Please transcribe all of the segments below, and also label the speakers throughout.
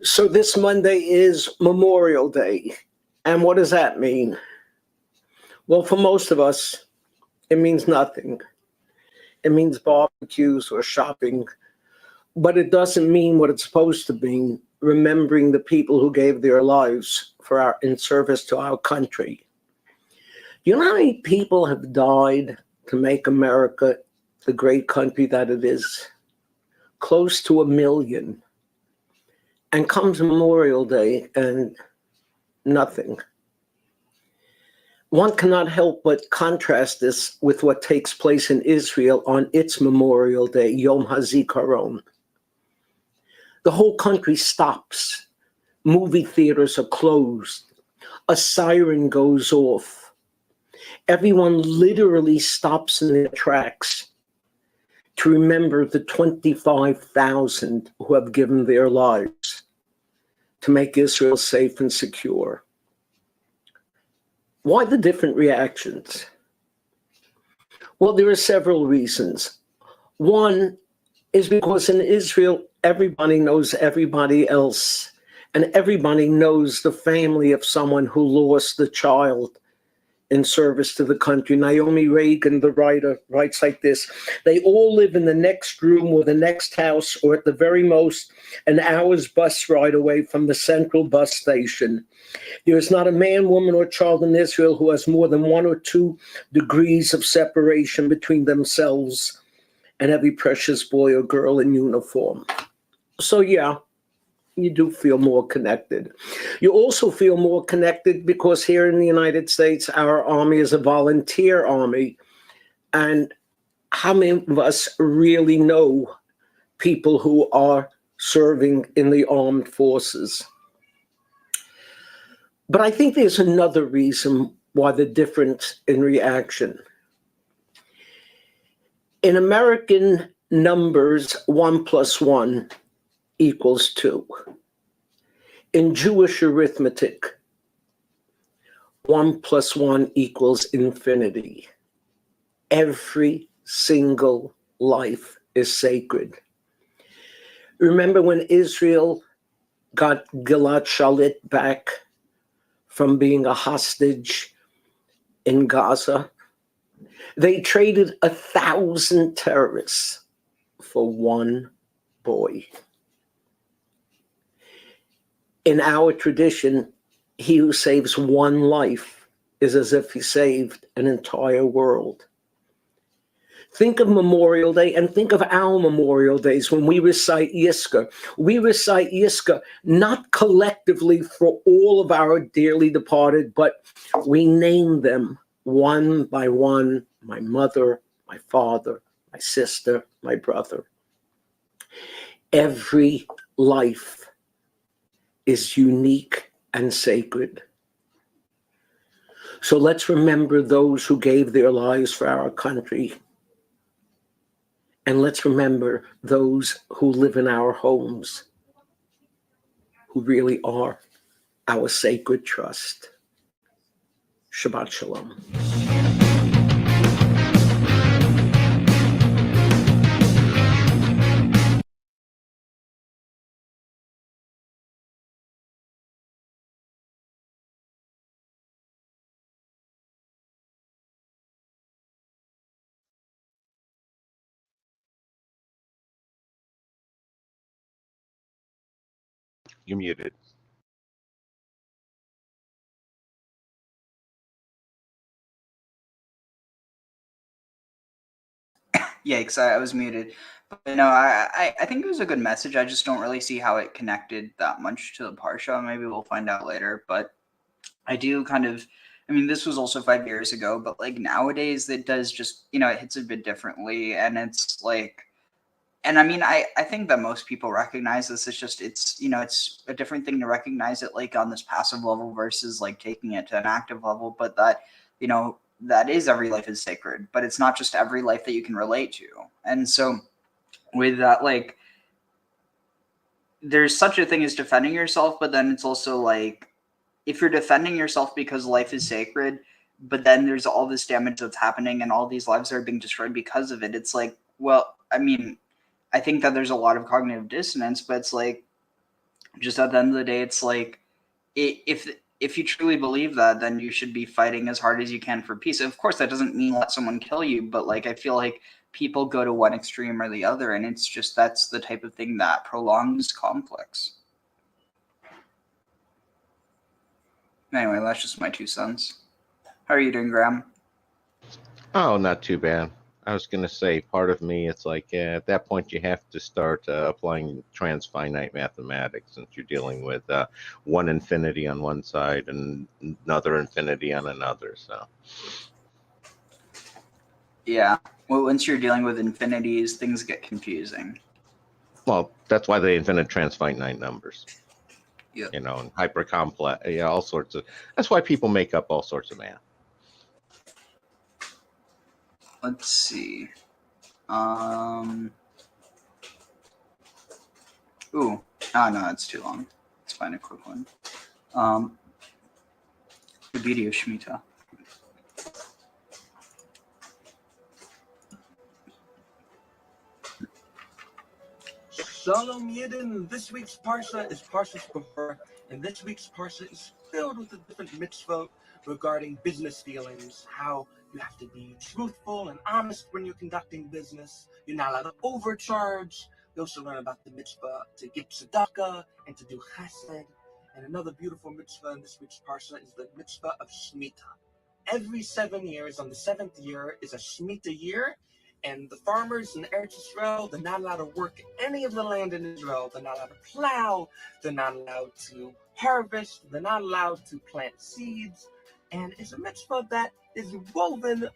Speaker 1: So this Monday is Memorial Day. And what does that mean? Well, for most of us, it means nothing. It means barbecues or shopping, but it doesn't mean what it's supposed to mean, remembering the people who gave their lives in service to our country. You know how many people have died to make America the great country that it is? Close to 1 million. And comes Memorial Day and nothing. One cannot help but contrast this with what takes place in Israel on its Memorial Day, Yom HaZikaron. The whole country stops. Movie theaters are closed. A siren goes off. Everyone literally stops in their tracks to remember the 25,000 who have given their lives to make Israel safe and secure. Why the different reactions? Well, there are several reasons. One is because in Israel, everybody knows everybody else, and everybody knows the family of someone who lost a child in service to the country. Naomi Reagan, the writer, writes like this: they all live in the next room or the next house, or at the very most, an hour's bus ride away from the central bus station. There is not a man, woman, or child in Israel who has more than 1 or 2 degrees of separation between themselves and every precious boy or girl in uniform. So yeah, you do feel more connected. You also feel more connected because here in the United States, our army is a volunteer army. And how many of us really know people who are serving in the armed forces? But I think there's another reason why the difference in reaction. In American numbers, 1 + 1 = 2. In Jewish arithmetic, 1 + 1 = infinity. Every single life is sacred. Remember when Israel got Gilad Shalit back from being a hostage in Gaza? They traded 1,000 terrorists for 1 boy. In our tradition, he who saves 1 life is as if he saved an entire world. Think of Memorial Day and think of our Memorial Days when we recite Yiska. We recite Yiska not collectively for all of our dearly departed, but we name them one by one: my mother, my father, my sister, my brother. Every life is unique and sacred. So let's remember those who gave their lives for our country. And let's remember those who live in our homes, who really are our sacred trust. Shabbat Shalom.
Speaker 2: You're muted.
Speaker 3: Yikes, I was muted. But no, I think it was a good message. I just don't really see how it connected that much to the Parsha. Maybe we'll find out later. But I do kind of, I mean, this was also 5 years ago, but like nowadays it does just, it hits a bit differently. And it's like, and I mean, I think that most people recognize this. It's just, it's a different thing to recognize it like on this passive level versus like taking it to an active level. But that, that is every life is sacred, but it's not just every life that you can relate to. And so with that, like, there's such a thing as defending yourself, but then it's also like, if you're defending yourself because life is sacred, but then there's all this damage that's happening and all these lives are being destroyed because of it, it's like, well, I mean, I think that there's a lot of cognitive dissonance, but it's like, just at the end of the day, it's like, if you truly believe that, then you should be fighting as hard as you can for peace. Of course, that doesn't mean let someone kill you, but like, I feel like people go to one extreme or the other, and it's just, that's the type of thing that prolongs conflicts. Anyway, that's just my 2 cents. How are you doing, Graham?
Speaker 2: Oh, not too bad. I was going to say, part of me, it's like, at that point, you have to start applying transfinite mathematics, since you're dealing with one infinity on one side and another infinity on another. So,
Speaker 3: yeah. Well, once you're dealing with infinities, things get confusing.
Speaker 2: well, that's why they invented transfinite numbers.
Speaker 3: Yeah.
Speaker 2: And hyper complex, all sorts of. That's why people make up all sorts of math.
Speaker 3: Let's see. Ooh. Oh, no, it's too long. Let's find a quick one. The beauty of Shemitah.
Speaker 4: Shalom Yidden. This week's Parsha is Parshah Behar, and this week's Parsha is filled with the different mitzvot regarding business dealings, how you have to be truthful and honest when you're conducting business. You're not allowed to overcharge. You also learn about the mitzvah to give tzedakah and to do chesed. And another beautiful mitzvah in this week's Parsha is the mitzvah of Shemitah. Every 7 years, on the 7th year, is a Shemitah year. And the farmers in Eretz Israel, they're not allowed to work any of the land in Israel. They're not allowed to plow. They're not allowed to harvest. They're not allowed to plant seeds. And it's a mitzvah that is woven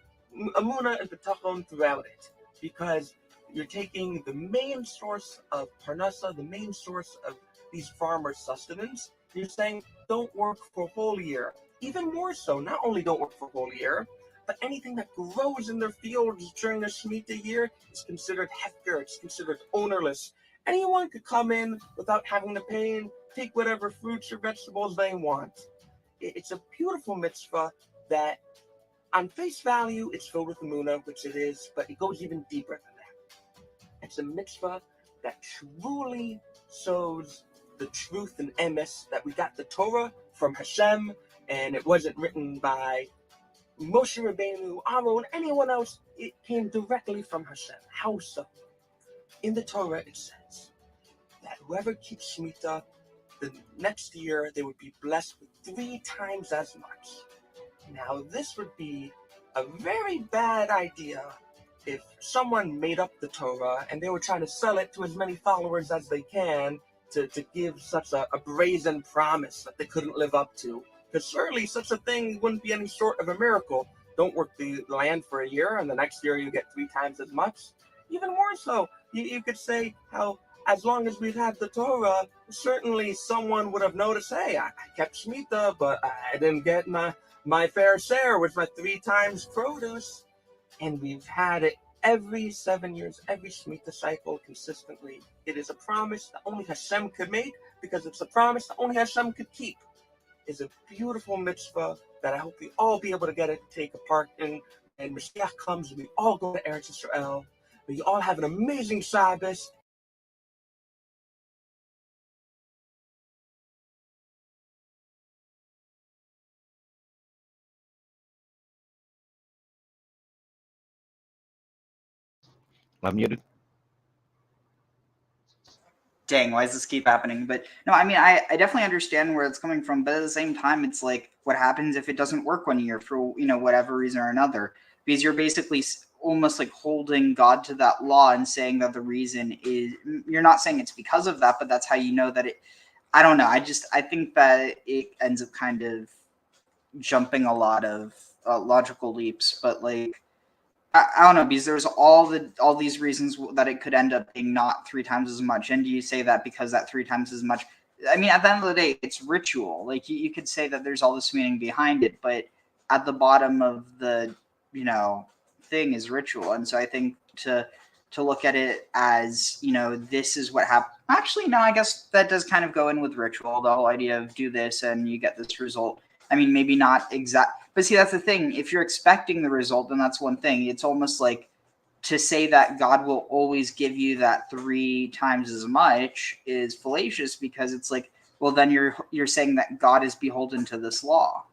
Speaker 4: emunah and bitachon throughout it, because you're taking the main source of parnasa, the main source of these farmers' sustenance. You're saying, don't work for a whole year. Even more so, not only don't work for a whole year, but anything that grows in their fields during the Shemitah year is considered hefker, it's considered ownerless. Anyone could come in without having to pay and take whatever fruits or vegetables they want. It's a beautiful mitzvah that, on face value, it's filled with emunah, which it is, but it goes even deeper than that. It's a mitzvah that truly shows the truth and emes that we got the Torah from Hashem, and it wasn't written by Moshe Rabbeinu, Aaron, anyone else. It came directly from Hashem. How so? In the Torah it says that whoever keeps Shemitah, the next year they would be blessed with 3 times as much. Now this would be a very bad idea if someone made up the Torah and they were trying to sell it to as many followers as they can to give such a brazen promise that they couldn't live up to. Because surely such a thing wouldn't be any sort of a miracle. Don't work the land for a year and the next year you get 3 times as much. Even more so, you could say how as long as we've had the Torah, certainly someone would have noticed, hey, I kept Shemitah, but I didn't get my fair share with my 3 times produce. And we've had it every 7 years, every Shemitah cycle consistently. It is a promise that only Hashem could make, because it's a promise that only Hashem could keep. It's a beautiful mitzvah that I hope we all be able to take a part in. And Mashiach comes and we all go to Eretz Yisrael. May you all have an amazing Shabbos.
Speaker 2: I'm muted.
Speaker 3: Dang, why does this keep happening? But no, I mean, I definitely understand where it's coming from, but at the same time, it's like, what happens if it doesn't work one year for, whatever reason or another? Because you're basically almost like holding God to that law and saying that the reason is, you're not saying it's because of that, but that's how you know that it, I don't know. I think that it ends up kind of jumping a lot of logical leaps, but like, I don't know, because there's all these reasons that it could end up being not 3 times as much. And do you say that because that 3 times as much? I mean, at the end of the day, it's ritual. Like you could say that there's all this meaning behind it, but at the bottom of the thing is ritual. And so I think to look at it as this is what happened. Actually, no, I guess that does kind of go in with ritual. The whole idea of do this and you get this result. I mean, maybe not exact, but see, that's the thing. If you're expecting the result, then that's one thing. It's almost like to say that God will always give you that 3 times as much is fallacious, because it's like, well, then you're saying that God is beholden to this law.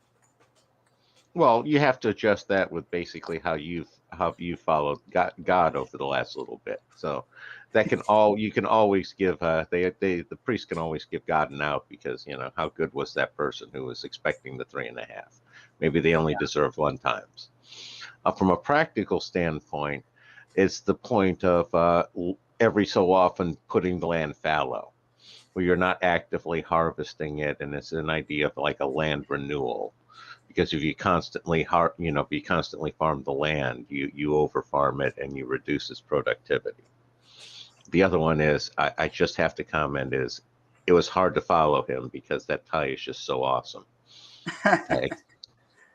Speaker 2: Well, you have to adjust that with basically how you followed God over the last little bit. So that you can always give the priest can always give God an out, because how good was that person who was expecting the 3.5? Maybe they only deserve 1 times. From a practical standpoint, it's the point of every so often putting the land fallow, where you're not actively harvesting it, and it's an idea of like a land renewal. Because if you constantly farm the land, you over farm it and you reduce its productivity. The other one is, I just have to comment, is it was hard to follow him because that tie is just so awesome. Okay.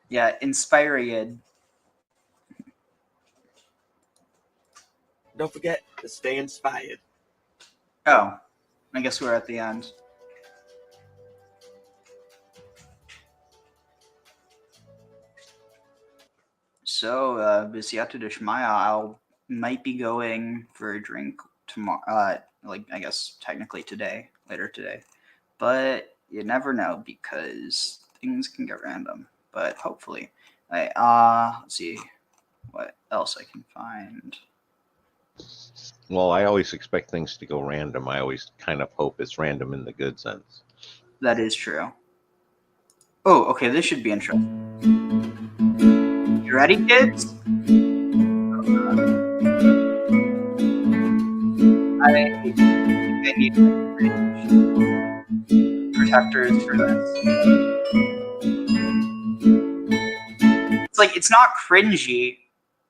Speaker 3: Yeah, inspiring.
Speaker 4: Don't forget to stay inspired.
Speaker 3: Oh, I guess we're at the end. So, B'siyata Deshmaya, I might be going for a drink tomorrow. I guess technically later today, but you never know, because things can get random. But hopefully, let's see what else I can find.
Speaker 2: Well, I always expect things to go random. I always kind of hope it's random in the good sense.
Speaker 3: That is true. Oh, okay, this should be interesting. You ready, kids? I think I need protectors for this. It's like, it's not cringy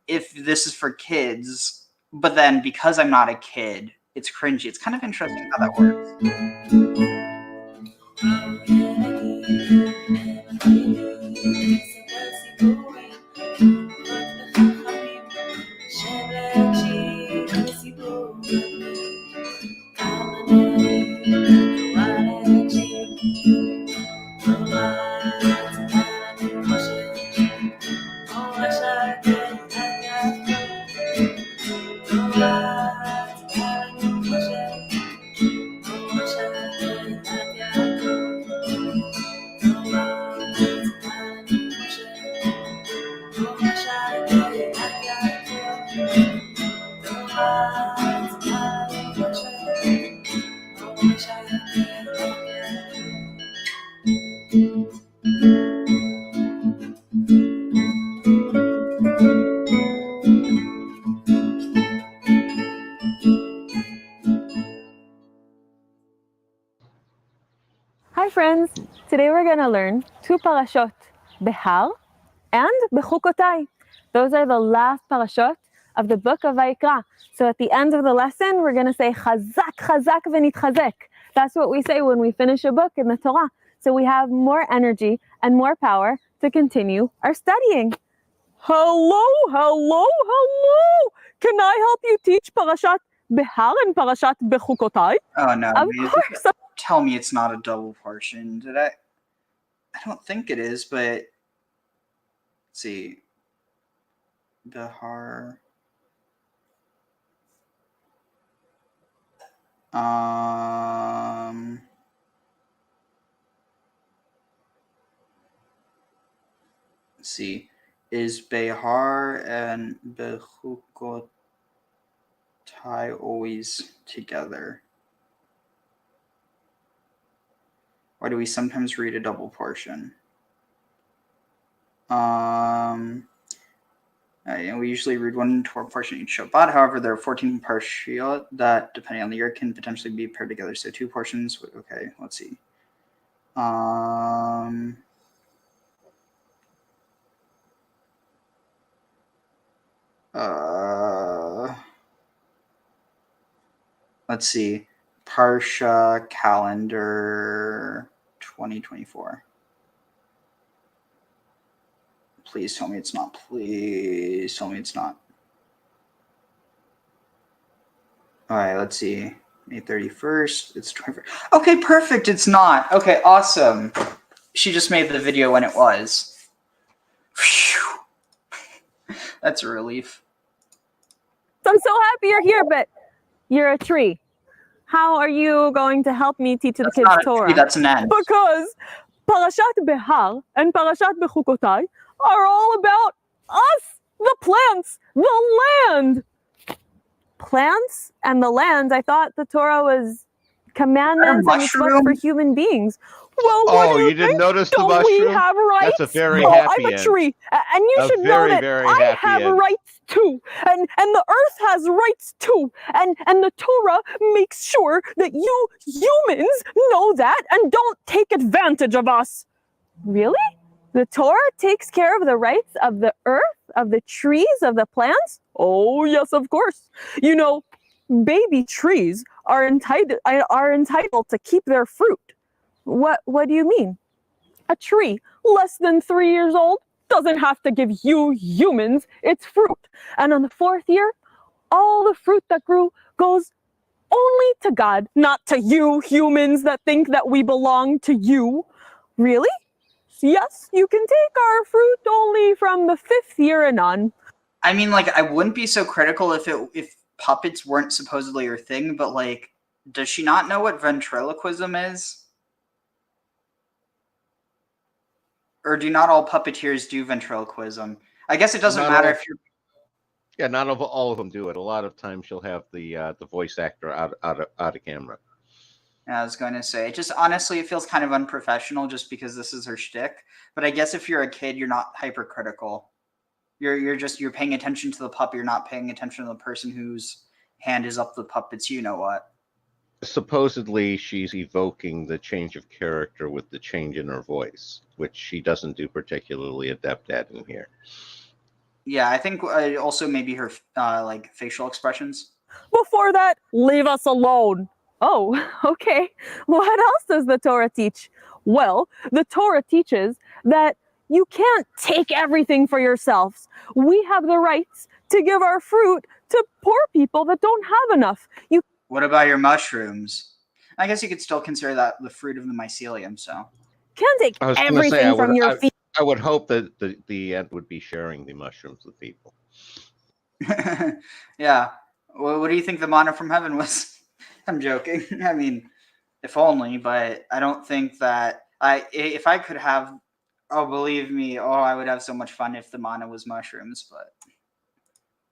Speaker 3: if this is for kids, but then because I'm not a kid, it's cringy. It's kind of interesting how that works.
Speaker 5: Hi friends! Today we're going to learn 2 parashot, Behar and Bechukotai. Those are the last parashot of the book of Vayikra. So at the end of the lesson, we're going to say Chazak, Chazak v'nitchazek. That's what we say when we finish a book in the Torah. So we have more energy and more power to continue our studying. Hello, hello, hello! can I help you teach Parashat Behar and Parashat Bechukotai?
Speaker 3: Oh no!
Speaker 5: Of
Speaker 3: man.
Speaker 5: course.
Speaker 3: Tell me it's not a double portion. Did I? I don't think it is, but let's see. Behar. Let's see. Is Behar and Bechukotai always together? Or do we sometimes read a double portion? And we usually read one portion each Shabbat. However, there are 14 parshiot that, depending on the year, can potentially be paired together. So 2 portions. Okay, let's see. Let's see. Parsha calendar 2024. Please tell me it's not. Please tell me it's not. All right, let's see. May 31st. It's 21st. Okay, perfect. It's not. Okay, awesome. She just made the video when it was. Phew. That's a relief.
Speaker 5: I'm so happy you're here, but you're a tree. How are you going to help me teach the
Speaker 3: That's
Speaker 5: kids
Speaker 3: not a
Speaker 5: Torah?
Speaker 3: tree, that's an end.
Speaker 5: Because Parashat Behar and Parashat Bechukotai are all about us, the plants, the land. Plants and the land, I thought the Torah was commandments and mitzvot for human beings. Well, what do you
Speaker 2: didn't
Speaker 5: think?
Speaker 2: notice the
Speaker 5: Don't we
Speaker 2: mushroom?
Speaker 5: have rights?
Speaker 2: That's a very
Speaker 5: Well,
Speaker 2: happy
Speaker 5: I'm a
Speaker 2: end.
Speaker 5: tree, and you
Speaker 2: A
Speaker 5: should know
Speaker 2: very,
Speaker 5: that
Speaker 2: very
Speaker 5: I
Speaker 2: happy
Speaker 5: have
Speaker 2: end.
Speaker 5: rights too, and the earth has rights too, and the Torah makes sure that you humans know that and don't take advantage of us. Really? The Torah takes care of the rights of the earth, of the trees, of the plants? Oh, yes, of course. You know, baby trees are entitled to keep their fruit. What do you mean? A tree less than 3 years old doesn't have to give you humans its fruit. And on the 4th year, all the fruit that grew goes only to God, not to you humans that think that we belong to you. Really? Yes, you can take our fruit only from the 5th year and on.
Speaker 3: I mean, like, I wouldn't be so critical if puppets weren't supposedly her thing, but, like, does she not know what ventriloquism is? Or do not all puppeteers do ventriloquism? I guess it doesn't matter if you're...
Speaker 2: Yeah, not all of them do it. A lot of times she'll have the voice actor out of camera.
Speaker 3: I was going to say, just honestly, it feels kind of unprofessional just because this is her shtick. But I guess if you're a kid, you're not hypercritical. You're paying attention to the puppet. You're not paying attention to the person whose hand is up the puppet's you know what.
Speaker 2: Supposedly, she's evoking the change of character with the change in her voice, which she doesn't do particularly adept at in here.
Speaker 3: Yeah, I think also maybe her like facial expressions.
Speaker 5: Before that, leave us alone. Oh, okay. What else does the Torah teach? Well, the Torah teaches that you can't take everything for yourselves. We have the rights to give our fruit to poor people that don't have enough.
Speaker 3: What about your mushrooms? I guess you could still consider that the fruit of the mycelium, so.
Speaker 5: Can't take everything from your feet.
Speaker 2: I would hope that the end would be sharing the mushrooms with people.
Speaker 3: Yeah. Well, what do you think the manna from heaven was? I'm joking. I mean, if only, but I don't think that if I could have, oh, believe me, I would have so much fun if the manna was mushrooms, but.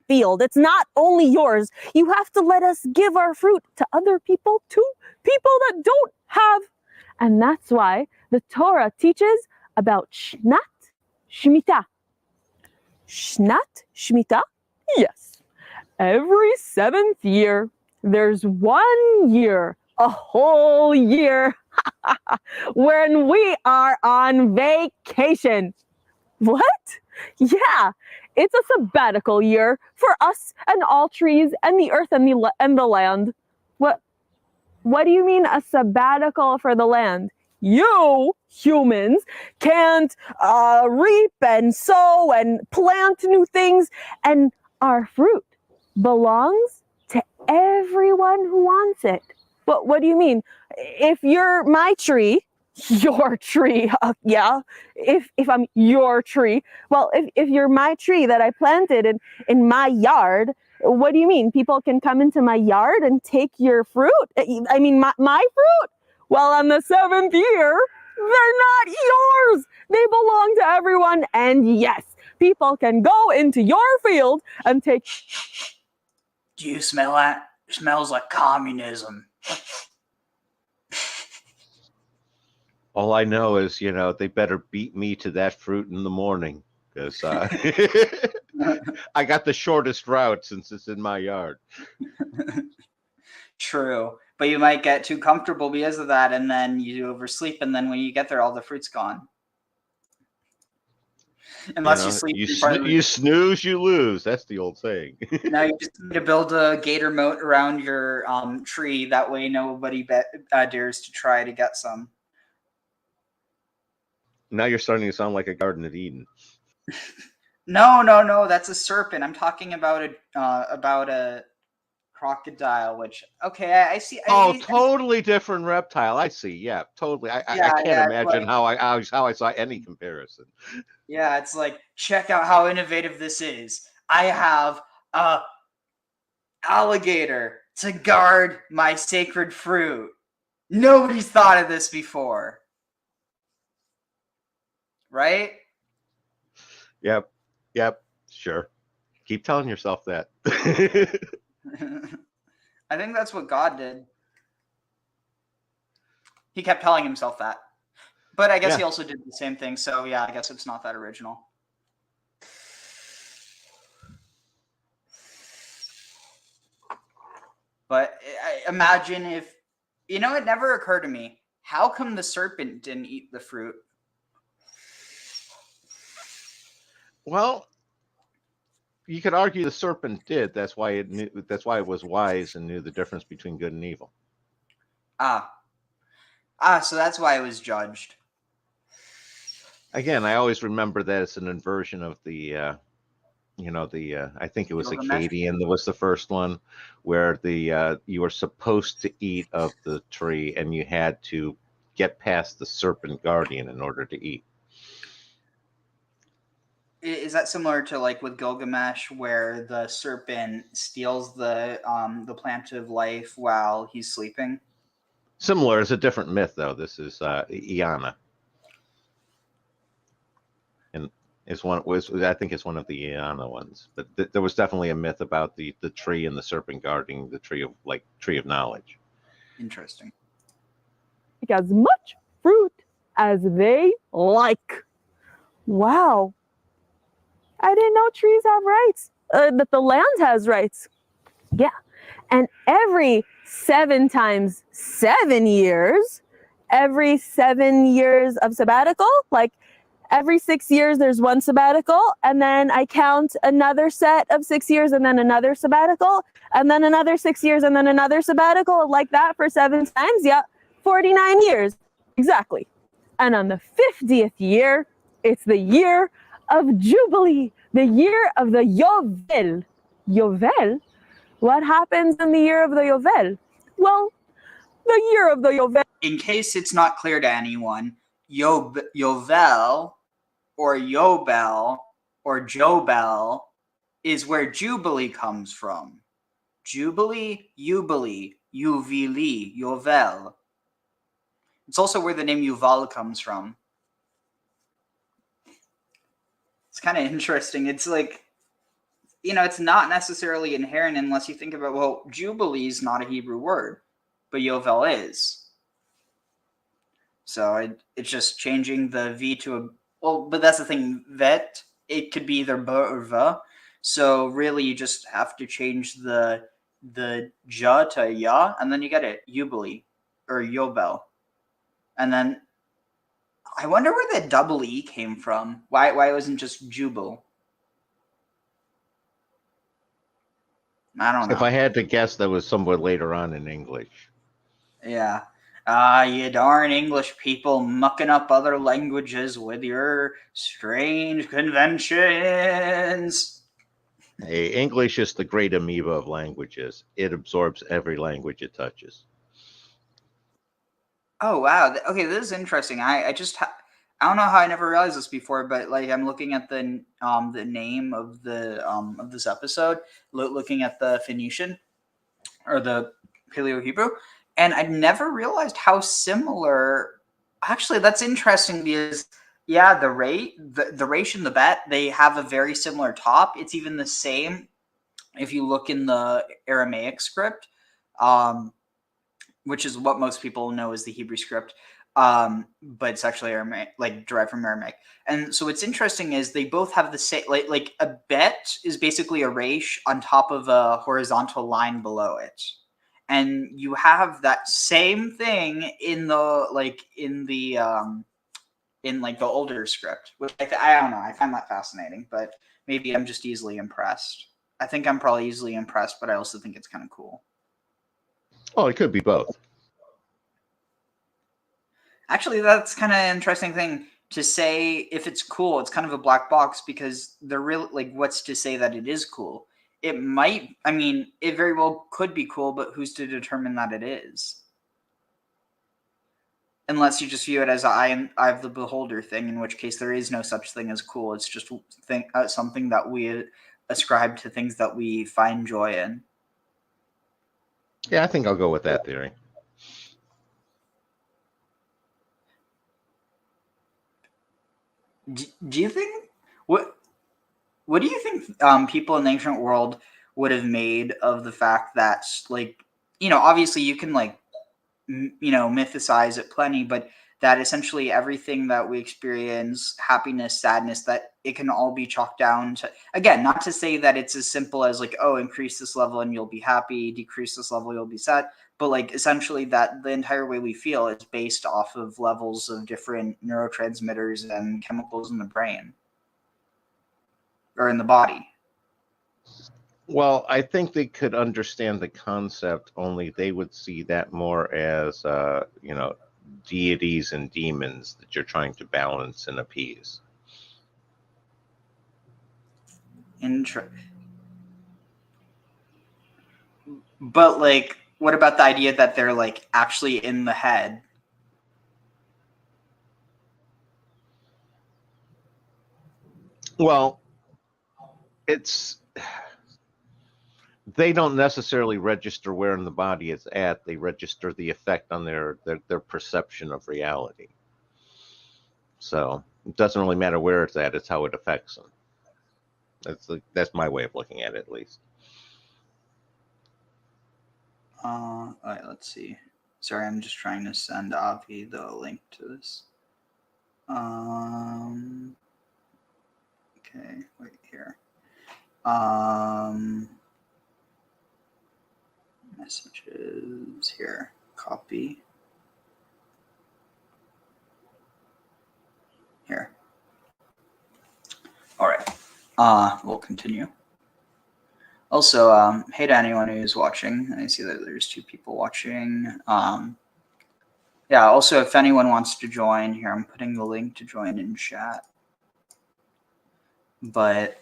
Speaker 5: Field. It's not only yours. You have to let us give our fruit to other people too. People that don't have. And that's why the Torah teaches about Shnat Shemitah. Shnat Shemitah? Yes. Every 7th year, there's 1 year, a whole year, when we are on vacation. What? Yeah, it's a sabbatical year for us and all trees and the earth and the land. What do you mean a sabbatical for the land? You humans can't reap and sow and plant new things, and our fruit belongs to everyone who wants it. What do you mean? If you're my tree, your tree, yeah. If I'm your tree, well, if you're my tree that I planted in my yard, what do you mean? People can come into my yard and take your fruit? I mean, my fruit? Well, on the seventh year, they're not yours. They belong to everyone. And yes, people can go into your field and take.
Speaker 3: Do you smell that? It smells like communism.
Speaker 2: All I know is, they better beat me to that fruit in the morning because I got the shortest route since it's in my yard.
Speaker 3: True. But you might get too comfortable because of that, and then you oversleep, and then when you get there, all the fruit's gone. Unless you sleep in front of
Speaker 2: you snooze, you lose. That's the old saying.
Speaker 3: Now you just need to build a gator moat around your tree. That way nobody dares to try to get some.
Speaker 2: Now you're starting to sound like a Garden of Eden.
Speaker 3: No. That's a serpent. I'm talking about a crocodile. Which I see.
Speaker 2: Totally different reptile. I see. Yeah, totally. I can't imagine how I saw any comparison.
Speaker 3: Yeah, it's like, check out how innovative this is. I have a alligator to guard my sacred fruit. Nobody's thought of this before. Right?
Speaker 2: Yep, sure. Keep telling yourself that.
Speaker 3: I think that's what God did. He kept telling himself that. But I guess he also did the same thing, so yeah, I guess it's not that original. But imagine if, it never occurred to me, how come the serpent didn't eat the fruit?
Speaker 2: Well, you could argue the serpent did. That's why it knew. That's why it was wise and knew the difference between good and evil.
Speaker 3: So that's why it was judged.
Speaker 2: Again, I always remember that it's an inversion of the, I think it was Akkadian that was the first one, where you were supposed to eat of the tree and you had to get past the serpent guardian in order to eat.
Speaker 3: Is that similar to like with Gilgamesh, where the serpent steals the plant of life while he's sleeping?
Speaker 2: Similar. It's a different myth, though. This is Iana. And I think it's one of the Iana ones. But there was definitely a myth about the tree and the serpent guarding the tree of knowledge.
Speaker 3: Interesting.
Speaker 5: Take as much fruit as they like. Wow. I didn't know trees have rights. That the land has rights. Yeah. And every 7 times 7 years, every 7 years of sabbatical, like every 6 years there's one sabbatical, and then I count another set of 6 years and then another sabbatical, and then another 6 years and then another sabbatical, like that for 7 times. Yeah, 49 years. Exactly. And on the 50th year, it's the year of Jubilee, the year of the Yovel. Yovel? What happens in the year of the Yovel? Well, the year of the Yovel.
Speaker 3: In case it's not clear to anyone, Yovel or Yobel or Jobel is where Jubilee comes from. Jubilee, Jubilee, Jubilee, Yovel. It's also where the name Yuval comes from. It's kind of interesting. It's like, it's not necessarily inherent unless you think about, well, Jubilee is not a Hebrew word, but Yovel is. So it's just changing the V to but that's the thing, vet, it could be either B or V. So really you just have to change the ja to ya, and then you get it, Jubilee or Yobel. And then I wonder where the double E came from. Why it wasn't just Jubal? I don't know.
Speaker 2: If I had to guess, that was somewhere later on in English.
Speaker 3: Yeah. You darn English people mucking up other languages with your strange conventions.
Speaker 2: Hey, English is the great amoeba of languages. It absorbs every language it touches.
Speaker 3: Oh wow. Okay, this is interesting. I I don't know how I never realized this before, but like I'm looking at the name of this episode, looking at the Phoenician or the Paleo Hebrew, and I never realized how similar. Actually, that's interesting because yeah, the Resh and the Bet, they have a very similar top. It's even the same if you look in the Aramaic script, which is what most people know as the Hebrew script. But it's actually Aramaic, like derived from Aramaic. And so what's interesting is they both have the same, like a bet is basically a resh on top of a horizontal line below it. And you have that same thing in the older script, which I don't know. I find that fascinating, but maybe I'm just easily impressed. I think I'm probably easily impressed, but I also think it's kind of cool.
Speaker 2: Oh, it could be both.
Speaker 3: Actually, that's kind of an interesting thing to say. If it's cool, it's kind of a black box because they're real. Like, what's to say that it is cool? It might. I mean, it very well could be cool, but who's to determine that it is? Unless you just view it as I have the beholder thing, in which case there is no such thing as cool. It's just something that we ascribe to things that we find joy in.
Speaker 2: Yeah, I think I'll go with that theory.
Speaker 3: Do you think what do you think people in the ancient world would have made of the fact that, like, obviously you can like mythicize it plenty, but that essentially everything that we experience, happiness, sadness, that it can all be chalked down to, again, not to say that it's as simple as like, oh, increase this level and you'll be happy, decrease this level, you'll be sad, but like essentially that the entire way we feel is based off of levels of different neurotransmitters and chemicals in the brain or in the body.
Speaker 2: Well, I think they could understand the concept, only they would see that more as, deities and demons that you're trying to balance and appease.
Speaker 3: But like, what about the idea that they're like actually in the head?
Speaker 2: Well, they don't necessarily register where in the body it's at. They register the effect on their perception of reality. So it doesn't really matter where it's at, it's how it affects them. That's my way of looking at it, at least.
Speaker 3: All right, let's see. Sorry, I'm just trying to send Avi the link to this. Okay, wait here. Messages here. Copy. Here. All right. We'll continue. Also, hey to anyone who's watching. I see that there's 2 people watching. Yeah, also, if anyone wants to join here, I'm putting the link to join in chat. But,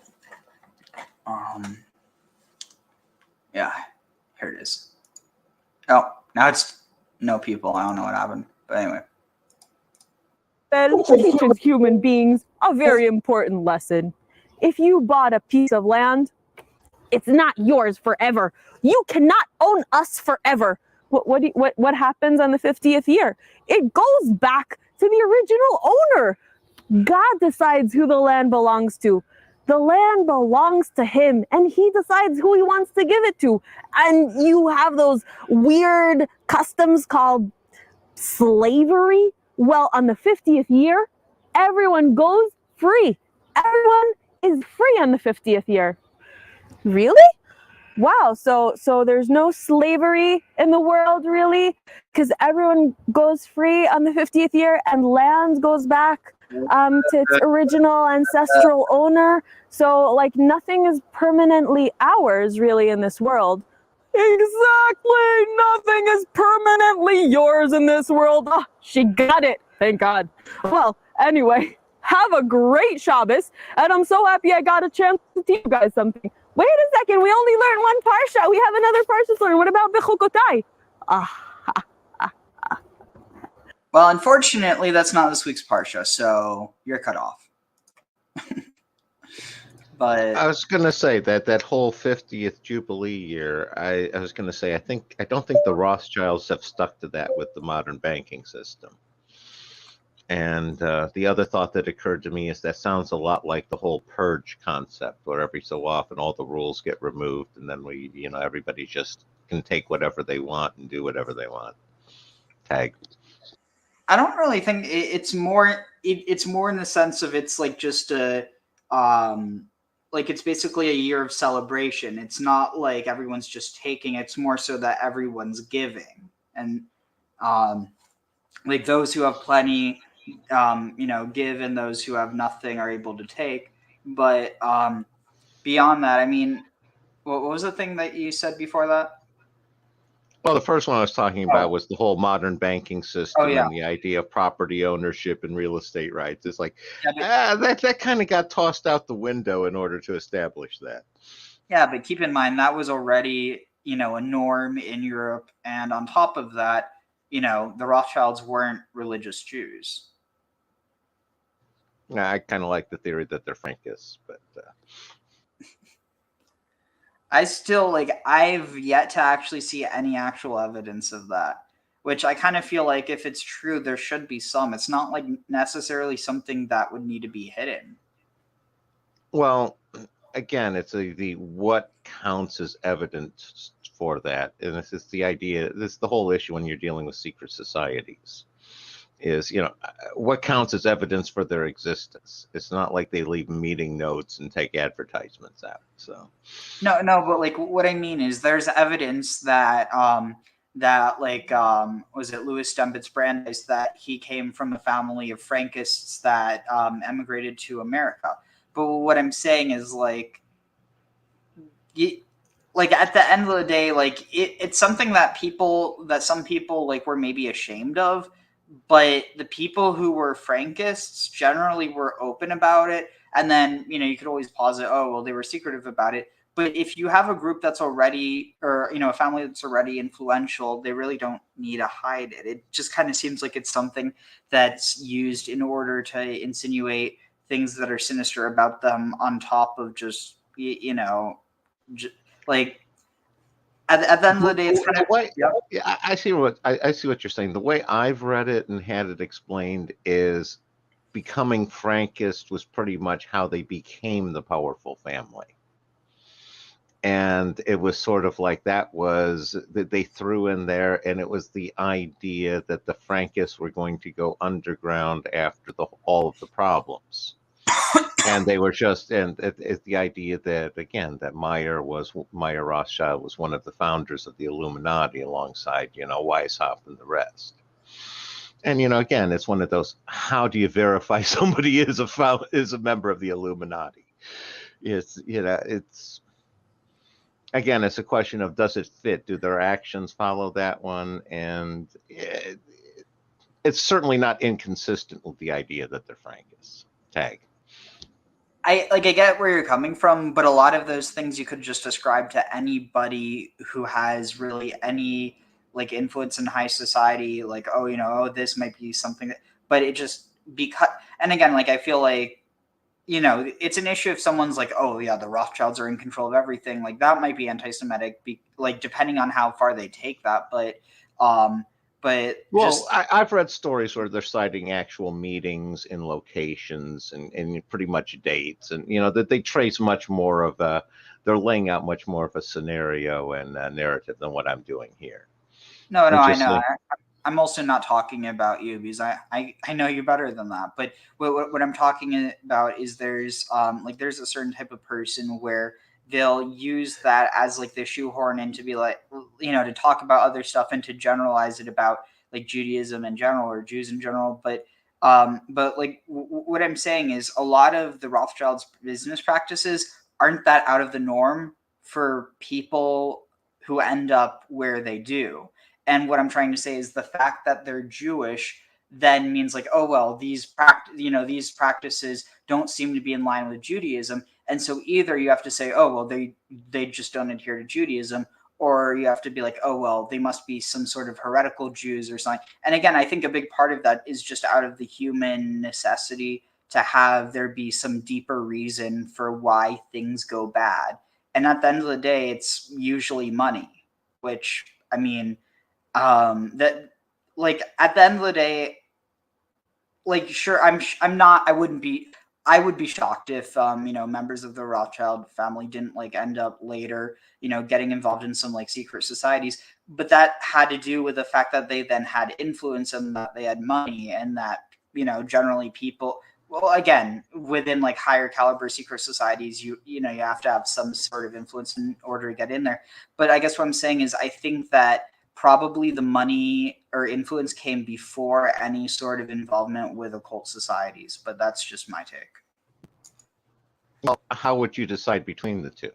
Speaker 3: yeah, here it is. Oh, now it's no people. I don't know what happened. But anyway.
Speaker 5: Teaches human beings a very important lesson. If you bought a piece of land, it's not yours forever. You cannot own us forever. What happens on the 50th year? It goes back to the original owner. God decides who the land belongs to. The land belongs to him, and he decides who he wants to give it to. And you have those weird customs called slavery. Well, on the 50th year, everyone goes free. Everyone is free on the 50th year. Really? Wow, so there's no slavery in the world, really? Because everyone goes free on the 50th year and land goes back to its original ancestral owner. So, like, nothing is permanently ours, really, in this world. Exactly! Nothing is permanently yours in this world. Oh, she got it. Thank God. Well, anyway, have a great Shabbos, and I'm so happy I got a chance to teach you guys something. Wait a second, we only learned one parsha. We have another parsha to learn. What about Bechukotai?
Speaker 3: Well, unfortunately, that's not this week's Parsha, so you're cut off. But
Speaker 2: I was gonna say that whole 50th Jubilee year. I was gonna say I don't think the Rothschilds have stuck to that with the modern banking system. And the other thought that occurred to me is that sounds a lot like the whole purge concept, where every so often all the rules get removed, and then everybody just can take whatever they want and do whatever they want. Tag.
Speaker 3: I don't really think it's more. It's more in the sense of it's like just a, like it's basically a year of celebration. It's not like everyone's just taking. It's more so that everyone's giving, and like those who have plenty, give, and those who have nothing are able to take. But beyond that, I mean, what was the thing that you said before that?
Speaker 2: Well, the first one I was talking about was the whole modern banking system
Speaker 3: yeah.
Speaker 2: and the idea of property ownership and real estate rights. It's like
Speaker 3: Yeah,
Speaker 2: that kind of got tossed out the window in order to establish that.
Speaker 3: Yeah, but keep in mind that was already, a norm in Europe, and on top of that, the Rothschilds weren't religious Jews.
Speaker 2: I kind of like the theory that they're Frankists, but
Speaker 3: I've yet to actually see any actual evidence of that, which I kind of feel like if it's true, there should be some. It's not like necessarily something that would need to be hidden.
Speaker 2: well, again, it's the what counts as evidence for that, and this is the idea. This is the whole issue when you're dealing with secret societies. Is what counts as evidence for their existence? It's not like they leave meeting notes and take advertisements out. So
Speaker 3: No, but like what I mean is there's evidence that was it Louis Stembitz Brandeis, that he came from a family of Frankists that emigrated to America. But what I'm saying is like at the end of the day, like it's something that some people like were maybe ashamed of, but the people who were Frankists generally were open about it. And then, you could always posit, oh, well, they were secretive about it. But if you have a group that's already, or, a family that's already influential, they really don't need to hide it. It just kind of seems like it's something that's used in order to insinuate things that are sinister about them on top of just, like at the end of the day, it's kind of
Speaker 2: yeah, I see what you're saying. The way I've read it and had it explained is becoming Frankist was pretty much how they became the powerful family. And it was sort of like that they threw in there, and it was the idea that the Frankists were going to go underground after all of the problems. And they were it's the idea that, again, that Meyer Rothschild was one of the founders of the Illuminati alongside, Weishaupt and the rest. And, again, it's one of those, how do you verify somebody is a member of the Illuminati? It's again, it's a question of, does it fit? Do their actions follow that one? And it's certainly not inconsistent with the idea that they're Frankists. Tag.
Speaker 3: I get where you're coming from, but a lot of those things you could just ascribe to anybody who has really any like influence in high society. Like, this might be something that, but it just because, and again, like I feel like, it's an issue if someone's like, oh yeah, the Rothschilds are in control of everything. Like that might be anti-Semitic, like depending on how far they take that. But
Speaker 2: I've read stories where they're citing actual meetings in locations and pretty much dates, and that they trace much more of they're laying out much more of a scenario and a narrative than what I'm doing here.
Speaker 3: No, I know. I'm also not talking about you because I know you better than that. But what I'm talking about is there's a certain type of person where they'll use that as like the shoehorn in to be like, to talk about other stuff and to generalize it about like Judaism in general or Jews in general. But like what I'm saying is a lot of the Rothschilds' business practices aren't that out of the norm for people who end up where they do. And what I'm trying to say is the fact that they're Jewish then means like, oh well, these practices don't seem to be in line with Judaism, and so either you have to say, oh well, they just don't adhere to Judaism, or you have to be like, oh well, they must be some sort of heretical Jews or something. And again, I think a big part of that is just out of the human necessity to have there be some deeper reason for why things go bad. And at the end of the day, it's usually money, which, I mean, that, like, at the end of the day, like, sure, I would be shocked if, members of the Rothschild family didn't, like, end up later, getting involved in some, like, secret societies. But that had to do with the fact that they then had influence and that they had money, and that, generally people, well, again, within, like, higher caliber secret societies, you have to have some sort of influence in order to get in there. But I guess what I'm saying is, I think that probably the money or influence came before any sort of involvement with occult societies, but that's just my take.
Speaker 2: Well, how would you decide between the two?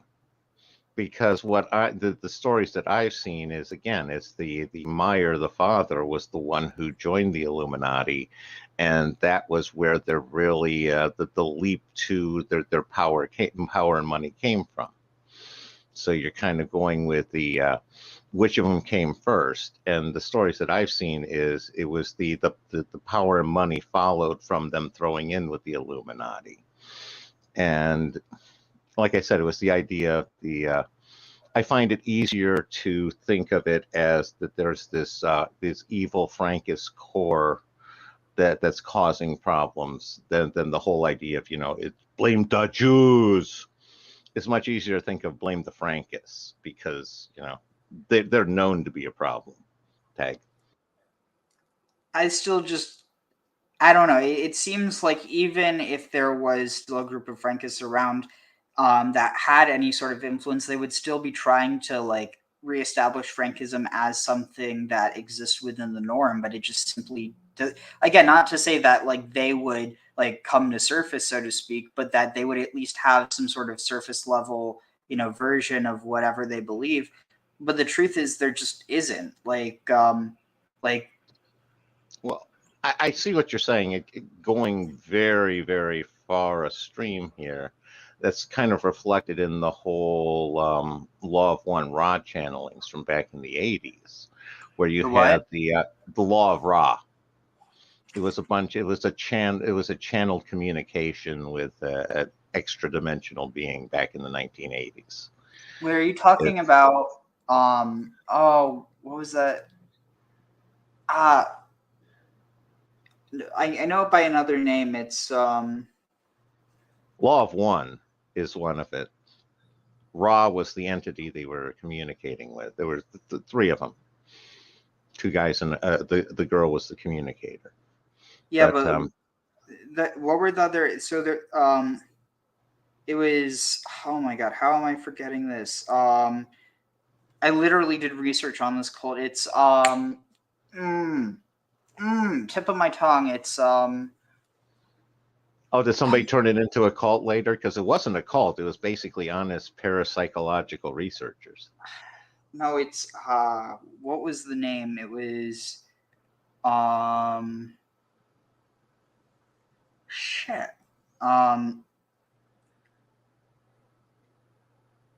Speaker 2: Because the stories that I've seen is, again, it's the Meyer, the father, was the one who joined the Illuminati, and that was where they're really the leap to their power and money came from. So you're kind of going with the which of them came first, and the stories that I've seen is it was the power and money followed from them throwing in with the Illuminati. And like I said, it was the idea of I find it easier to think of it as that there's this evil Frankist core that's causing problems than the whole idea of, it blame the Jews. It's much easier to think of blame the Frankists because, they're known to be a problem. Tag.
Speaker 3: I don't know. It seems like even if there was still a group of Frankists around that had any sort of influence, they would still be trying to, like, reestablish Frankism as something that exists within the norm. But it just simply does, again, not to say that, like, they would, like, come to surface, so to speak, but that they would at least have some sort of surface level, version of whatever they believe. But the truth is, there just isn't.
Speaker 2: Well, I see what you're saying. Going very, very far upstream here. That's kind of reflected in the whole Law of One Ra channelings from back in the 80s, where you had the Law of Ra. It was a channeled communication with an extra dimensional being back in the 1980s.
Speaker 3: Where are you talking about? What was that? I know it by another name. It's
Speaker 2: Law of One is one of it. Ra was the entity they were communicating with. There were three of them. Two guys and the girl was the communicator.
Speaker 3: Yeah, but what were the other? So there, it was. Oh my God, how am I forgetting this? I literally did research on this cult. It's tip of my tongue. It's
Speaker 2: Oh, did somebody turn it into a cult later? Because it wasn't a cult. It was basically honest parapsychological researchers.
Speaker 3: No, it's what was the name? It was shit.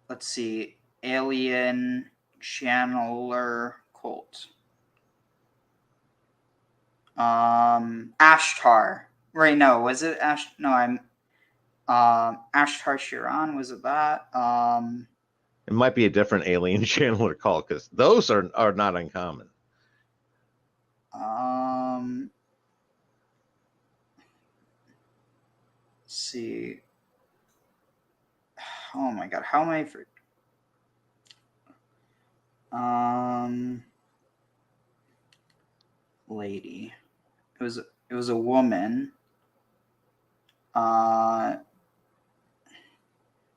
Speaker 3: Let's see. Alien channeler cult. Ashtar. Right, no, was it Ash? No, I'm Ashtar Shiran, was it that?
Speaker 2: It might be a different alien channeler cult because those are not uncommon.
Speaker 3: Let's see. Oh my God, how am I for lady. It was a woman.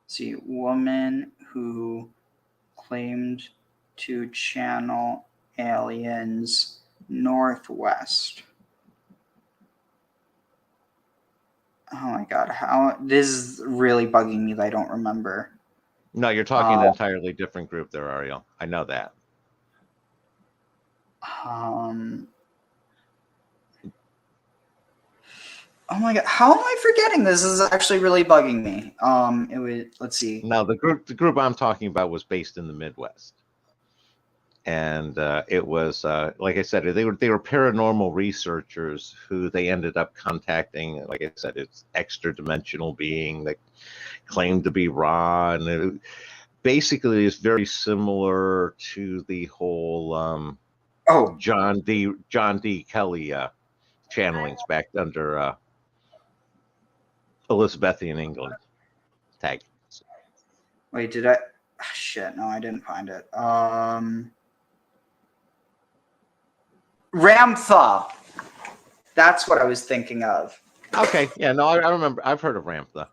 Speaker 3: See, woman who claimed to channel aliens northwest. Oh my God, how this is really bugging me that I don't remember.
Speaker 2: No, you're talking an entirely different group there, Ariel. I know that.
Speaker 3: Oh my god, how am I forgetting this? This is actually really bugging me. It was, let's see.
Speaker 2: Now, the group I'm talking about was based in the Midwest, and it was like I said, they were paranormal researchers who they ended up contacting. Like I said, it's extra dimensional being that claimed to be Ra, and it basically is very similar to the whole
Speaker 3: Oh,
Speaker 2: John D. Kelly channelings back under Elizabethan England tag.
Speaker 3: wait, did I? Shit, no, I didn't find it. Ramtha. That's what I was thinking of.
Speaker 2: Okay, yeah, no, I remember. I've heard of Ramtha.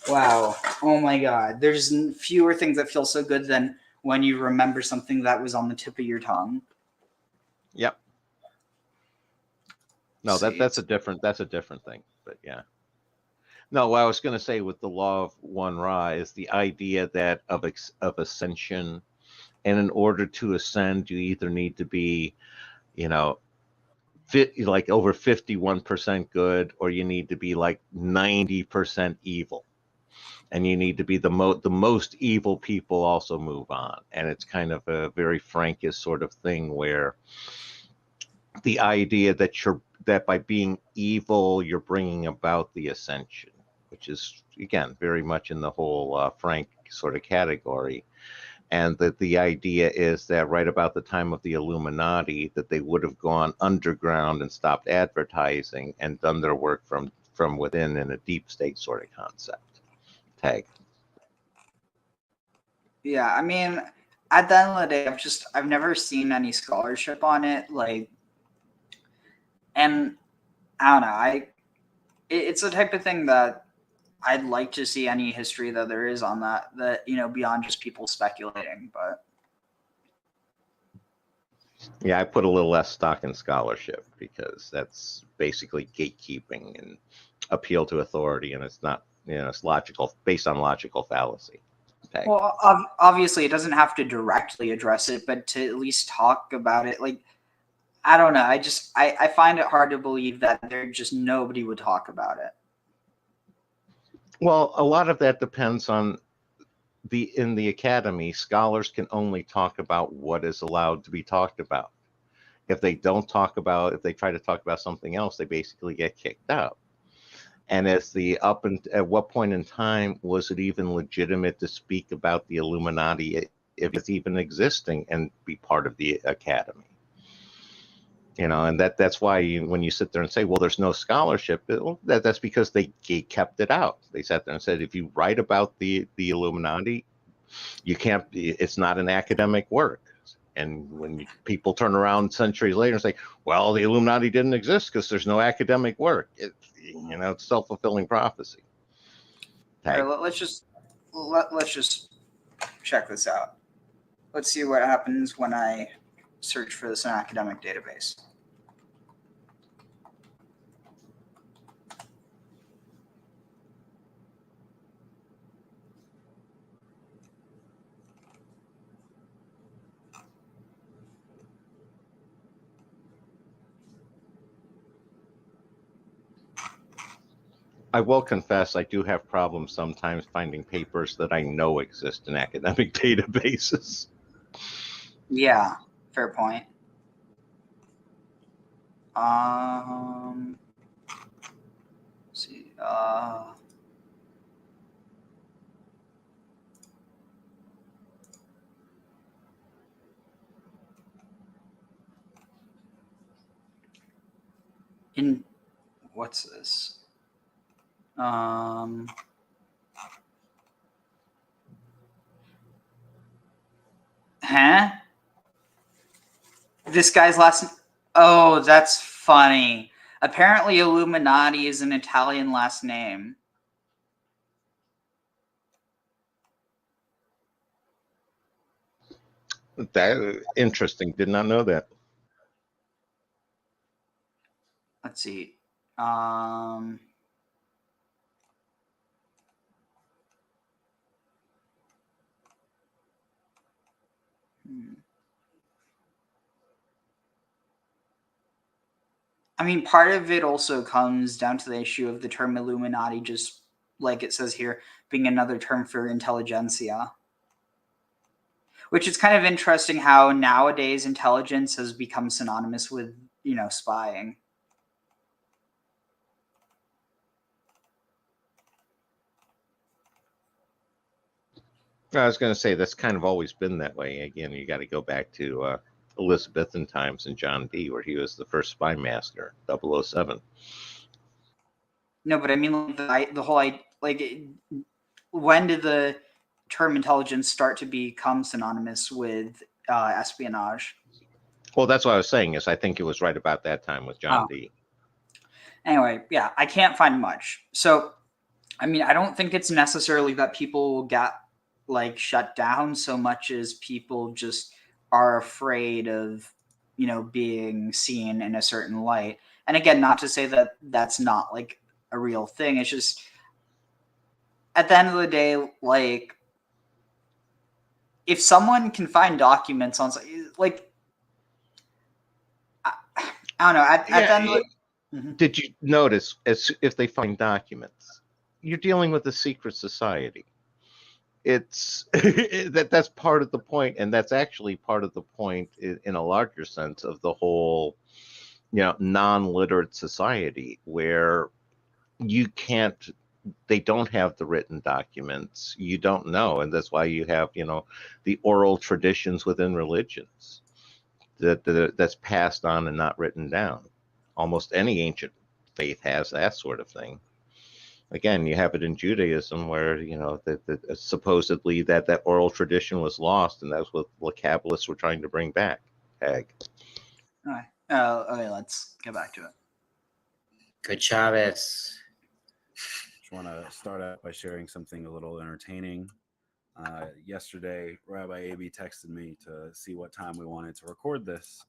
Speaker 3: Wow. Oh my god. There's fewer things that feel so good than when you remember something that was on the tip of your tongue.
Speaker 2: Yep. No,
Speaker 3: See.
Speaker 2: that's a different thing. But yeah. No, what I was going to say with the law of one Ra is the idea that of ascension, and in order to ascend, you either need to be, you know, like over 51% good, or you need to be like 90% evil, and you need to be the most evil people also move on, and it's kind of a very Frankist sort of thing where the idea that by being evil you're bringing about the ascension, which is again very much in the whole Frank sort of category. And that the idea is that right about the time of the Illuminati, that they would have gone underground and stopped advertising and done their work from within in a deep state sort of concept tag.
Speaker 3: Yeah, I mean, at the end of the day, I've never seen any scholarship on it, like, and I don't know, it's the type of thing that I'd like to see any history that there is on that, you know, beyond just people speculating, but
Speaker 2: Yeah, I put a little less stock in scholarship because that's basically gatekeeping and appeal to authority, and it's not, it's logical, based on logical fallacy. Tag.
Speaker 3: well, obviously it doesn't have to directly address it, but to at least talk about it, like, I don't know, I find it hard to believe that there just nobody would talk about it.
Speaker 2: Well, a lot of that depends on in the academy, scholars can only talk about what is allowed to be talked about. If they try to talk about something else, they basically get kicked out. And at what point in time was it even legitimate to speak about the Illuminati, if it's even existing, and be part of the academy? And that's why when you sit there and say, well, there's no scholarship, that's because they kept it out. They sat there and said, if you write about the Illuminati, you can't, it's not an academic work. And when people turn around centuries later and say, well, the Illuminati didn't exist because there's no academic work, it's self-fulfilling prophecy.
Speaker 3: All right, let's just check this out. Let's see what happens when I search for this in an academic database.
Speaker 2: I will confess I do have problems sometimes finding papers that I know exist in academic databases.
Speaker 3: Yeah, fair point. Let's see. What's this? Huh? This guy's last. Oh, that's funny. Apparently, Illuminati is an Italian last name.
Speaker 2: That interesting. Did not know that.
Speaker 3: Let's see. I mean, part of it also comes down to the issue of the term Illuminati, just like it says here, being another term for intelligentsia. Which is kind of interesting how nowadays intelligence has become synonymous with, spying.
Speaker 2: I was going to say that's kind of always been that way. Again, you got to go back to Elizabethan times and John Dee, where he was the first spy master, 007.
Speaker 3: No, but I mean, the whole when did the term intelligence start to become synonymous with espionage?
Speaker 2: Well, that's what I was saying. Is I think it was right about that time with John Dee.
Speaker 3: Anyway, yeah, I can't find much. So, I mean, I don't think it's necessarily that people get shut down so much as people just are afraid of, being seen in a certain light. And again, not to say that that's not a real thing. It's just at the end of the day, if someone can find documents on I don't know. At the end of
Speaker 2: Did you notice as if they find documents, you're dealing with a secret society? It's that's part of the point, and that's actually part of the point in a larger sense of the whole, non-literate society where they don't have the written documents. You don't know, and that's why you have, the oral traditions within religions that's passed on and not written down. Almost any ancient faith has that sort of thing. Again, you have it in Judaism where, supposedly that oral tradition was lost, and that's what the Kabbalists were trying to bring back. Hag.
Speaker 3: All right. Okay, let's get back to it.
Speaker 6: Good Chavez.
Speaker 7: Just want to start out by sharing something a little entertaining. Yesterday, Rabbi Abi texted me to see what time we wanted to record this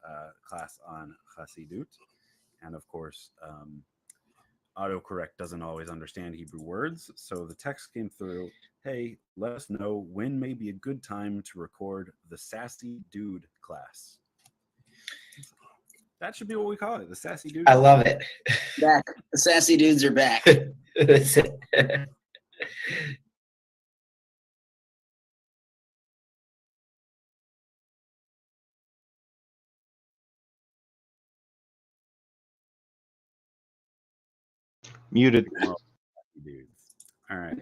Speaker 7: class on Chassidut. And of course, autocorrect doesn't always understand Hebrew words. So the text came through, hey, let us know when may be a good time to record the Sassy Dude class. That should be what we call it, the Sassy Dude.
Speaker 6: I love it.
Speaker 8: Back. The sassy dudes are back.
Speaker 2: Muted.
Speaker 7: Dudes. All right.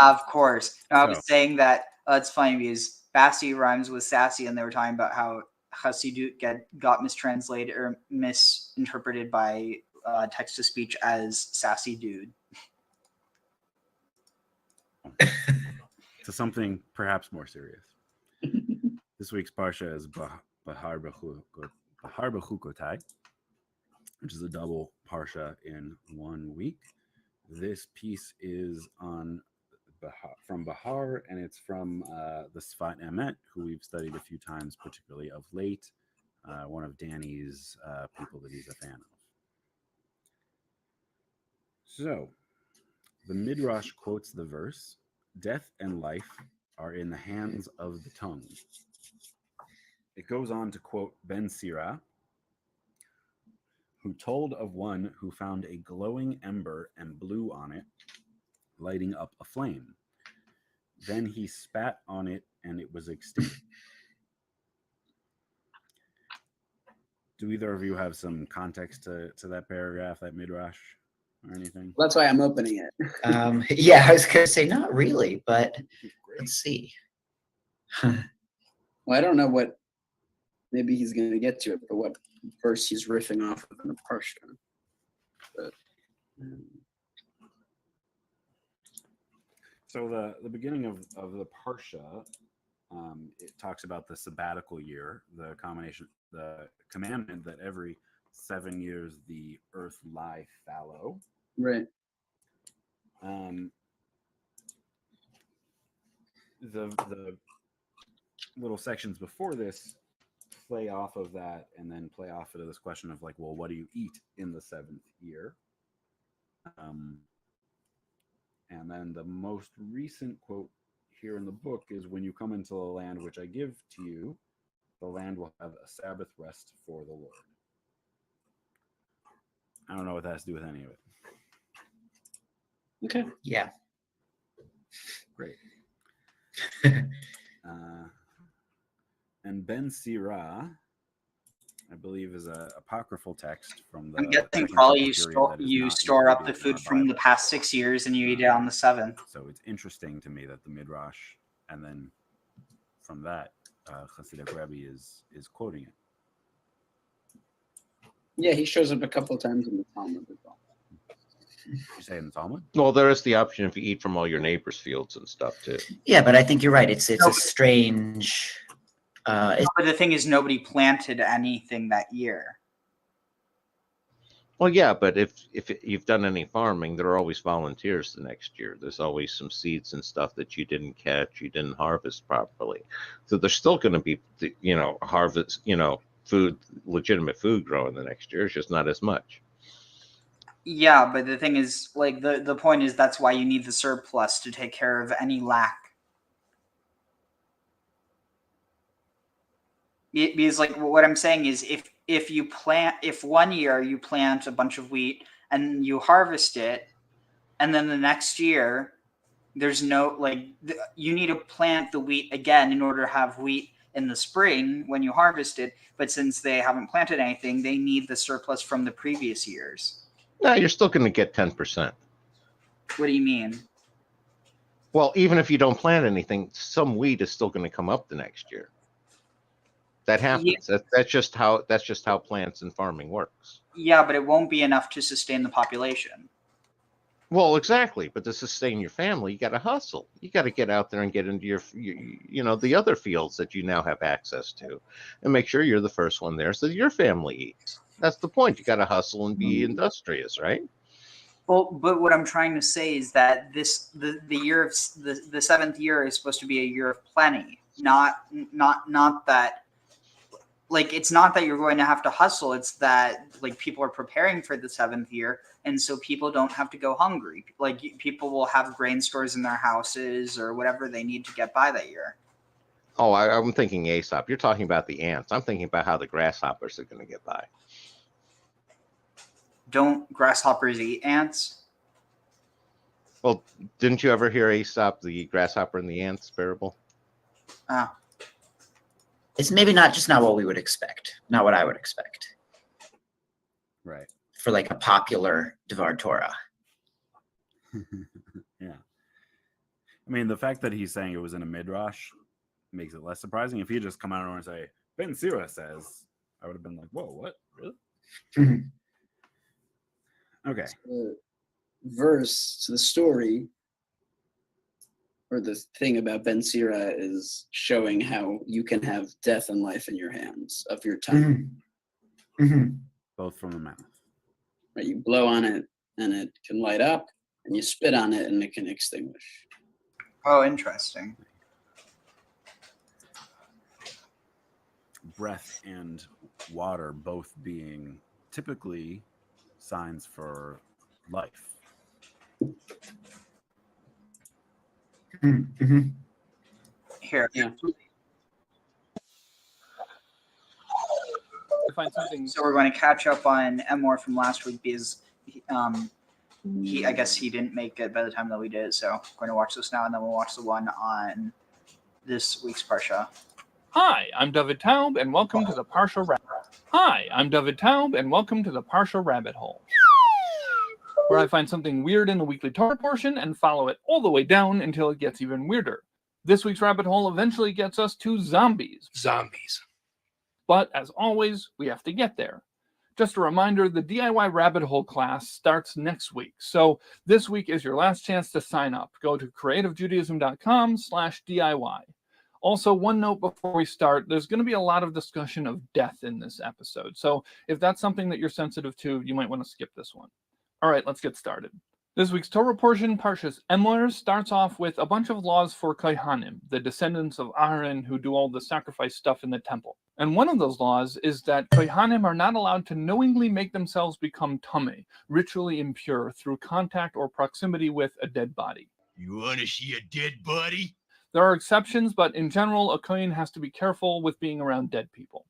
Speaker 3: Of course. No, I was
Speaker 7: So-
Speaker 3: saying that it's funny because Bassi rhymes with sassy, and they were talking about how Chassidut got mistranslated or misinterpreted by text to speech as sassy dude.
Speaker 7: To something perhaps more serious. This week's Parsha is Behar Bechukotai, which is a double Parsha in 1 week. This piece is from Behar, and it's from the Sfat Emet, who we've studied a few times, particularly of late, one of Danny's people that he's a fan of. So, the Midrash quotes the verse, "Death and life are in the hands of the tongue." It goes on to quote Ben Sirah, who told of one who found a glowing ember and blew on it, lighting up a flame. Then he spat on it and it was extinct. Do either of you have some context to that paragraph, that midrash, or anything?
Speaker 8: That's why I'm opening it.
Speaker 6: Yeah, I was going to say not really, but let's see.
Speaker 8: Well, I don't know what. Maybe he's going to get to it, but what verse he's riffing off of in the Parsha. But,
Speaker 7: So the beginning of the Parsha, it talks about the sabbatical year, the commandment that every 7 years the earth lie fallow.
Speaker 8: right.
Speaker 7: The little sections before this play off of that, and then play off of this question of like, well, what do you eat in the 7th year? And then the most recent quote here in the book is, "When you come into the land which I give to you, the land will have a Sabbath rest for the Lord." I don't know what that has to do with any of it.
Speaker 8: Okay.
Speaker 6: Yeah.
Speaker 7: Great. And Ben Sirah, I believe, is a apocryphal text from the
Speaker 3: I'm guessing
Speaker 7: second
Speaker 3: probably
Speaker 7: temple
Speaker 3: you
Speaker 7: period
Speaker 3: store
Speaker 7: that is
Speaker 3: you
Speaker 7: not
Speaker 3: store up the
Speaker 7: included in our
Speaker 3: food from the
Speaker 7: Bible.
Speaker 3: past 6 years and you eat it on the 7th.
Speaker 7: So it's interesting to me that the Midrash, and then from that, Hasidic Rebbe is quoting it.
Speaker 8: Yeah, he shows up a couple of times in the Talmud as well.
Speaker 7: You say in the Talmud?
Speaker 2: Well, there is the option if you eat from all your neighbors' fields and stuff too.
Speaker 6: Yeah, but I think you're right. It's a strange.
Speaker 3: But the thing is, nobody planted anything that year.
Speaker 2: Well, yeah, but if you've done any farming, there are always volunteers the next year. There's always some seeds and stuff that you didn't catch, you didn't harvest properly. So there's still going to be, harvest, food, legitimate food growing the next year. It's just not as much.
Speaker 3: Yeah, but the thing is, like, the point is that's why you need the surplus to take care of any lack. Because, like, what I'm saying is if 1 year you plant a bunch of wheat and you harvest it, and then the next year there's no, like, you need to plant the wheat again in order to have wheat in the spring when you harvest it. But since they haven't planted anything, they need the surplus from the previous years.
Speaker 2: No, you're still going to get 10%.
Speaker 3: What do you mean?
Speaker 2: Well, even if you don't plant anything, some wheat is still going to come up the next year. That happens.
Speaker 3: Yeah.
Speaker 2: That's just how plants and farming works.
Speaker 3: Yeah, but it won't be enough to sustain the population.
Speaker 2: Well, exactly. But to sustain your family, you got to hustle. You got to get out there and get into your the other fields that you now have access to, and make sure you're the first one there so that your family eats. That's the point. You got to hustle and be industrious, right?
Speaker 3: Well, but what I'm trying to say is that the year of the 7th year is supposed to be a year of plenty, not that. Like, it's not that you're going to have to hustle. It's that, like, people are preparing for the 7th year, and so people don't have to go hungry. Like, people will have grain stores in their houses or whatever they need to get by that year.
Speaker 2: Oh, I'm thinking Aesop. You're talking about the ants. I'm thinking about how the grasshoppers are going to get by.
Speaker 3: Don't grasshoppers eat ants?
Speaker 2: Well, didn't you ever hear Aesop, the grasshopper and the ants parable?
Speaker 6: It's maybe not what we would expect. Not what I would expect.
Speaker 7: Right.
Speaker 6: For like a popular Devar Torah.
Speaker 7: Yeah. I mean, the fact that he's saying it was in a midrash makes it less surprising. If he just come out and say, Ben Sirah says, I would have been like, whoa, what? Really? Okay.
Speaker 8: The verse, so the story, or the thing about Ben Sirah is showing how you can have death and life in your hands of your tongue.
Speaker 7: Both from the mouth.
Speaker 8: Right, you blow on it and it can light up, and you spit on it and it can extinguish.
Speaker 3: Oh, interesting.
Speaker 7: Breath and water both being typically signs for life.
Speaker 3: Here.
Speaker 8: Yeah.
Speaker 3: Find something. So we're going to catch up on Emor from last week because I guess he didn't make it by the time that we did. So we're going to watch this now, and then we'll watch the one on this week's Parsha.
Speaker 9: Hi, I'm David Taub, and welcome to the Parsha Rabbit. Hi, I'm David Taub, and welcome to the Parsha Rabbit Hole, where I find something weird in the weekly Torah portion and follow it all the way down until it gets even weirder. This week's rabbit hole eventually gets us to zombies. But as always, we have to get there. Just a reminder, the DIY rabbit hole class starts next week. So this week is your last chance to sign up. Go to creativejudaism.com/DIY. Also, one note before we start, there's going to be a lot of discussion of death in this episode. So if that's something that you're sensitive to, you might want to skip this one. All right, let's get started. This week's Torah portion, Parshas Emor, starts off with a bunch of laws for Kohanim, the descendants of Aaron who do all the sacrifice stuff in the temple. And one of those laws is that Kohanim are not allowed to knowingly make themselves become tameh, ritually impure, through contact or proximity with a dead body.
Speaker 10: You want to see a dead body?
Speaker 9: There are exceptions, but in general, a Kohen has to be careful with being around dead people.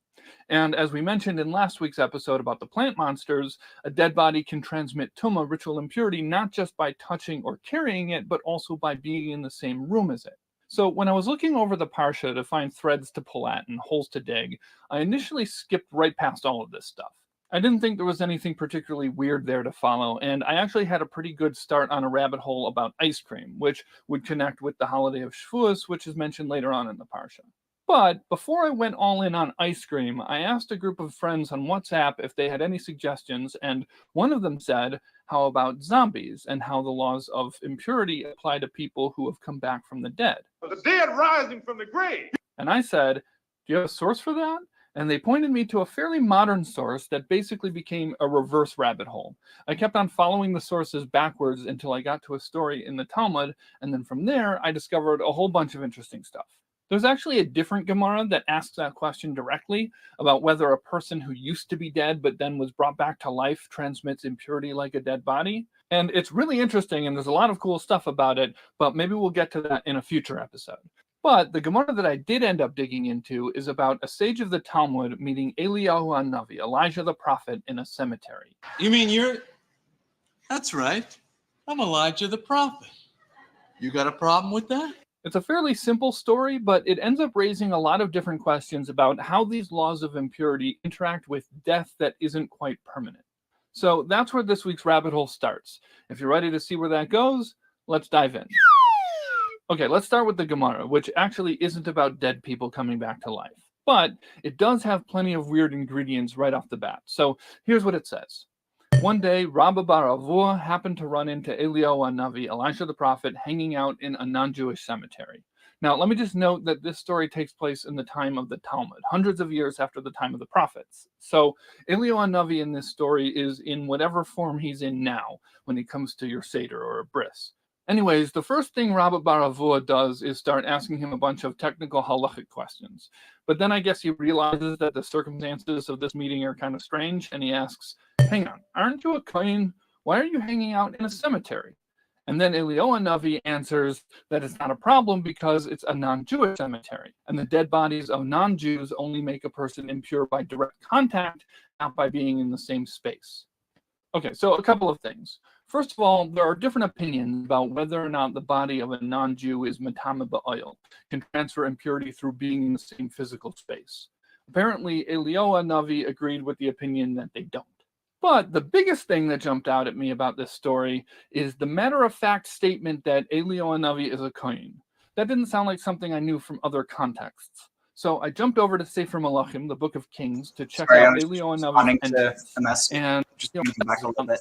Speaker 9: And as we mentioned in last week's episode about the plant monsters, a dead body can transmit tuma, ritual impurity, not just by touching or carrying it, but also by being in the same room as it. So when I was looking over the Parsha to find threads to pull at and holes to dig, I initially skipped right past all of this stuff. I didn't think there was anything particularly weird there to follow, and I actually had a pretty good start on a rabbit hole about ice cream, which would connect with the holiday of Shavuos, which is mentioned later on in the Parsha. But before I went all in on ice cream, I asked a group of friends on WhatsApp if they had any suggestions, and one of them said, how about zombies and how the laws of impurity apply to people who have come back from the dead?
Speaker 11: The dead rising from the grave.
Speaker 9: And I said, do you have a source for that? And they pointed me to a fairly modern source that basically became a reverse rabbit hole. I kept on following the sources backwards until I got to a story in the Talmud, and then from there I discovered a whole bunch of interesting stuff. There's actually a different Gemara that asks that question directly about whether a person who used to be dead but then was brought back to life transmits impurity like a dead body. And it's really interesting, and there's a lot of cool stuff about it, but maybe we'll get to that in a future episode. But the Gemara that I did end up digging into is about a sage of the Talmud meeting Eliyahu HaNavi, Elijah the prophet, in a cemetery.
Speaker 12: You mean you're... That's right. I'm Elijah the prophet. You got a problem with that?
Speaker 9: It's a fairly simple story, but it ends up raising a lot of different questions about how these laws of impurity interact with death that isn't quite permanent. So that's where this week's rabbit hole starts. If you're ready to see where that goes, let's dive in. Okay, let's start with the Gemara, which actually isn't about dead people coming back to life. But it does have plenty of weird ingredients right off the bat. So here's what it says. One day, Rabba bar Avua happened to run into Eliyahu HaNavi, Elijah the prophet, hanging out in a non-Jewish cemetery. Now, let me just note that this story takes place in the time of the Talmud, hundreds of years after the time of the prophets. So Eliyahu HaNavi in this story is in whatever form he's in now when it comes to your Seder or a bris. Anyways, the first thing Rabba bar Avua does is start asking him a bunch of technical halachic questions. But then I guess he realizes that the circumstances of this meeting are kind of strange, and he asks, hang on, aren't you a kohen? Why are you hanging out in a cemetery? And then Eliyahu HaNavi answers that it's not a problem because it's a non-Jewish cemetery, and the dead bodies of non-Jews only make a person impure by direct contact, not by being in the same space. Okay, so a couple of things. First of all, there are different opinions about whether or not the body of a non-Jew is matama ba'oil, can transfer impurity through being in the same physical space. Apparently, Eliyahu HaNavi agreed with the opinion that they don't. But the biggest thing that jumped out at me about this story is the matter-of-fact statement that Eliyahu HaNavi is a kohen. That didn't sound like something I knew from other contexts. So I jumped over to Sefer Malachim, the Book of Kings, to check out Eliyahu HaNavi's entrance. And
Speaker 3: just back a little bit.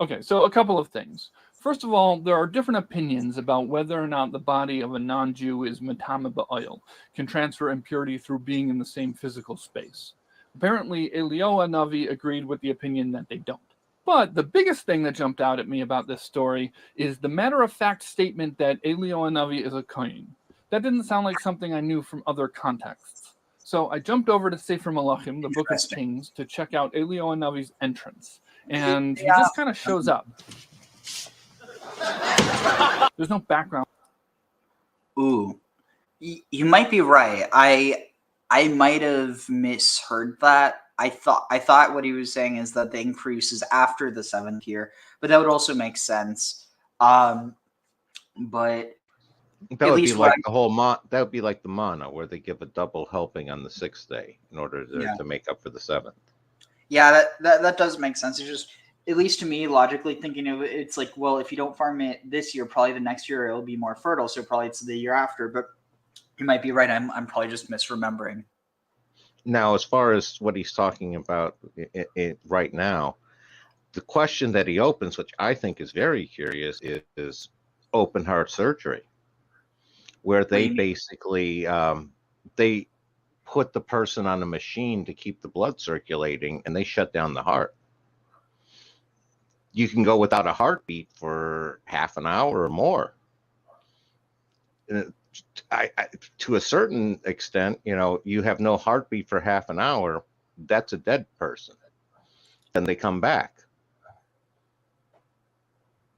Speaker 9: Okay, so a couple of things. First of all, there are different opinions about whether or not the body of a non-Jew is matama ba'oil, can transfer impurity through being in the same physical space. Apparently, Eliyahu HaNavi agreed with the opinion that they don't. But the biggest thing that jumped out at me about this story is the matter-of-fact statement that Eliyahu HaNavi is a kohen. That didn't sound like something I knew from other contexts. So I jumped over to Sefer Malachim, the Book of Kings, to check out Eliyahu HaNavi's entrance. And he just kind of shows up. There's no background.
Speaker 3: Ooh, you might be right. I might have misheard that. I thought what he was saying is that the increase is after the 7th year, but that would also make sense. But
Speaker 2: that would be like that would be like the mana, where they give a double helping on the 6th day in order to make up for the 7th.
Speaker 3: Yeah, that does make sense. It's just, at least to me, logically thinking of it, it's like, well, if you don't farm it this year, probably the next year it'll be more fertile, so probably it's the year after. But you might be right. I'm probably just misremembering.
Speaker 2: Now, as far as what he's talking about right now, the question that he opens, which I think is very curious, is open heart surgery, where they basically they put the person on a machine to keep the blood circulating, and they shut down the heart. You can go without a heartbeat for half an hour or more. To a certain extent, you have no heartbeat for half an hour. That's a dead person. Then they come back.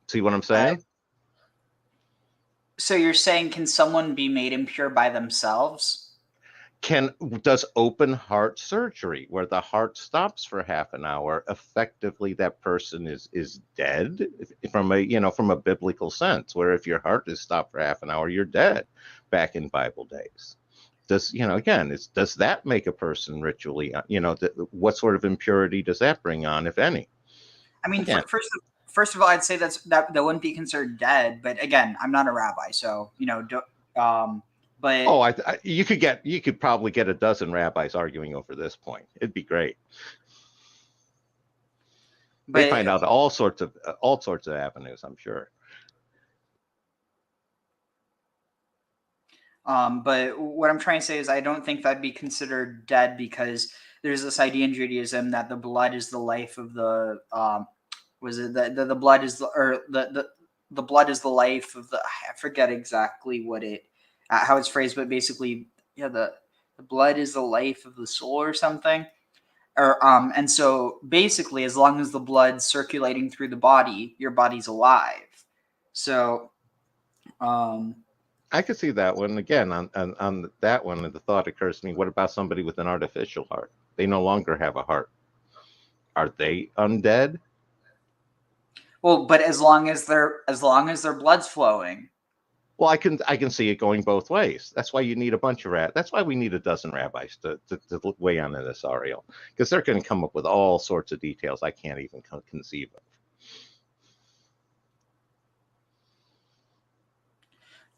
Speaker 2: See what I'm saying?
Speaker 3: So you're saying, can someone be made impure by themselves?
Speaker 2: Does open heart surgery, where the heart stops for half an hour, effectively that person is dead from a biblical sense, where if your heart is stopped for half an hour, you're dead back in Bible days? Does does that make a person ritually, what sort of impurity does that bring on, if any?
Speaker 3: I mean,
Speaker 2: Again.
Speaker 3: first of all, I'd say that wouldn't be considered dead. But again, I'm not a rabbi, so but
Speaker 2: You could probably get a dozen rabbis arguing over this point. It'd be great. They find out all sorts of avenues, I'm sure.
Speaker 3: But what I'm trying to say is I don't think that'd be considered dead, because there's this idea in Judaism that the blood is the life of the the blood is the blood is the life of the, I forget exactly what how it's phrased, but basically, the blood is the life of the soul or something. And so basically, as long as the blood's circulating through the body, your body's alive. So
Speaker 2: I could see that one. Again, on that one, the thought occurs to me, what about somebody with an artificial heart? They no longer have a heart. Are they undead?
Speaker 3: Well, but as long as their blood's flowing.
Speaker 2: Well, I can see it going both ways. That's why you need a bunch of That's why we need a dozen rabbis to weigh on in this, Ariel, because they're going to come up with all sorts of details I can't even conceive of.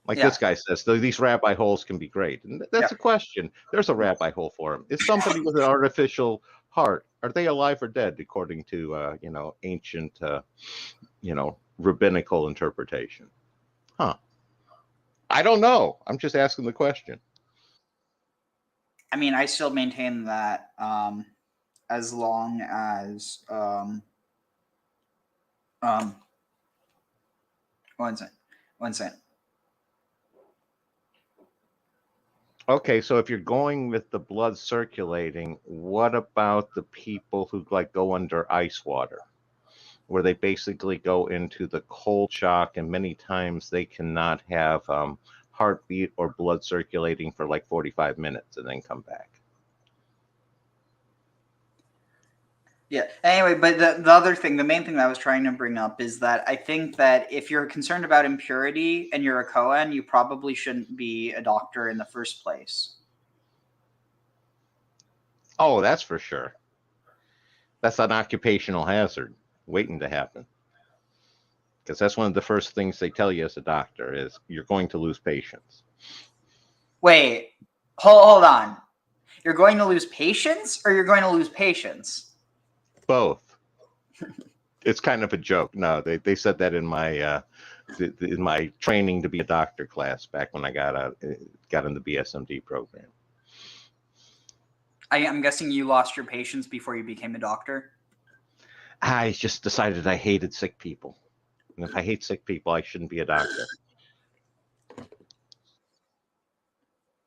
Speaker 2: Like this guy says, these rabbi holes can be great. And that's a question. There's a rabbi hole for him. Is somebody with an artificial heart, are they alive or dead according to, ancient, rabbinical interpretation? Huh. I don't know. I'm just asking the question.
Speaker 3: I mean, I still maintain that as long as one second.
Speaker 2: Okay, so if you're going with the blood circulating, what about the people who go under ice water, where they basically go into the cold shock, and many times they cannot have heartbeat or blood circulating for 45 minutes and then come back?
Speaker 3: Yeah. Anyway, but the main thing that I was trying to bring up is that I think that if you're concerned about impurity and you're a Kohen, you probably shouldn't be a doctor in the first place.
Speaker 2: Oh, that's for sure. That's an occupational hazard waiting to happen. Because that's one of the first things they tell you as a doctor is you're going to lose patients.
Speaker 3: Wait, hold on. You're going to lose patients, or you're going to lose patients?
Speaker 2: Both. It's kind of a joke. No, they said that in my training to be a doctor class back when I got in the BSMD program.
Speaker 3: I'm guessing you lost your patients before you became a doctor?
Speaker 2: I just decided I hated sick people. And if I hate sick people, I shouldn't be a doctor.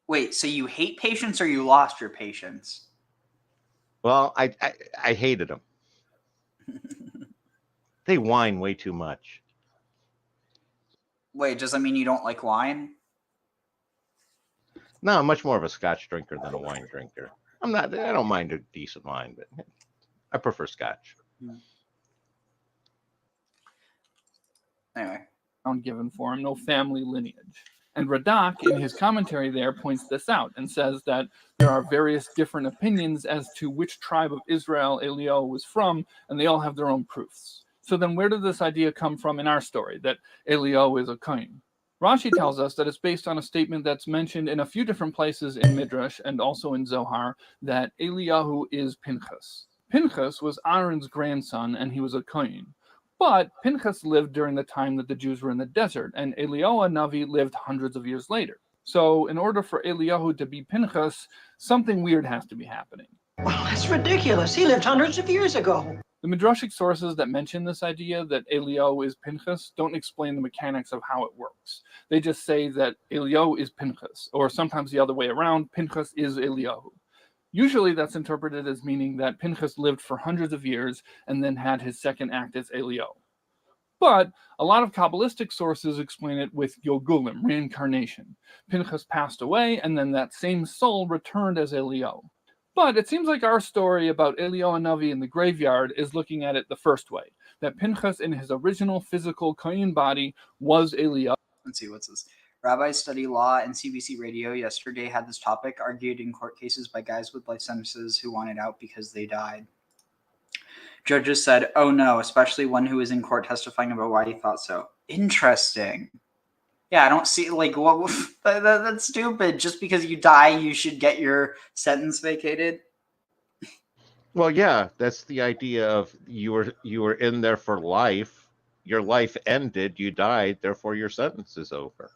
Speaker 3: Wait, so you hate patients or you lost your patients?
Speaker 2: Well, I hated them. They whine way too much.
Speaker 3: Wait, does that mean you don't like wine?
Speaker 2: No, I'm much more of a Scotch drinker than a wine drinker. I don't mind a decent wine, but I prefer Scotch.
Speaker 3: Anyway.
Speaker 9: Given for him, no family lineage. And Radak, in his commentary there, points this out and says that there are various different opinions as to which tribe of Israel Eliyahu was from, and they all have their own proofs. So then where did this idea come from in our story, that Eliyahu is a Kohen? Rashi tells us that it's based on a statement that's mentioned in a few different places in Midrash and also in Zohar, that Eliyahu is Pinchas. Pinchas was Aaron's grandson, and he was a Kohen. But Pinchas lived during the time that the Jews were in the desert, and Eliyahu Navi lived hundreds of years later. So in order for Eliyahu to be Pinchas, something weird has to be happening.
Speaker 13: Well, that's ridiculous. He lived hundreds of years ago.
Speaker 9: The Midrashic sources that mention this idea that Eliyahu is Pinchas don't explain the mechanics of how it works. They just say that Eliyahu is Pinchas, or sometimes the other way around, Pinchas is Eliyahu. Usually that's interpreted as meaning that Pinchas lived for hundreds of years and then had his second act as Eliyahu. But a lot of Kabbalistic sources explain it with Yogulim, reincarnation. Pinchas passed away, and then that same soul returned as Elio. But it seems like our story about Elio Hanavi in the graveyard is looking at it the first way, that Pinchas in his original physical Kohen body was Elio.
Speaker 3: Let's see, what's this? Rabbis study law and CBC radio yesterday had this topic argued in court cases by guys with life sentences who wanted out because they died. Judges said, oh no, especially one who was in court testifying about why he thought so. Interesting. Yeah, I don't see, like, what that's stupid. Just because you die, you should get your sentence vacated.
Speaker 2: Well, yeah, that's the idea of you were in there for life. Your life ended, you died, therefore your sentence is over.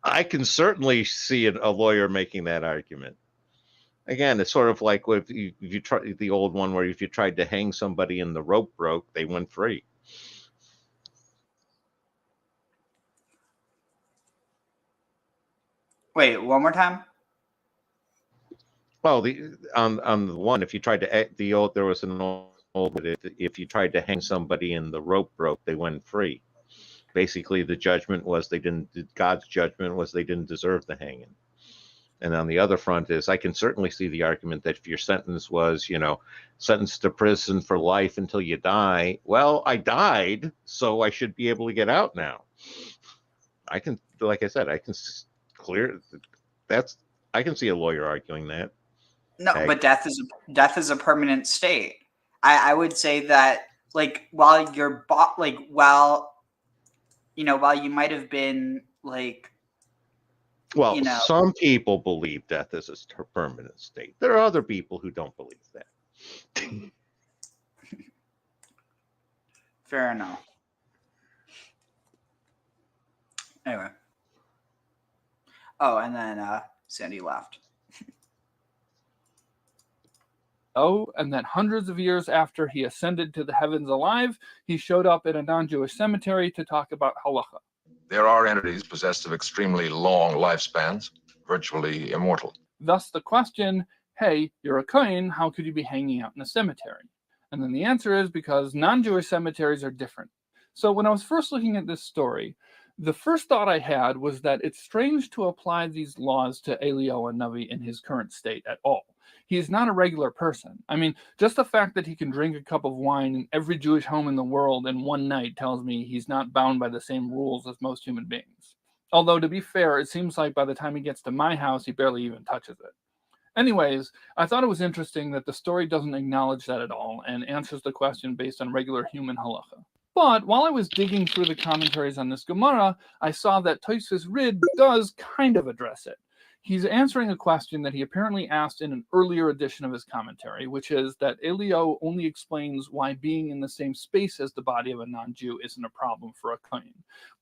Speaker 2: I can certainly see a lawyer making that argument. Again, it's sort of like if you try the old one where if you tried to hang somebody and the rope broke, they went free.
Speaker 3: Wait, one more time?
Speaker 2: Well, on the one, if you tried to there was an old if you tried to hang somebody and the rope broke, they went free. Basically, the judgment was God's judgment was they didn't deserve the hanging. And on the other front is, I can certainly see the argument that if your sentence was, sentenced to prison for life until you die, well, I died, so I should be able to get out now. I can, like I said, I can I can see a lawyer arguing that.
Speaker 3: No, but death is a permanent state. I would say that, like, while you might have been like.
Speaker 2: Well, some people believe death is a permanent state. There are other people who don't believe that.
Speaker 3: Fair enough. Anyway. Oh, and then Sandy left.
Speaker 9: And that hundreds of years after he ascended to the heavens alive, he showed up in a non-Jewish cemetery to talk about halacha.
Speaker 14: There are entities possessed of extremely long lifespans, virtually immortal.
Speaker 9: Thus the question, hey, you're a Kohen, how could you be hanging out in a cemetery? And then the answer is because non-Jewish cemeteries are different. So when I was first looking at this story, the first thought I had was that it's strange to apply these laws to Elio Hanavi in his current state at all. He is not a regular person. I mean, just the fact that he can drink a cup of wine in every Jewish home in the world in one night tells me he's not bound by the same rules as most human beings. Although, to be fair, it seems like by the time he gets to my house, he barely even touches it. Anyways, I thought it was interesting that the story doesn't acknowledge that at all and answers the question based on regular human halacha. But while I was digging through the commentaries on this Gemara, I saw that Tosfos Rid does kind of address it. He's answering a question that he apparently asked in an earlier edition of his commentary, which is that Elio only explains why being in the same space as the body of a non-Jew isn't a problem for a Kohen.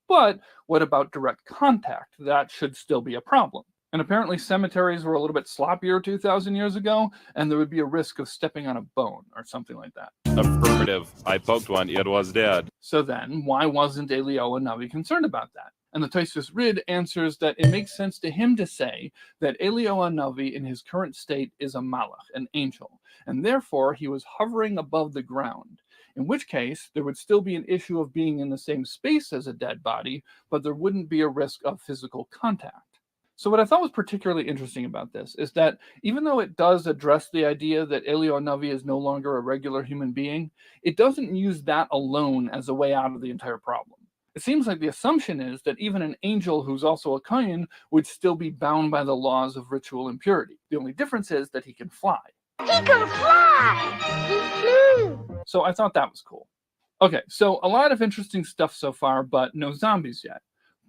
Speaker 9: But what about direct contact? That should still be a problem. And apparently cemeteries were a little bit sloppier 2,000 years ago, and there would be a risk of stepping on a bone or something like that.
Speaker 15: Affirmative. I poked one. It was dead.
Speaker 9: So then, why wasn't Elio Hanavi concerned about that? And the Tosfos Rid answers that it makes sense to him to say that Elio Hanavi in his current state is a malach, an angel, and therefore he was hovering above the ground, in which case there would still be an issue of being in the same space as a dead body, but there wouldn't be a risk of physical contact. So what I thought was particularly interesting about this is that even though it does address the idea that Elio Hanavi is no longer a regular human being, it doesn't use that alone as a way out of the entire problem. It seems like the assumption is that even an angel who's also a Kohen would still be bound by the laws of ritual impurity. The only difference is that he can fly.
Speaker 16: He can fly! He flew!
Speaker 9: So I thought that was cool. Okay, so a lot of interesting stuff so far, but no zombies yet.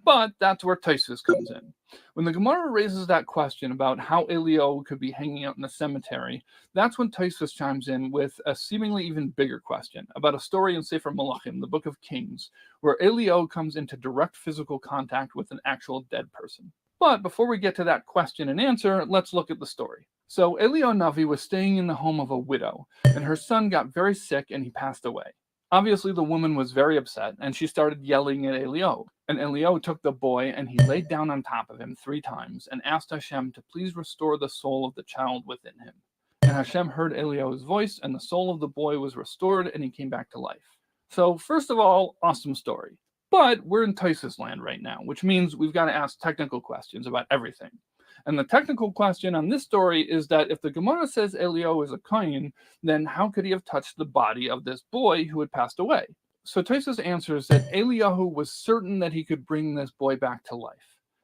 Speaker 9: But that's where Tosfos comes in. When the Gemara raises that question about how Elio could be hanging out in a cemetery, that's when Tosfos chimes in with a seemingly even bigger question about a story in Sefer Malachim, the Book of Kings, where Elio comes into direct physical contact with an actual dead person. But before we get to that question and answer, let's look at the story. So Elio Hanavi was staying in the home of a widow, and her son got very sick and he passed away. Obviously, the woman was very upset, and she started yelling at Elio. And Elio took the boy, and he laid down on top of him 3 times, and asked Hashem to please restore the soul of the child within him. And Hashem heard Elio's voice, and the soul of the boy was restored, and he came back to life. So first of all, awesome story. But we're in Tosis land right now, which means we've got to ask technical questions about everything. And the technical question on this story is that if the Gemara says Eliyahu is a kohen, then how could he have touched the body of this boy who had passed away? So Tosis answers that Eliyahu was certain that he could bring this boy back to life.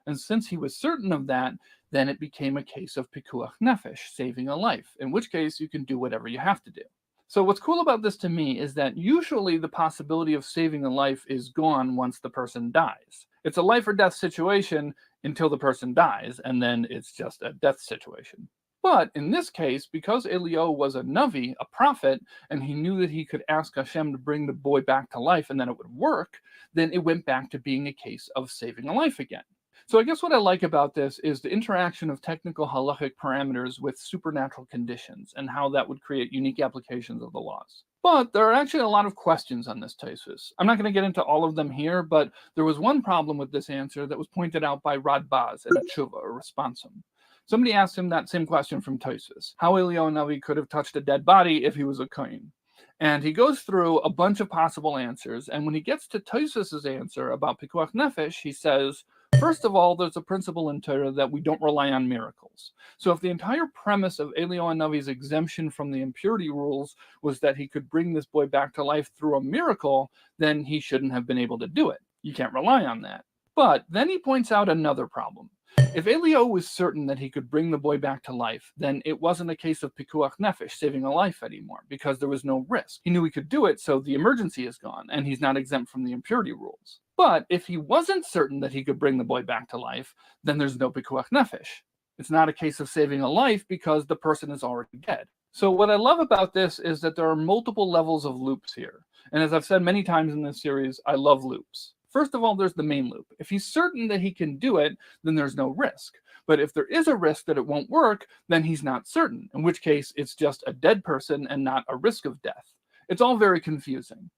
Speaker 9: And since he was certain of that, then it became a case of pikuach nefesh, saving a life, in which case you can do whatever you have to do. So what's cool about this to me is that usually the possibility of saving a life is gone once the person dies. It's a life or death situation until the person dies, and then it's just a death situation. But in this case, because Eliyahu was a Navi, a prophet, and he knew that he could ask Hashem to bring the boy back to life and then it would work, then it went back to being a case of saving a life again. So I guess what I like about this is the interaction of technical halachic parameters with supernatural conditions and how that would create unique applications of the laws. But there are actually a lot of questions on this Tosfos. I'm not going to get into all of them here, but there was one problem with this answer that was pointed out by Radbaz in a tshuva, or responsum. Somebody asked him that same question from Tosfos, how Eliyahu Navi could have touched a dead body if he was a kohen. And he goes through a bunch of possible answers, and when he gets to Tosfos' answer about pikuach nefesh, he says, first of all, there's a principle in Torah that we don't rely on miracles. So if the entire premise of Eliyahu Navi's exemption from the impurity rules was that he could bring this boy back to life through a miracle, then he shouldn't have been able to do it. You can't rely on that. But then he points out another problem. If Eliyahu was certain that he could bring the boy back to life, then it wasn't a case of pikuach nefesh, saving a life anymore, because there was no risk. He knew he could do it, so the emergency is gone, and he's not exempt from the impurity rules. But if he wasn't certain that he could bring the boy back to life, then there's no pikuach nefesh. It's not a case of saving a life because the person is already dead. So what I love about this is that there are multiple levels of loops here. And as I've said many times in this series, I love loops. First of all, there's the main loop. If he's certain that he can do it, then there's no risk. But if there is a risk that it won't work, then he's not certain, in which case it's just a dead person and not a risk of death. It's all very confusing.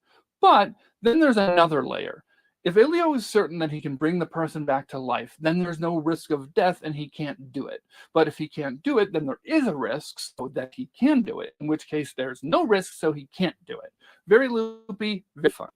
Speaker 9: But then there's another layer. If Eliyahu is certain that he can bring the person back to life, then there's no risk of death and he can't do it. But if he can't do it, then there is a risk so that he can do it, in which case there's no risk so he can't do it. Very loopy, very fun.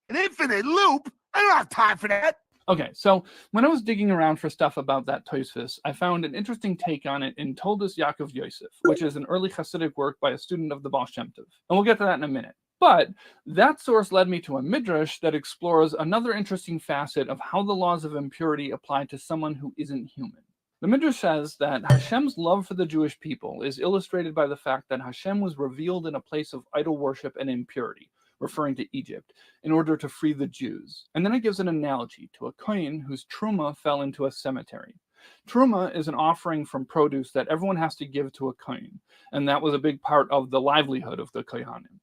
Speaker 11: An infinite loop? I don't have time for that.
Speaker 9: Okay, so when I was digging around for stuff about that Tosfos, I found an interesting take on it in Toldos Yaakov Yosef, which is an early Hasidic work by a student of the Baal Shem Tov. And we'll get to that in a minute. But that source led me to a midrash that explores another interesting facet of how the laws of impurity apply to someone who isn't human. The midrash says that Hashem's love for the Jewish people is illustrated by the fact that Hashem was revealed in a place of idol worship and impurity, referring to Egypt, in order to free the Jews. And then it gives an analogy to a kohen whose truma fell into a cemetery. Truma is an offering from produce that everyone has to give to a kohen, and that was a big part of the livelihood of the kohanim.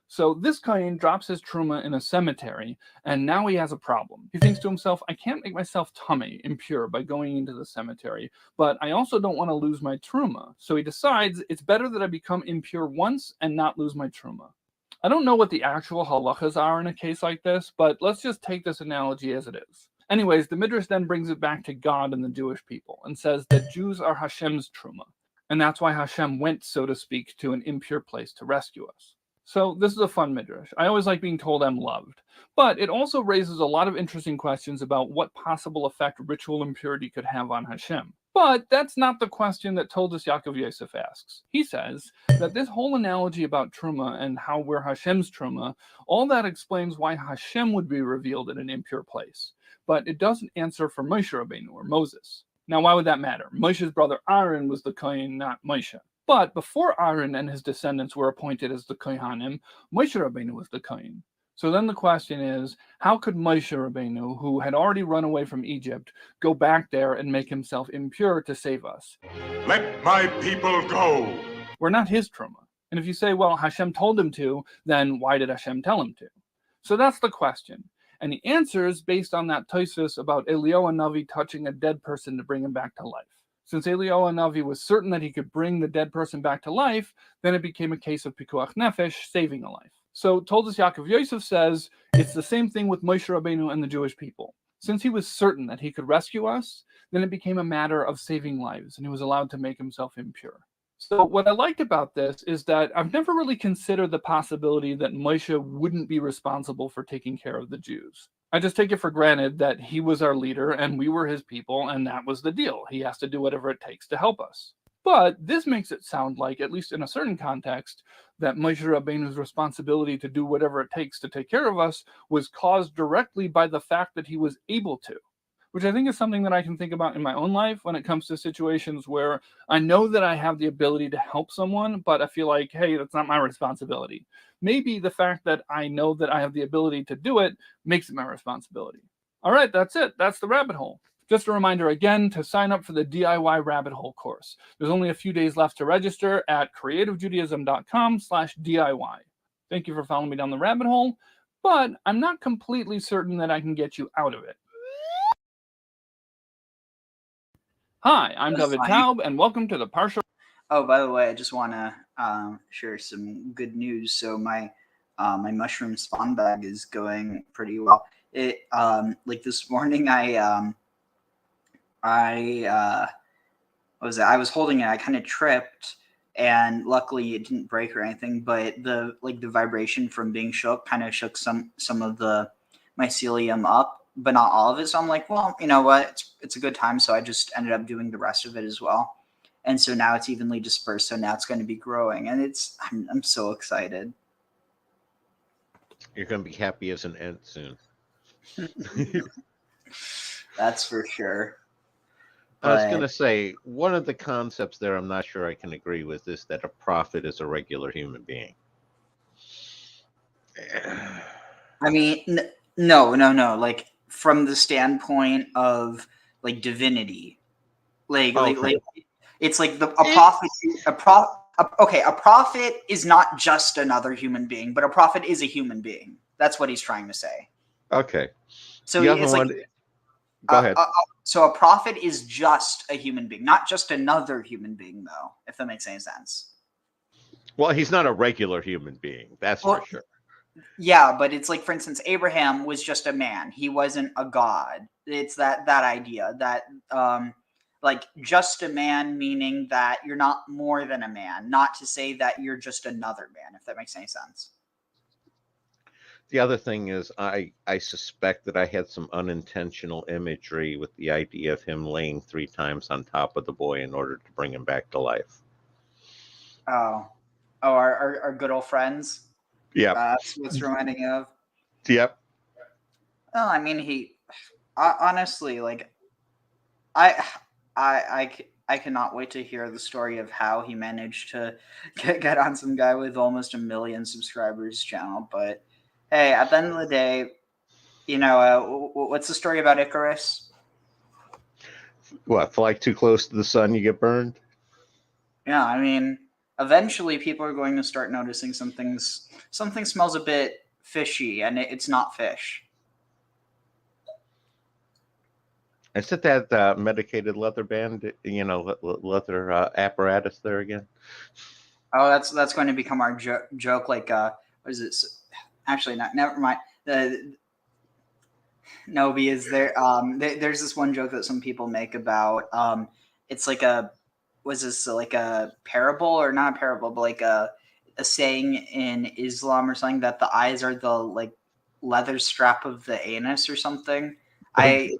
Speaker 9: So this kohen drops his truma in a cemetery, and now he has a problem. He thinks to himself, I can't make myself tummy impure by going into the cemetery, but I also don't want to lose my truma. So he decides it's better that I become impure once and not lose my truma. I don't know what the actual halachas are in a case like this, but let's just take this analogy as it is. Anyways, the midrash then brings it back to God and the Jewish people and says that Jews are Hashem's truma, and that's why Hashem went, so to speak, to an impure place to rescue us. So this is a fun midrash. I always like being told I'm loved, but it also raises a lot of interesting questions about what possible effect ritual impurity could have on Hashem. But that's not the question that Toldos Yaakov Yosef asks. He says that this whole analogy about truma and how we're Hashem's truma, all that explains why Hashem would be revealed in an impure place. But it doesn't answer for Moshe Rabbeinu or Moses. Now, why would that matter? Moshe's brother Aaron was the kohen, not Moshe. But before Aaron and his descendants were appointed as the kohanim, Moshe Rabbeinu was the kohen. So then the question is, how could Moshe Rabbeinu, who had already run away from Egypt, go back there and make himself impure to save us?
Speaker 11: Let my people go.
Speaker 9: We're not his truma. And if you say, well, Hashem told him to, then why did Hashem tell him to? So that's the question. And the answer is based on that Tosfos about Eliyahu Navi touching a dead person to bring him back to life. Since Eliyahu Navi was certain that he could bring the dead person back to life, then it became a case of pikuach nefesh, saving a life. So Toldos Yaakov Yosef says it's the same thing with Moshe Rabbeinu and the Jewish people. Since he was certain that he could rescue us, then it became a matter of saving lives, and he was allowed to make himself impure. So what I liked about this is that I've never really considered the possibility that Moshe wouldn't be responsible for taking care of the Jews. I just take it for granted that he was our leader and we were his people, and that was the deal. He has to do whatever it takes to help us. But this makes it sound like, at least in a certain context, that Moshe Rabbeinu's responsibility to do whatever it takes to take care of us was caused directly by the fact that he was able to, which I think is something that I can think about in my own life when it comes to situations where I know that I have the ability to help someone, but I feel like, hey, that's not my responsibility. Maybe the fact that I know that I have the ability to do it makes it my responsibility. All right, that's it. That's the rabbit hole. Just a reminder again to sign up for the DIY Rabbit Hole course. There's only a few days left to register at creativejudaism.com/DIY. Thank you for following me down the rabbit hole, but I'm not completely certain that I can get you out of it. Hi, I'm David Taub, and welcome to the Parshah.
Speaker 3: Oh, by the way, I just want to share some good news. So my mushroom spawn bag is going pretty well. It like this morning I was holding it. I kind of tripped, and luckily it didn't break or anything. But the vibration from being shook kind of shook some of the mycelium up, but not all of it. So I'm like, well, you know what? It's a good time. So I just ended up doing the rest of it as well. And so now it's evenly dispersed. So now it's going to be growing, and I'm so excited.
Speaker 2: You're going to be happy as an ant soon.
Speaker 3: That's for sure.
Speaker 2: I was going to say, one of the concepts there I'm not sure I can agree with is that a prophet is a regular human being.
Speaker 3: I mean, no. Like from the standpoint of like divinity, like it's like a prophet is not just another human being, but a prophet is a human being. That's what he's trying to say.
Speaker 2: Okay.
Speaker 3: So
Speaker 2: it's like, go ahead.
Speaker 3: So a prophet is just a human being, not just another human being, though, if that makes any sense.
Speaker 2: Well, he's not a regular human being. That's for sure.
Speaker 3: Yeah, but it's like, for instance, Abraham was just a man. He wasn't a god. It's that idea that like just a man, meaning that you're not more than a man, not to say that you're just another man, if that makes any sense.
Speaker 2: The other thing is I suspect that I had some unintentional imagery with the idea of him laying 3 times on top of the boy in order to bring him back to life.
Speaker 3: Oh, our good old friends.
Speaker 2: Yeah,
Speaker 3: that's what's reminding you of.
Speaker 2: Yep.
Speaker 3: Well, I mean, honestly, like, I cannot wait to hear the story of how he managed to get on some guy with almost 1 million subscribers channel. But hey, at the end of the day, you know, what's the story about Icarus?
Speaker 2: What, fly too close to the sun, you get burned?
Speaker 3: Yeah, I mean, eventually people are going to start noticing something smells a bit fishy, and it's not fish.
Speaker 2: Is it that medicated leather band, leather apparatus there again?
Speaker 3: Oh, that's going to become our joke. Like, what is it? Actually, never mind. No, because there's this one joke that some people make about it's like was this like a parable, or not a parable, but like a saying in Islam or something, that the eyes are the like leather strap of the anus or something. I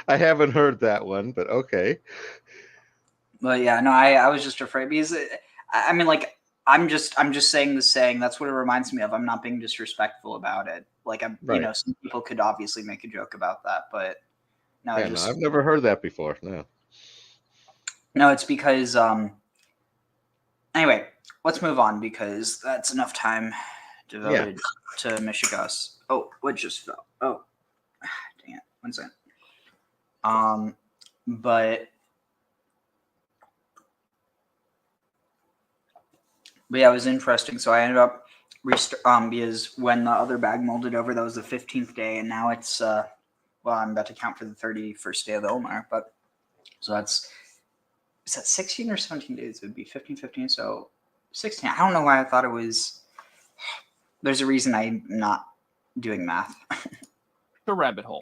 Speaker 2: haven't heard that one, but okay.
Speaker 3: But yeah, no, I was just afraid because I mean, like, I'm just saying the saying. That's what it reminds me of. I'm not being disrespectful about it. Like, you know, some people could obviously make a joke about that, but no,
Speaker 2: yeah, no, I've never heard that before. No,
Speaker 3: it's because anyway, let's move on because that's enough time devoted to Michigas. Oh, what just fell? Oh, dang it! 1 second. But yeah, it was interesting. So I ended up because when the other bag molded over, that was the 15th day, and now it's well, I'm about to count for the 31st day of the Omer, but so is that 16 or 17 days? It would be 15, so 16. I don't know why I thought it was. There's a reason I'm not doing math.
Speaker 9: The rabbit hole,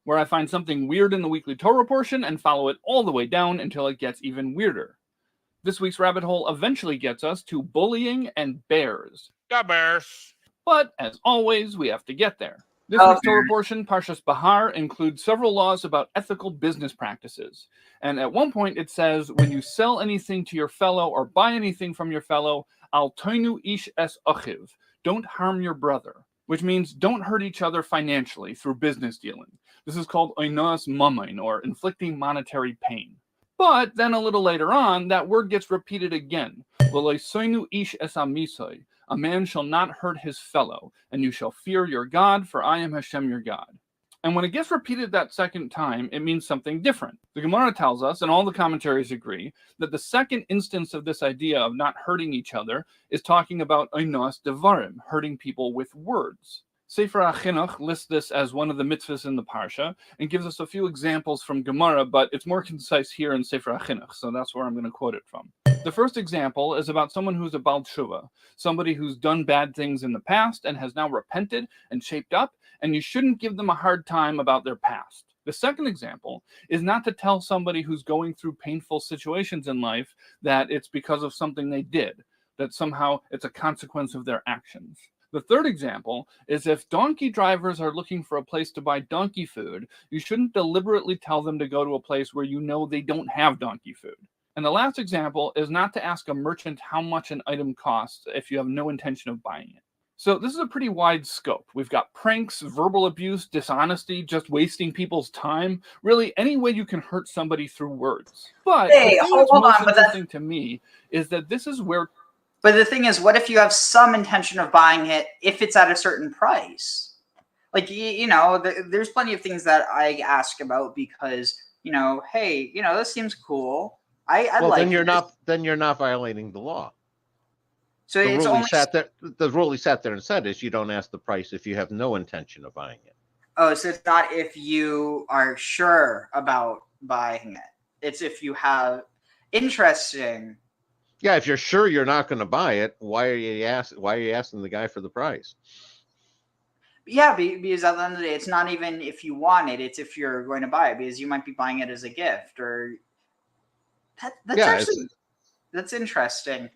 Speaker 9: where I find something weird in the weekly Torah portion and follow it all the way down until it gets even weirder. This week's rabbit hole eventually gets us to bullying and bears.
Speaker 11: The bears.
Speaker 9: But as always, we have to get there. This
Speaker 3: Oh,
Speaker 9: week's Torah portion, Parshas Behar, includes several laws about ethical business practices. And at one point it says, when you sell anything to your fellow or buy anything from your fellow, al toinu ish es achiv, don't harm your brother, which means don't hurt each other financially through business dealing. This is called oinas mamain, or inflicting monetary pain. But then a little later on, that word gets repeated again. V'loisoinu ish es amisoi, a man shall not hurt his fellow, and you shall fear your God, for I am Hashem your God. And when it gets repeated that second time, it means something different. The Gemara tells us, and all the commentaries agree, that the second instance of this idea of not hurting each other is talking about oinos devarim, hurting people with words. Sefer HaChinuch lists this as one of the mitzvahs in the Parsha and gives us a few examples from Gemara, but it's more concise here in Sefer HaChinuch, so that's where I'm going to quote it from. The first example is about someone who's a Baal Tshuva, somebody who's done bad things in the past and has now repented and shaped up, and you shouldn't give them a hard time about their past. The second example is not to tell somebody who's going through painful situations in life that it's because of something they did, that somehow it's a consequence of their actions. The third example is if donkey drivers are looking for a place to buy donkey food, you shouldn't deliberately tell them to go to a place where you know they don't have donkey food. And the last example is not to ask a merchant how much an item costs if you have no intention of buying it. So this is a pretty wide scope. We've got pranks, verbal abuse, dishonesty, just wasting people's time. Really, any way you can hurt somebody through words. But the thing that's most interesting to me is that this is where...
Speaker 3: But the thing is, what if you have some intention of buying it if it's at a certain price? Like, you know, there's plenty of things that I ask about because, you know, hey, you know, this seems cool.
Speaker 2: Well,
Speaker 3: like
Speaker 2: then you're not violating the law.
Speaker 3: So
Speaker 2: the
Speaker 3: it's
Speaker 2: rule
Speaker 3: only
Speaker 2: he sat there. The rule he sat there and said is you don't ask the price if you have no intention of buying it.
Speaker 3: Oh, so it's not if you are sure about buying it. It's if you have interesting.
Speaker 2: Yeah, if you're sure you're not going to buy it, why are you asking the guy for the price?
Speaker 3: Yeah, because at the end of the day, it's not even if you want it; it's if you're going to buy it, because you might be buying it as a gift, or that's interesting.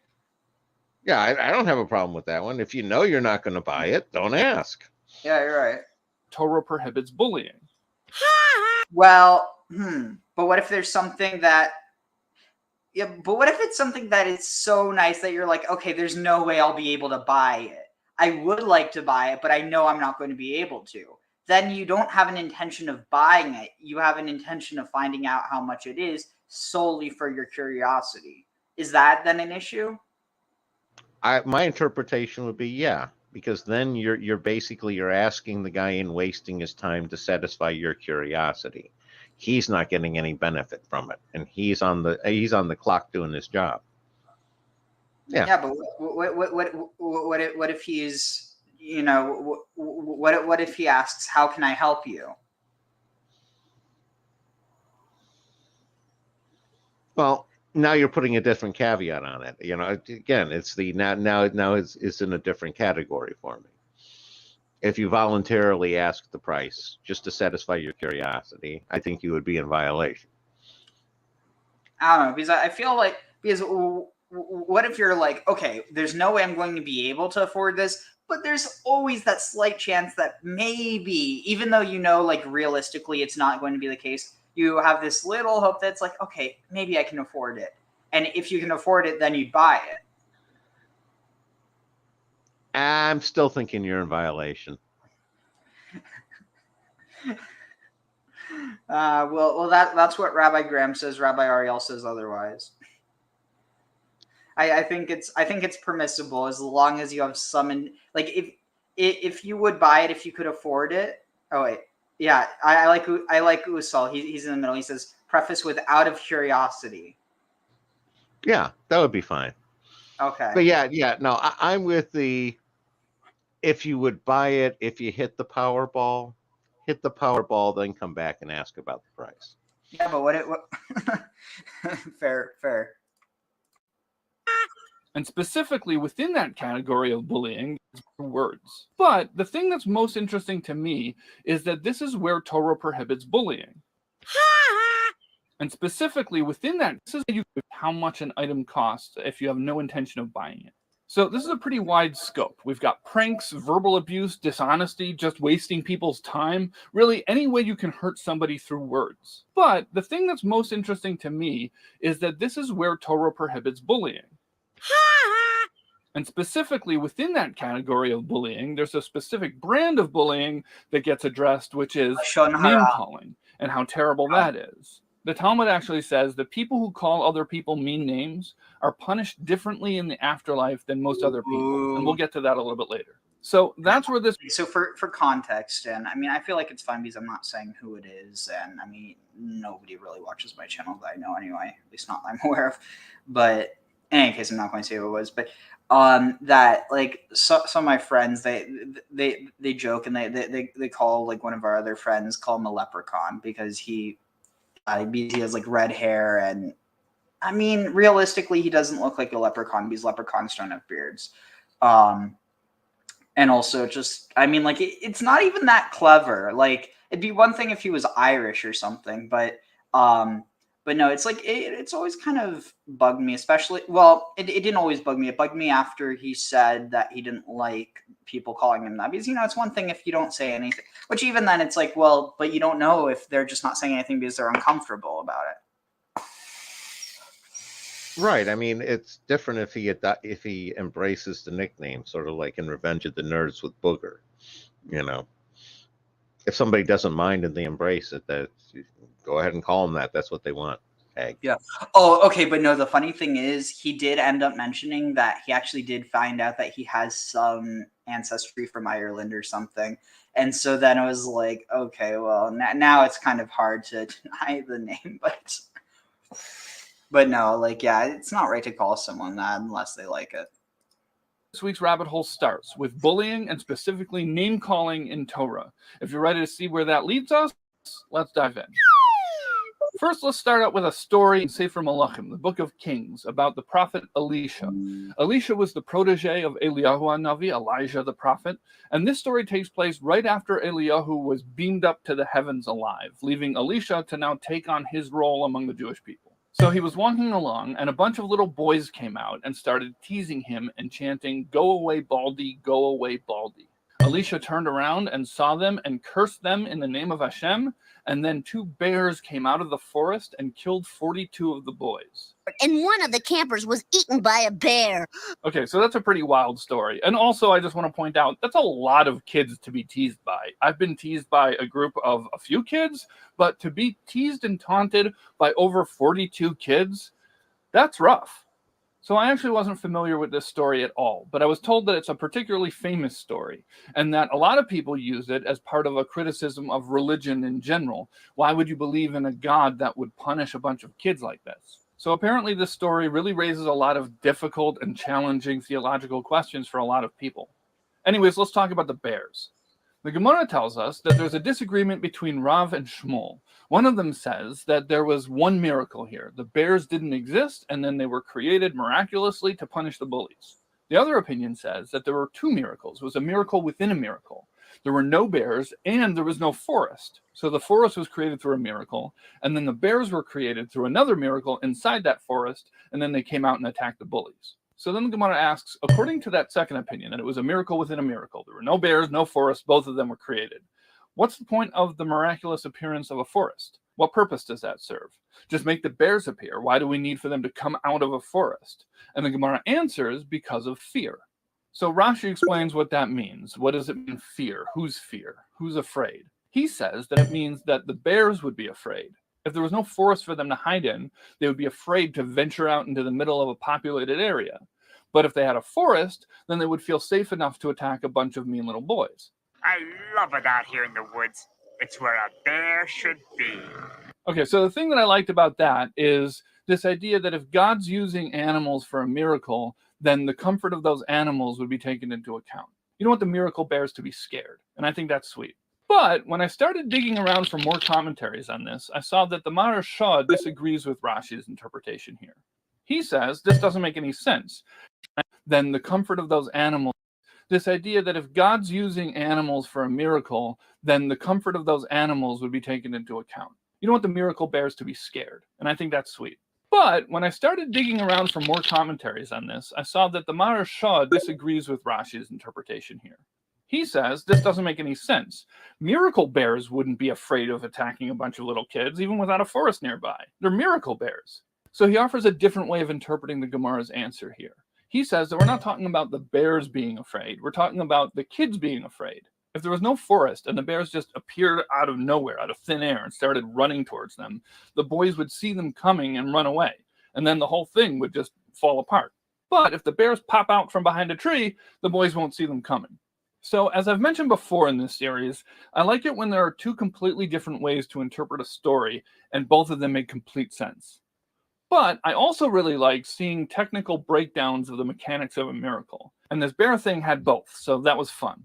Speaker 2: Yeah, I don't have a problem with that one. If you know you're not going to buy it, don't ask.
Speaker 3: Yeah, you're right.
Speaker 9: Torah prohibits bullying.
Speaker 3: Well, but what if there's something that... Yeah, but what if it's something that is so nice that you're like, okay, there's no way I'll be able to buy it. I would like to buy it, but I know I'm not going to be able to. Then you don't have an intention of buying it. You have an intention of finding out how much it is solely for your curiosity. Is that then an issue?
Speaker 2: My interpretation would be yeah, because then you're basically asking the guy in wasting his time to satisfy your curiosity. He's not getting any benefit from it, and he's on the clock doing his job. Yeah.
Speaker 3: Yeah, but what if he's, you know, what if he asks, how can I help you?
Speaker 2: Well, now you're putting a different caveat on it. You know, again, it's the now it's in a different category for me. If you voluntarily ask the price just to satisfy your curiosity, I think you would be in violation.
Speaker 3: I don't know, because I feel like, because what if you're like, okay, there's no way I'm going to be able to afford this, but there's always that slight chance that maybe, even though you know, like, realistically it's not going to be the case, you have this little hope that's like, okay, maybe I can afford it. And if you can afford it, then you'd buy it.
Speaker 2: I'm still thinking you're in violation.
Speaker 3: Well, that's what Rabbi Graham says. Rabbi Ariel says otherwise. I think it's permissible as long as you have some, like, if you would buy it if you could afford it. Oh wait, yeah, I like Usal. He's in the middle. He says preface with out of curiosity.
Speaker 2: Yeah, that would be fine.
Speaker 3: Okay.
Speaker 2: But yeah, no, I'm with the. If you would buy it, if you hit the Powerball, then come back and ask about the price.
Speaker 3: Yeah, but what fair.
Speaker 9: And specifically within that category of bullying is words. But the thing that's most interesting to me is that this is where Torah prohibits bullying. And specifically within that, this is how much an item costs if you have no intention of buying it. So this is a pretty wide scope. We've got pranks, verbal abuse, dishonesty, just wasting people's time, really any way you can hurt somebody through words. But the thing that's most interesting to me is that this is where Torah prohibits bullying. And specifically within that category of bullying, there's a specific brand of bullying that gets addressed, which is name calling and how terrible that is. The Talmud actually says that people who call other people mean names are punished differently in the afterlife than most other people. And we'll get to that a little bit later. So that's where this...
Speaker 3: So for context, and I mean, I feel like it's fine because I'm not saying who it is. And I mean, nobody really watches my channel that I know anyway, at least not that I'm aware of. But in any case, I'm not going to say who it was. But that like some of my friends, they joke and they call like one of our other friends, call him a leprechaun because he has like red hair, and I mean realistically he doesn't look like a leprechaun because leprechauns don't have beards. And also just I mean like it's not even that clever. Like it'd be one thing if he was Irish or something, but no, it's like it's always kind of bugged me, especially it didn't always bug me. It bugged me after he said that he didn't like people calling him that because it's one thing if you don't say anything, which even then it's like, well, but you don't know if they're just not saying anything because they're uncomfortable about it.
Speaker 2: Right. I mean, it's different if he embraces the nickname, sort of like in Revenge of the Nerds with Booger. If somebody doesn't mind and they embrace it, that go ahead and call them that. That's what they want. Egg.
Speaker 3: Yeah. Oh, okay. But no, the funny thing is he did end up mentioning that he actually did find out that he has some ancestry from Ireland or something. And so then it was like, okay, well, now it's kind of hard to deny the name, but no, like, yeah, it's not right to call someone that unless they like it.
Speaker 9: This week's rabbit hole starts with bullying and specifically name calling in Torah. If you're ready to see where that leads us, let's dive in. First, let's start out with a story in Sefer Malachim, the book of Kings, about the prophet Elisha. Elisha was the protege of Eliyahu HaNavi, Elijah the prophet, and this story takes place right after Eliyahu was beamed up to the heavens alive, leaving Elisha to now take on his role among the Jewish people. So he was walking along, and a bunch of little boys came out and started teasing him and chanting, "Go away, Baldy, go away, Baldy." Elisha turned around and saw them and cursed them in the name of Hashem, and then 2 bears came out of the forest and killed 42 of the boys.
Speaker 16: And one of the campers was eaten by a bear.
Speaker 9: Okay, so that's a pretty wild story. And also, I just want to point out, that's a lot of kids to be teased by. I've been teased by a group of a few kids, but to be teased and taunted by over 42 kids, that's rough. So I actually wasn't familiar with this story at all, but I was told that it's a particularly famous story and that a lot of people use it as part of a criticism of religion in general. Why would you believe in a God that would punish a bunch of kids like this? So apparently this story really raises a lot of difficult and challenging theological questions for a lot of people. Anyways, let's talk about the bears. The Gemara tells us that there's a disagreement between Rav and Shmuel. One of them says that there was one miracle here. The bears didn't exist, and then they were created miraculously to punish the bullies. The other opinion says that there were 2 miracles. It was a miracle within a miracle. There were no bears, and there was no forest. So the forest was created through a miracle, and then the bears were created through another miracle inside that forest, and then they came out and attacked the bullies. So then the Gemara asks, according to that second opinion, that it was a miracle within a miracle, there were no bears, no forest, both of them were created. What's the point of the miraculous appearance of a forest? What purpose does that serve? Just make the bears appear. Why do we need for them to come out of a forest? And the Gemara answers, because of fear. So Rashi explains what that means. What does it mean, fear? Who's fear? Who's afraid? He says that it means that the bears would be afraid. If there was no forest for them to hide in, they would be afraid to venture out into the middle of a populated area. But if they had a forest, then they would feel safe enough to attack a bunch of mean little boys.
Speaker 17: I love it out here in the woods. It's where a bear should be.
Speaker 9: Okay, so the thing that I liked about that is this idea that if God's using animals for a miracle, then the comfort of those animals would be taken into account. You don't want the miracle bears to be scared, and I think that's sweet. But when I started digging around for more commentaries on this, I saw that the Maharsha disagrees with Rashi's interpretation here. He says this doesn't make any sense. Then the comfort of those animals, this idea that if God's using animals for a miracle, then the comfort of those animals would be taken into account. You don't want the miracle bears to be scared, and I think that's sweet. But when I started digging around for more commentaries on this, I saw that the Maharsha disagrees with Rashi's interpretation here. He says this doesn't make any sense. Miracle bears wouldn't be afraid of attacking a bunch of little kids, even without a forest nearby. They're miracle bears. So he offers a different way of interpreting the Gemara's answer here. He says that we're not talking about the bears being afraid. We're talking about the kids being afraid. If there was no forest and the bears just appeared out of nowhere, out of thin air, and started running towards them, the boys would see them coming and run away. And then the whole thing would just fall apart. But if the bears pop out from behind a tree, the boys won't see them coming. So, as I've mentioned before in this series, I like it when there are two completely different ways to interpret a story, and both of them make complete sense. But I also really like seeing technical breakdowns of the mechanics of a miracle. And this bear thing had both, so that was fun.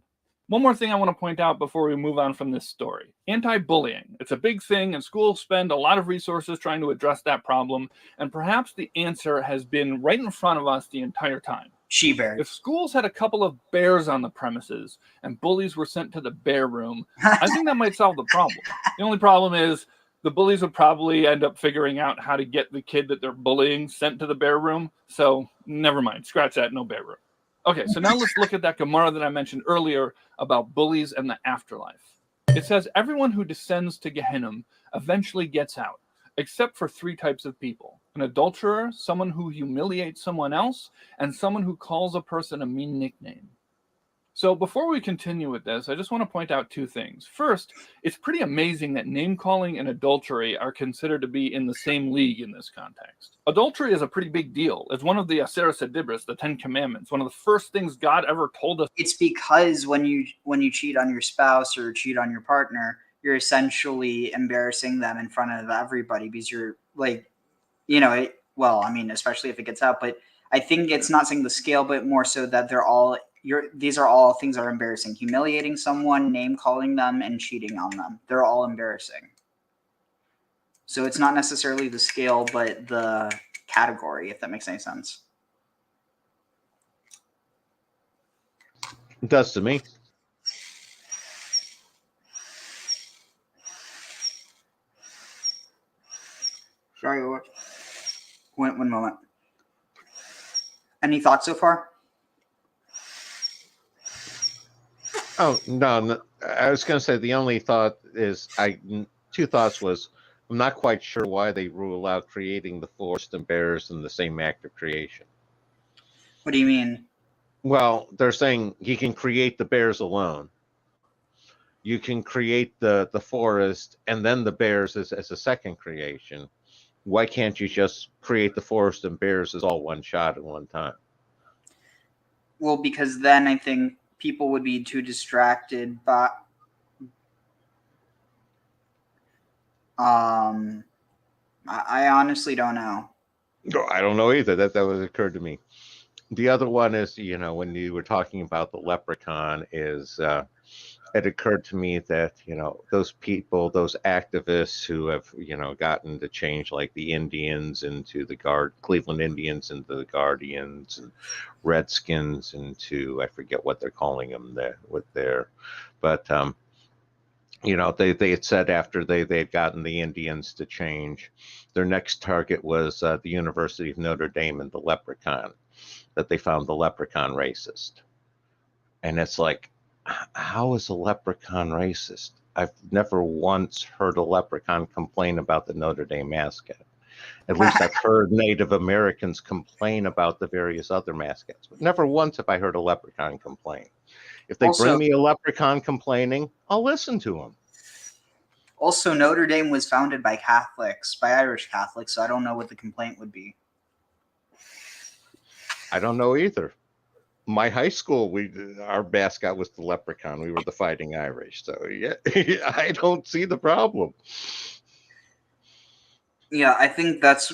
Speaker 9: One more thing I want to point out before we move on from this story. Anti-bullying. It's a big thing, and schools spend a lot of resources trying to address that problem, and perhaps the answer has been right in front of us the entire time.
Speaker 3: She-bear.
Speaker 9: If schools had a couple of bears on the premises and bullies were sent to the bear room, I think that might solve the problem. The only problem is the bullies would probably end up figuring out how to get the kid that they're bullying sent to the bear room. So never mind. Scratch that. No bear room. Okay, so now let's look at that Gemara that I mentioned earlier about bullies and the afterlife. It says everyone who descends to Gehenna eventually gets out, except for 3 types of people: an adulterer, someone who humiliates someone else, and someone who calls a person a mean nickname. So before we continue with this, I just want to point out 2 things. First, it's pretty amazing that name-calling and adultery are considered to be in the same league in this context. Adultery is a pretty big deal. It's one of the Aseret Sedibros, the 10 Commandments, one of the first things God ever told us.
Speaker 3: It's because when you cheat on your spouse or cheat on your partner, you're essentially embarrassing them in front of everybody because you're like, especially if it gets out. But I think it's not saying the scale, but more so that these are all things that are embarrassing. Humiliating someone, name calling them, and cheating on them. They're all embarrassing. So it's not necessarily the scale, but the category, if that makes any sense.
Speaker 2: It does to me.
Speaker 3: Sorry, what? One moment. Any thoughts so far?
Speaker 2: Oh, no. I was going to say the only thought is 2 thoughts was I'm not quite sure why they rule out creating the forest and bears in the same act of creation.
Speaker 3: What do you mean?
Speaker 2: Well, they're saying you can create the bears alone. You can create the forest and then the bears as a second creation. Why can't you just create the forest and bears as all one shot at one time?
Speaker 3: Well, because then I think people would be too distracted by I honestly don't know.
Speaker 2: No, I don't know either. That was occurred to me. The other one is, when you were talking about the leprechaun, is it occurred to me that, those people, those activists who have, gotten to change like the Indians into the Cleveland Indians into the Guardians, and Redskins into, I forget what they're calling them there but they had said after they had gotten the Indians to change, their next target was the University of Notre Dame and the leprechaun, that they found the leprechaun racist. And it's like, how is a leprechaun racist? I've never once heard a leprechaun complain about the Notre Dame mascot. At least I've heard Native Americans complain about the various other mascots, but never once have I heard a leprechaun complain. If they bring me a leprechaun complaining, I'll listen to them.
Speaker 3: Also, Notre Dame was founded by Catholics, by Irish Catholics, so I don't know what the complaint would be.
Speaker 2: I don't know either. My high school, our mascot was the leprechaun. We were the Fighting Irish. So, yeah, I don't see the problem.
Speaker 3: Yeah, I think that's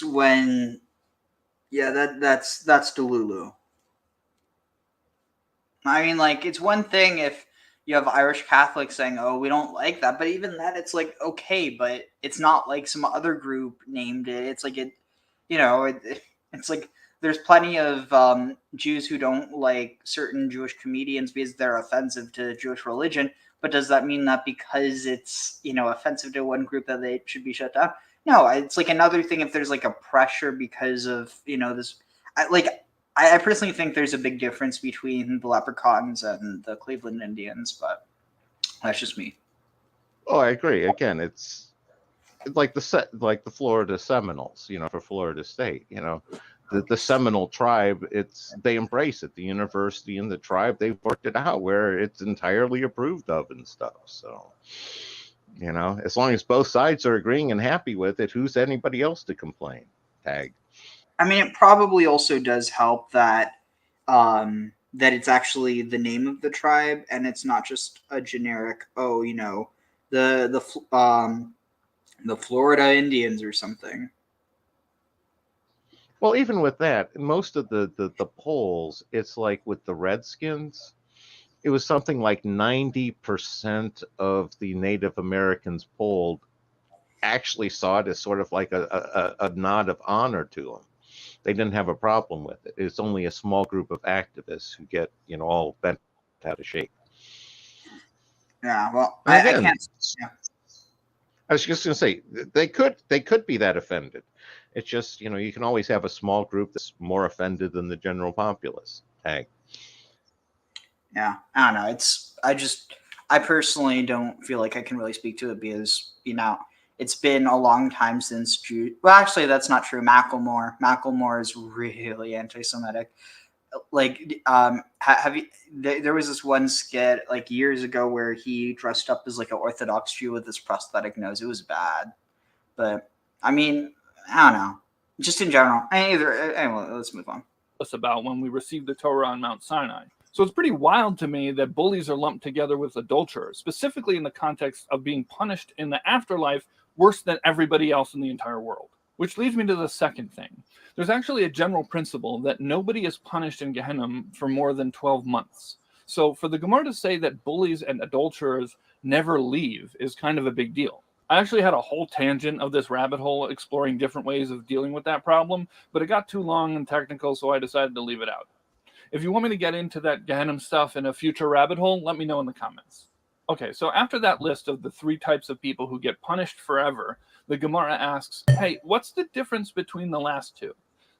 Speaker 3: when, that's Delulu. I mean, like, it's one thing if you have Irish Catholics saying, oh, we don't like that. But even that, it's like, okay, but it's not like some other group named it. It's like it's like there's plenty of Jews who don't like certain Jewish comedians because they're offensive to Jewish religion. But does that mean that because it's, offensive to one group that they should be shut down? No, it's like another thing if there's like a pressure because of, this. I personally think there's a big difference between the Leprechauns and the Cleveland Indians, but that's just me.
Speaker 2: Oh, I agree. Again, it's like the Florida Seminoles, for Florida State, the Seminole tribe, they embrace it. The university and the tribe, they've worked it out where it's entirely approved of and stuff. So, as long as both sides are agreeing and happy with it, who's anybody else to complain? Tag.
Speaker 3: I mean, it probably also does help that that it's actually the name of the tribe and it's not just a generic, the Florida Indians or something.
Speaker 2: Well, even with that, most of the polls, it's like with the Redskins, it was something like 90% of the Native Americans polled actually saw it as sort of like a nod of honor to them. They didn't have a problem with it. It's only a small group of activists who get, all bent out of shape.
Speaker 3: Yeah, well, I can't. Yeah.
Speaker 2: I was just going to say, they could be that offended. It's just, you can always have a small group that's more offended than the general populace. Tag.
Speaker 3: Yeah, I don't know. I personally don't feel like I can really speak to it because, it's been a long time since well, actually, that's not true. Macklemore is really anti-Semitic. Like, have you? There was this one skit like years ago where he dressed up as like an Orthodox Jew with this prosthetic nose. It was bad, but I mean, I don't know. Just in general, anyway, let's move on.
Speaker 9: About when we received the Torah on Mount Sinai. So it's pretty wild to me that bullies are lumped together with adulterers, specifically in the context of being punished in the afterlife worse than everybody else in the entire world. Which leads me to the second thing. There's actually a general principle that nobody is punished in Gehenna for more than 12 months. So for the Gemara to say that bullies and adulterers never leave is kind of a big deal. I actually had a whole tangent of this rabbit hole exploring different ways of dealing with that problem, but it got too long and technical, so I decided to leave it out. If you want me to get into that Gehenna stuff in a future rabbit hole, let me know in the comments. Okay, so after that list of the 3 types of people who get punished forever, the Gemara asks, hey, what's the difference between the last 2?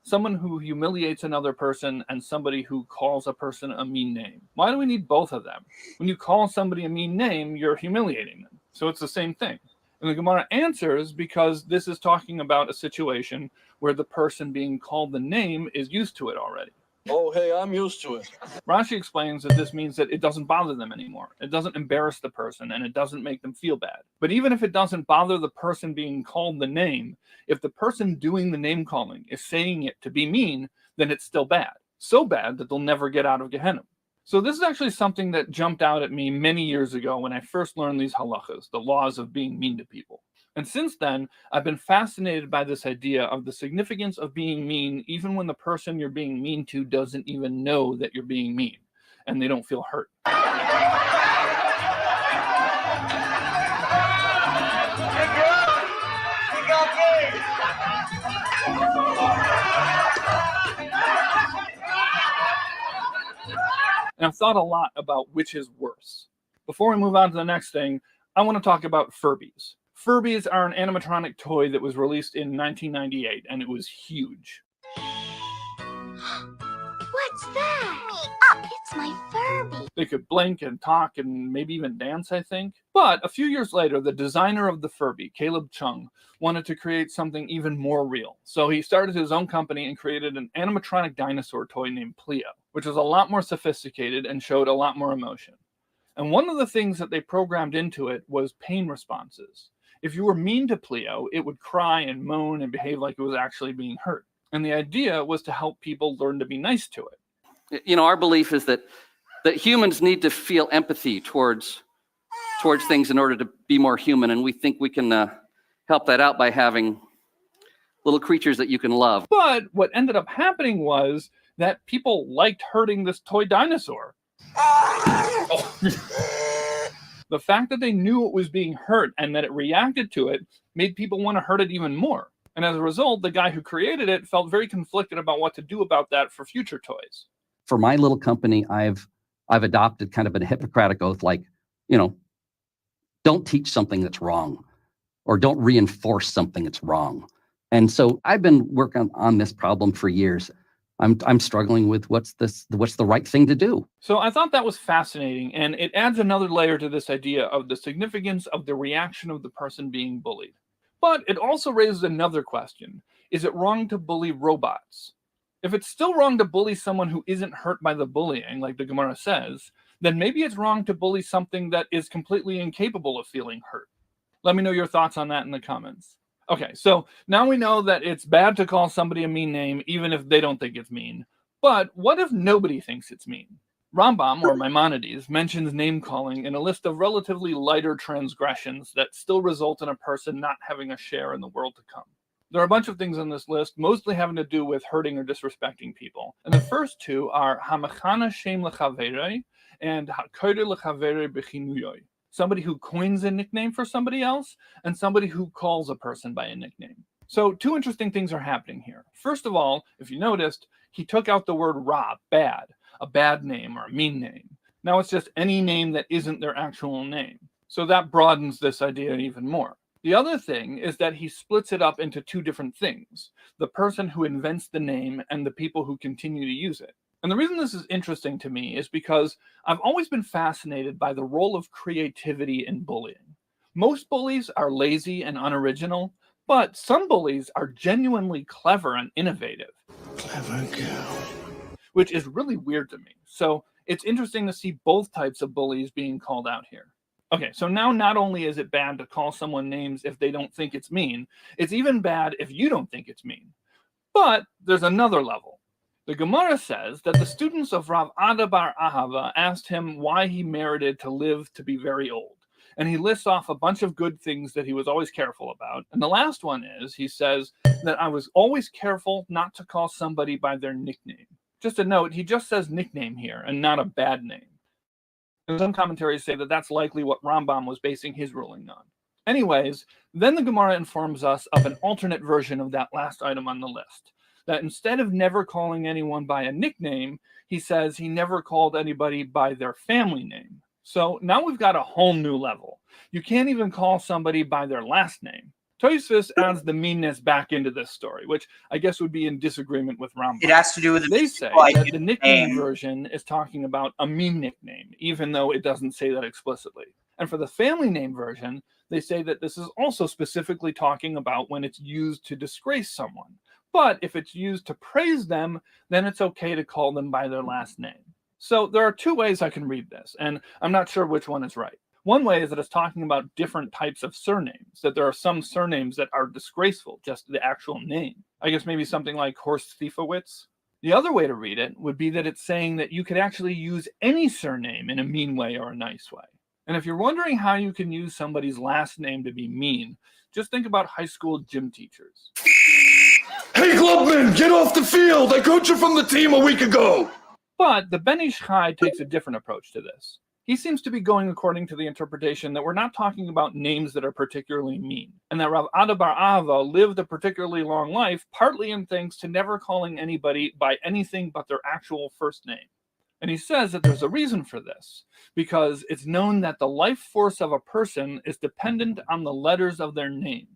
Speaker 9: Someone who humiliates another person and somebody who calls a person a mean name. Why do we need both of them? When you call somebody a mean name, you're humiliating them. So it's the same thing. And the Gemara answers because this is talking about a situation where the person being called the name is used to it already.
Speaker 18: Oh, hey, I'm used to it.
Speaker 9: Rashi explains that this means that it doesn't bother them anymore. It doesn't embarrass the person, and it doesn't make them feel bad. But even if it doesn't bother the person being called the name, if the person doing the name calling is saying it to be mean, then it's still bad. So bad that they'll never get out of Gehenna. So this is actually something that jumped out at me many years ago when I first learned these halachas, the laws of being mean to people. And since then, I've been fascinated by this idea of the significance of being mean, even when the person you're being mean to doesn't even know that you're being mean, and they don't feel hurt. And I've thought a lot about which is worse. Before we move on to the next thing, I want to talk about Furbies. Furbies are an animatronic toy that was released in 1998, and it was huge.
Speaker 16: What's that? Me up, it's my Furby.
Speaker 9: They could blink and talk and maybe even dance, I think. But a few years later, the designer of the Furby, Caleb Chung, wanted to create something even more real. So he started his own company and created an animatronic dinosaur toy named Pleo, which was a lot more sophisticated and showed a lot more emotion. And one of the things that they programmed into it was pain responses. If you were mean to Pleo, it would cry and moan and behave like it was actually being hurt. And the idea was to help people learn to be nice to it.
Speaker 19: Our belief is that humans need to feel empathy towards things in order to be more human. And we think we can help that out by having little creatures that you can love.
Speaker 9: But what ended up happening was that people liked hurting this toy dinosaur. The fact that they knew it was being hurt and that it reacted to it made people want to hurt it even more. And as a result, the guy who created it felt very conflicted about what to do about that for future toys.
Speaker 19: For my little company, I've adopted kind of a Hippocratic oath, like, don't teach something that's wrong, or don't reinforce something that's wrong. And so I've been working on this problem for years. I'm struggling with what's the right thing to do.
Speaker 9: So I thought that was fascinating, and it adds another layer to this idea of the significance of the reaction of the person being bullied. But it also raises another question. Is it wrong to bully robots? If it's still wrong to bully someone who isn't hurt by the bullying, like the Gemara says, then maybe it's wrong to bully something that is completely incapable of feeling hurt. Let me know your thoughts on that in the comments. Okay, so now we know that it's bad to call somebody a mean name, even if they don't think it's mean. But what if nobody thinks it's mean? Rambam, or Maimonides, mentions name-calling in a list of relatively lighter transgressions that still result in a person not having a share in the world to come. There are a bunch of things on this list, mostly having to do with hurting or disrespecting people. And the first two are Hamachana Shem Lechaverei and Hakoder Lechaverei Bechinuyoi. Somebody who coins a nickname for somebody else, and somebody who calls a person by a nickname. So two interesting things are happening here. First of all, if you noticed, he took out the word ra, bad, a bad name or a mean name. Now it's just any name that isn't their actual name. So that broadens this idea even more. The other thing is that he splits it up into two different things: the person who invents the name and the people who continue to use it. And the reason this is interesting to me is because I've always been fascinated by the role of creativity in bullying. Most bullies are lazy and unoriginal, but some bullies are genuinely clever and innovative.
Speaker 11: Clever girl.
Speaker 9: Which is really weird to me. So it's interesting to see both types of bullies being called out here. Okay, so now not only is it bad to call someone names if they don't think it's mean, it's even bad if you don't think it's mean. But there's another level. The Gemara says that the students of Rav Ada bar Ahava asked him why he merited to live to be very old. And he lists off a bunch of good things that he was always careful about. And the last one is, he says that I was always careful not to call somebody by their nickname. Just a note, he just says nickname here and not a bad name. And some commentaries say that that's likely what Rambam was basing his ruling on. Anyways, then the Gemara informs us of an alternate version of that last item on the list. That instead of never calling anyone by a nickname, he says he never called anybody by their family name. So now we've got a whole new level. You can't even call somebody by their last name. Tosfos adds the meanness back into this story, which I guess would be in disagreement with Rambam.
Speaker 3: It has to do with
Speaker 9: They say that the nickname version is talking about a mean nickname, even though it doesn't say that explicitly. And for the family name version, they say that this is also specifically talking about when it's used to disgrace someone. But if it's used to praise them, then it's okay to call them by their last name. So there are two ways I can read this, and I'm not sure which one is right. One way is that it's talking about different types of surnames, that there are some surnames that are disgraceful, just the actual name. I guess maybe something like Horst Thiefowitz. The other way to read it would be that it's saying that you could actually use any surname in a mean way or a nice way. And if you're wondering how you can use somebody's last name to be mean, just think about high school gym teachers.
Speaker 11: Hey, Glubman, get off the field! I coached you from the team a week ago!
Speaker 9: But the Ben Ish Chai takes a different approach to this. He seems to be going according to the interpretation that we're not talking about names that are particularly mean, and that Rav Ada bar Ahava lived a particularly long life, partly in thanks to never calling anybody by anything but their actual first name. And he says that there's a reason for this, because it's known that the life force of a person is dependent on the letters of their name.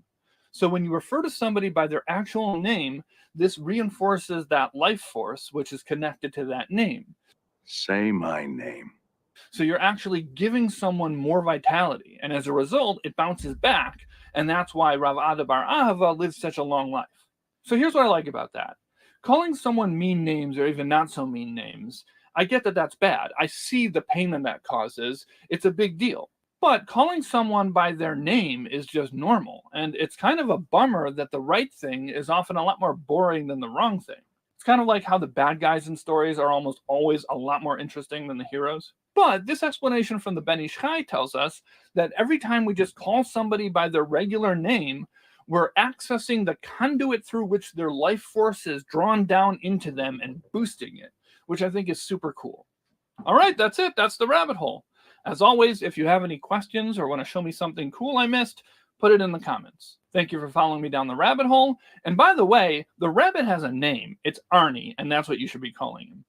Speaker 9: So when you refer to somebody by their actual name, this reinforces that life force, which is connected to that name.
Speaker 11: Say my name.
Speaker 9: So you're actually giving someone more vitality, and as a result, it bounces back, and that's why Rav Ada bar Ahava lived such a long life. So here's what I like about that. Calling someone mean names or even not so mean names, I get that that's bad. I see the pain that causes. It's a big deal. But calling someone by their name is just normal, and it's kind of a bummer that the right thing is often a lot more boring than the wrong thing. It's kind of like how the bad guys in stories are almost always a lot more interesting than the heroes. But this explanation from the Ben Ish Chai tells us that every time we just call somebody by their regular name, we're accessing the conduit through which their life force is drawn down into them and boosting it, which I think is super cool. All right, that's it. That's the rabbit hole. As always, if you have any questions or want to show me something cool I missed, put it in the comments. Thank you for following me down the rabbit hole. And by the way, the rabbit has a name. It's Arnie, and that's what you should be calling him.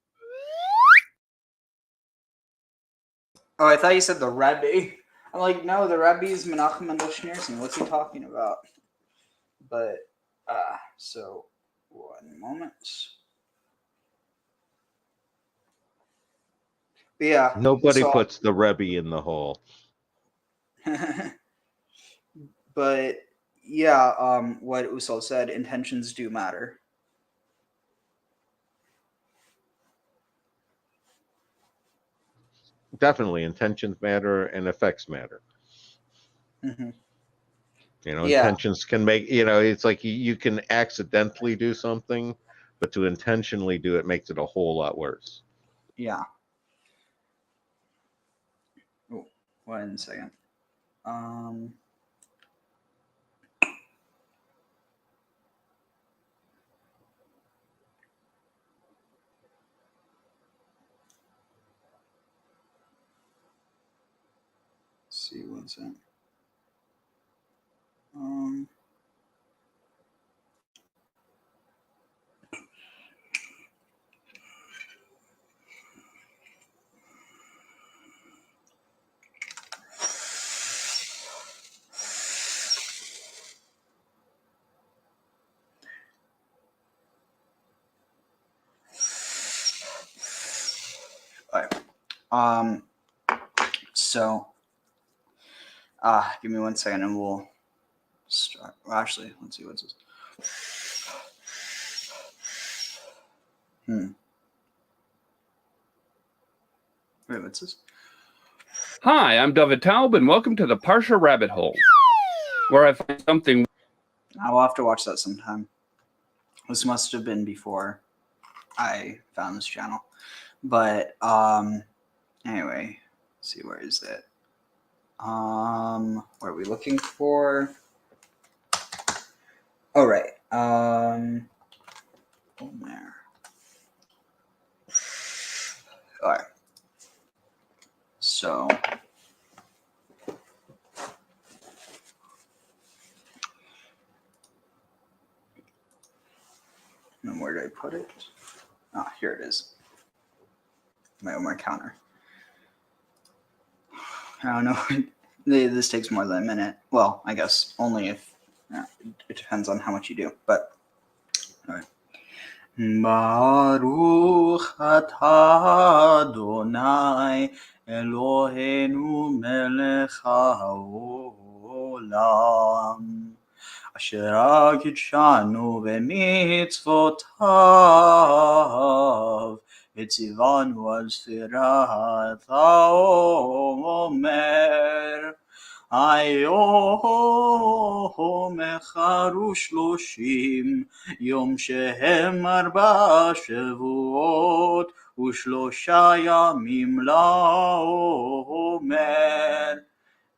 Speaker 3: Oh, I thought you said the Rabbi. I'm like, no, the Rabbi is Menachem Mendel Schneerson. What's he talking about? But, so, 1 moment. But yeah.
Speaker 2: Nobody
Speaker 3: so,
Speaker 2: puts the Rebbe in the hole.
Speaker 3: But, yeah, what Usal said, intentions do matter.
Speaker 2: Definitely, intentions matter and effects matter.
Speaker 3: Mm-hmm.
Speaker 2: You know,
Speaker 3: Yeah.
Speaker 2: intentions can make, you know, it's like you can accidentally do something, but to intentionally do it makes it a whole lot worse.
Speaker 3: Yeah. Oh, 1 second. See, 1 second. All right. So, give me 1 second and we'll start. Well, actually, let's see what's this. Wait, what's this?
Speaker 20: Hi, I'm David Taub, and welcome to the Parshah Rabbit Hole, where I find something.
Speaker 3: I will have to watch that sometime. This must have been before I found this channel. But, anyway, let's see, where is it? What are we looking for? Oh, right. Oh, there. All right. So, and where did I put it? Ah, here it is. My counter. I don't know. This takes more than a minute. Well, I guess only if it depends on how much you do. But all right. Baruch atah Adonai Eloheinu melech haolam asher kitshanu b'mitzvotav v'tzivanu al sfirat haomer היום אחד ושלושים יום שהם 4 שבועות ו3 ימים לעומר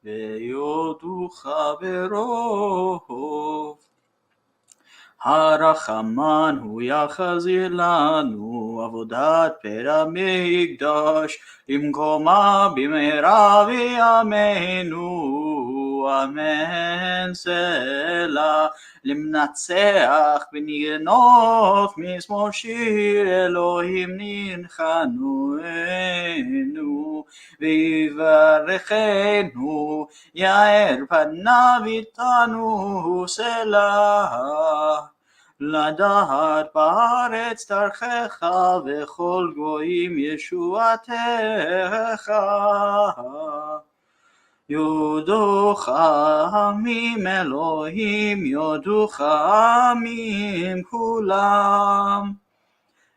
Speaker 3: ויודוך ברוב הרחמן הוא יחזיר לנו עבודת בית המקדש למקומה במהרה בימינו אמן סלה למנצח בניגנות מזמור שיר אלוהים ננחנונו ויברכנו יאר פניו איתנו סלה לדעת בארץ דרכך וכל גויים ישועתך יודוך עמים אלוהים יודוך עמים כולם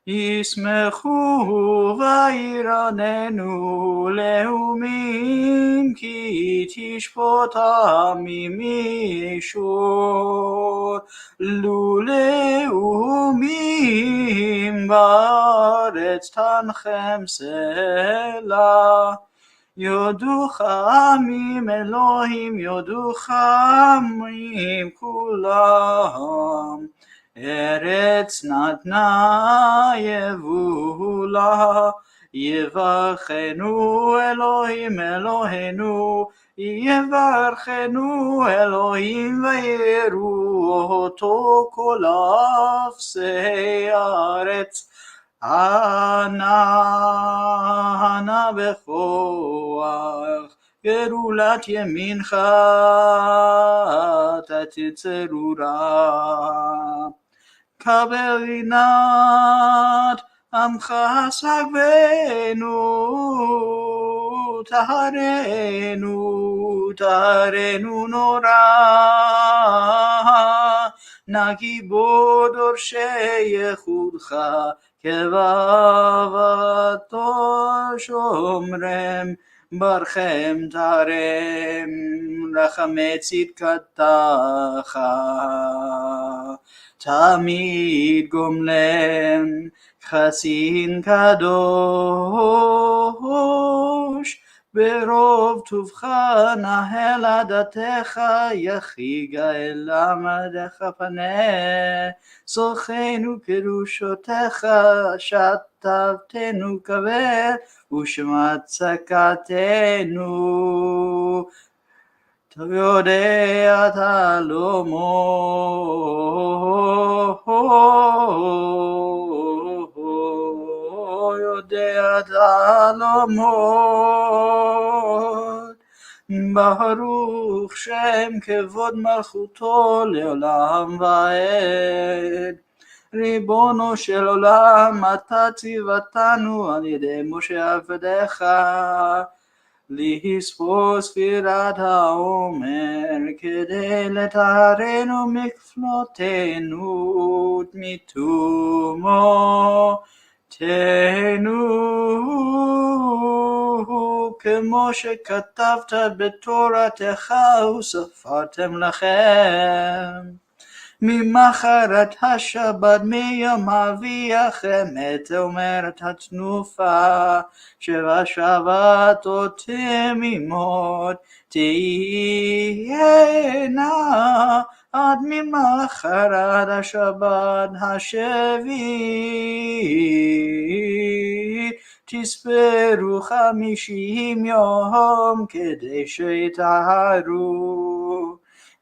Speaker 3: ישמחו וירננו לאומים כי תשפוט עמים מישור לו לאומים בארץ תנחם סלה יודוך עמים אלוהים יודוך עמים כולם ארץ נתנה יבולה, יברכנו אלוהים אלוהינו, יברכנו אלוהים ויראו אותו כל אפסי הארץ. ענה בכוח, גאולת ימינך תצרורה. קבל רינת עמך סגבנו, טהרנו נורא, נגי בו דורשי ייחודך, כבבתו שומרם, ברכם טהרם, רחמי צדקתך תמיד גומלם, חסין קדוש, ברוב טובך נהל עדתך, יחיגה אל עמדך פנה, זוכנו קדושותיך, שתבתנו קבל, ושמע צדקתנו. יודע תעלומות, ברוך שם כבוד מלכותו לעולם ועד. ריבונו של עולם, אתה ציוותנו על ידי משה עבדיך, לספור ספירת העומר, כדי לטהרנו מכפלותינו מתרומותינו, כמו שכתבת בתורתך וספרתם לכם. ממחרת השבת מיום אביכם את אומרת התנופה, 7 שבתות תמימות תהיינה, עד ממחרת השבת השביעית תספרו 50 יום, כדי שיטהרו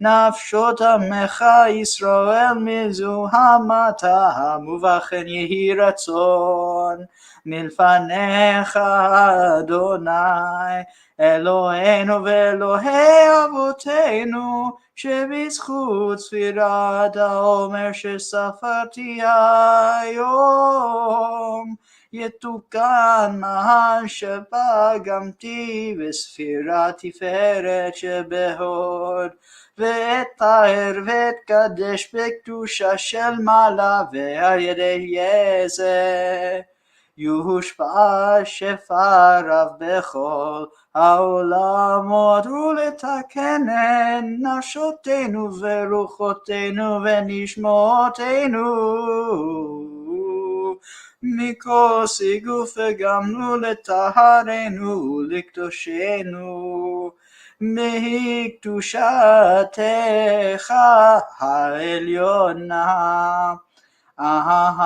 Speaker 3: נפשות עמך ישראל מזוהמת העם, ובכן יהי רצון מלפניך אדוני אלוהינו ואלוהי אבותינו, שבזכות ספירת העומר שספרתי היום יתוקן מה שפגמתי בספירת תפארת שבהוד, ואתאר ואתקדש בקדושה של מעלה, ועל ידי זה יושפע שפע רב בכל העולמות, ולתקנן נפשותינו ורוחותינו ונשמותינו מכל סיגוף וגמנו, לטהרנו ולקדושנו מקדושתך העליונה. אמן.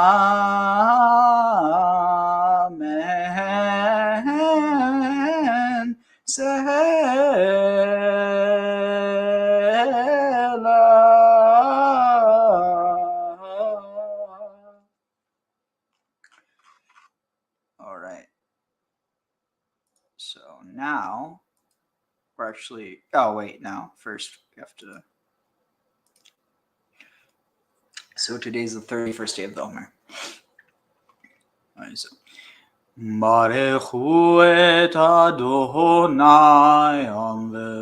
Speaker 3: All right. So now we're actually, oh wait, now first we have to, so today's the 31st day of the Omer. Alright, so Barechu et Adonai am vevorach,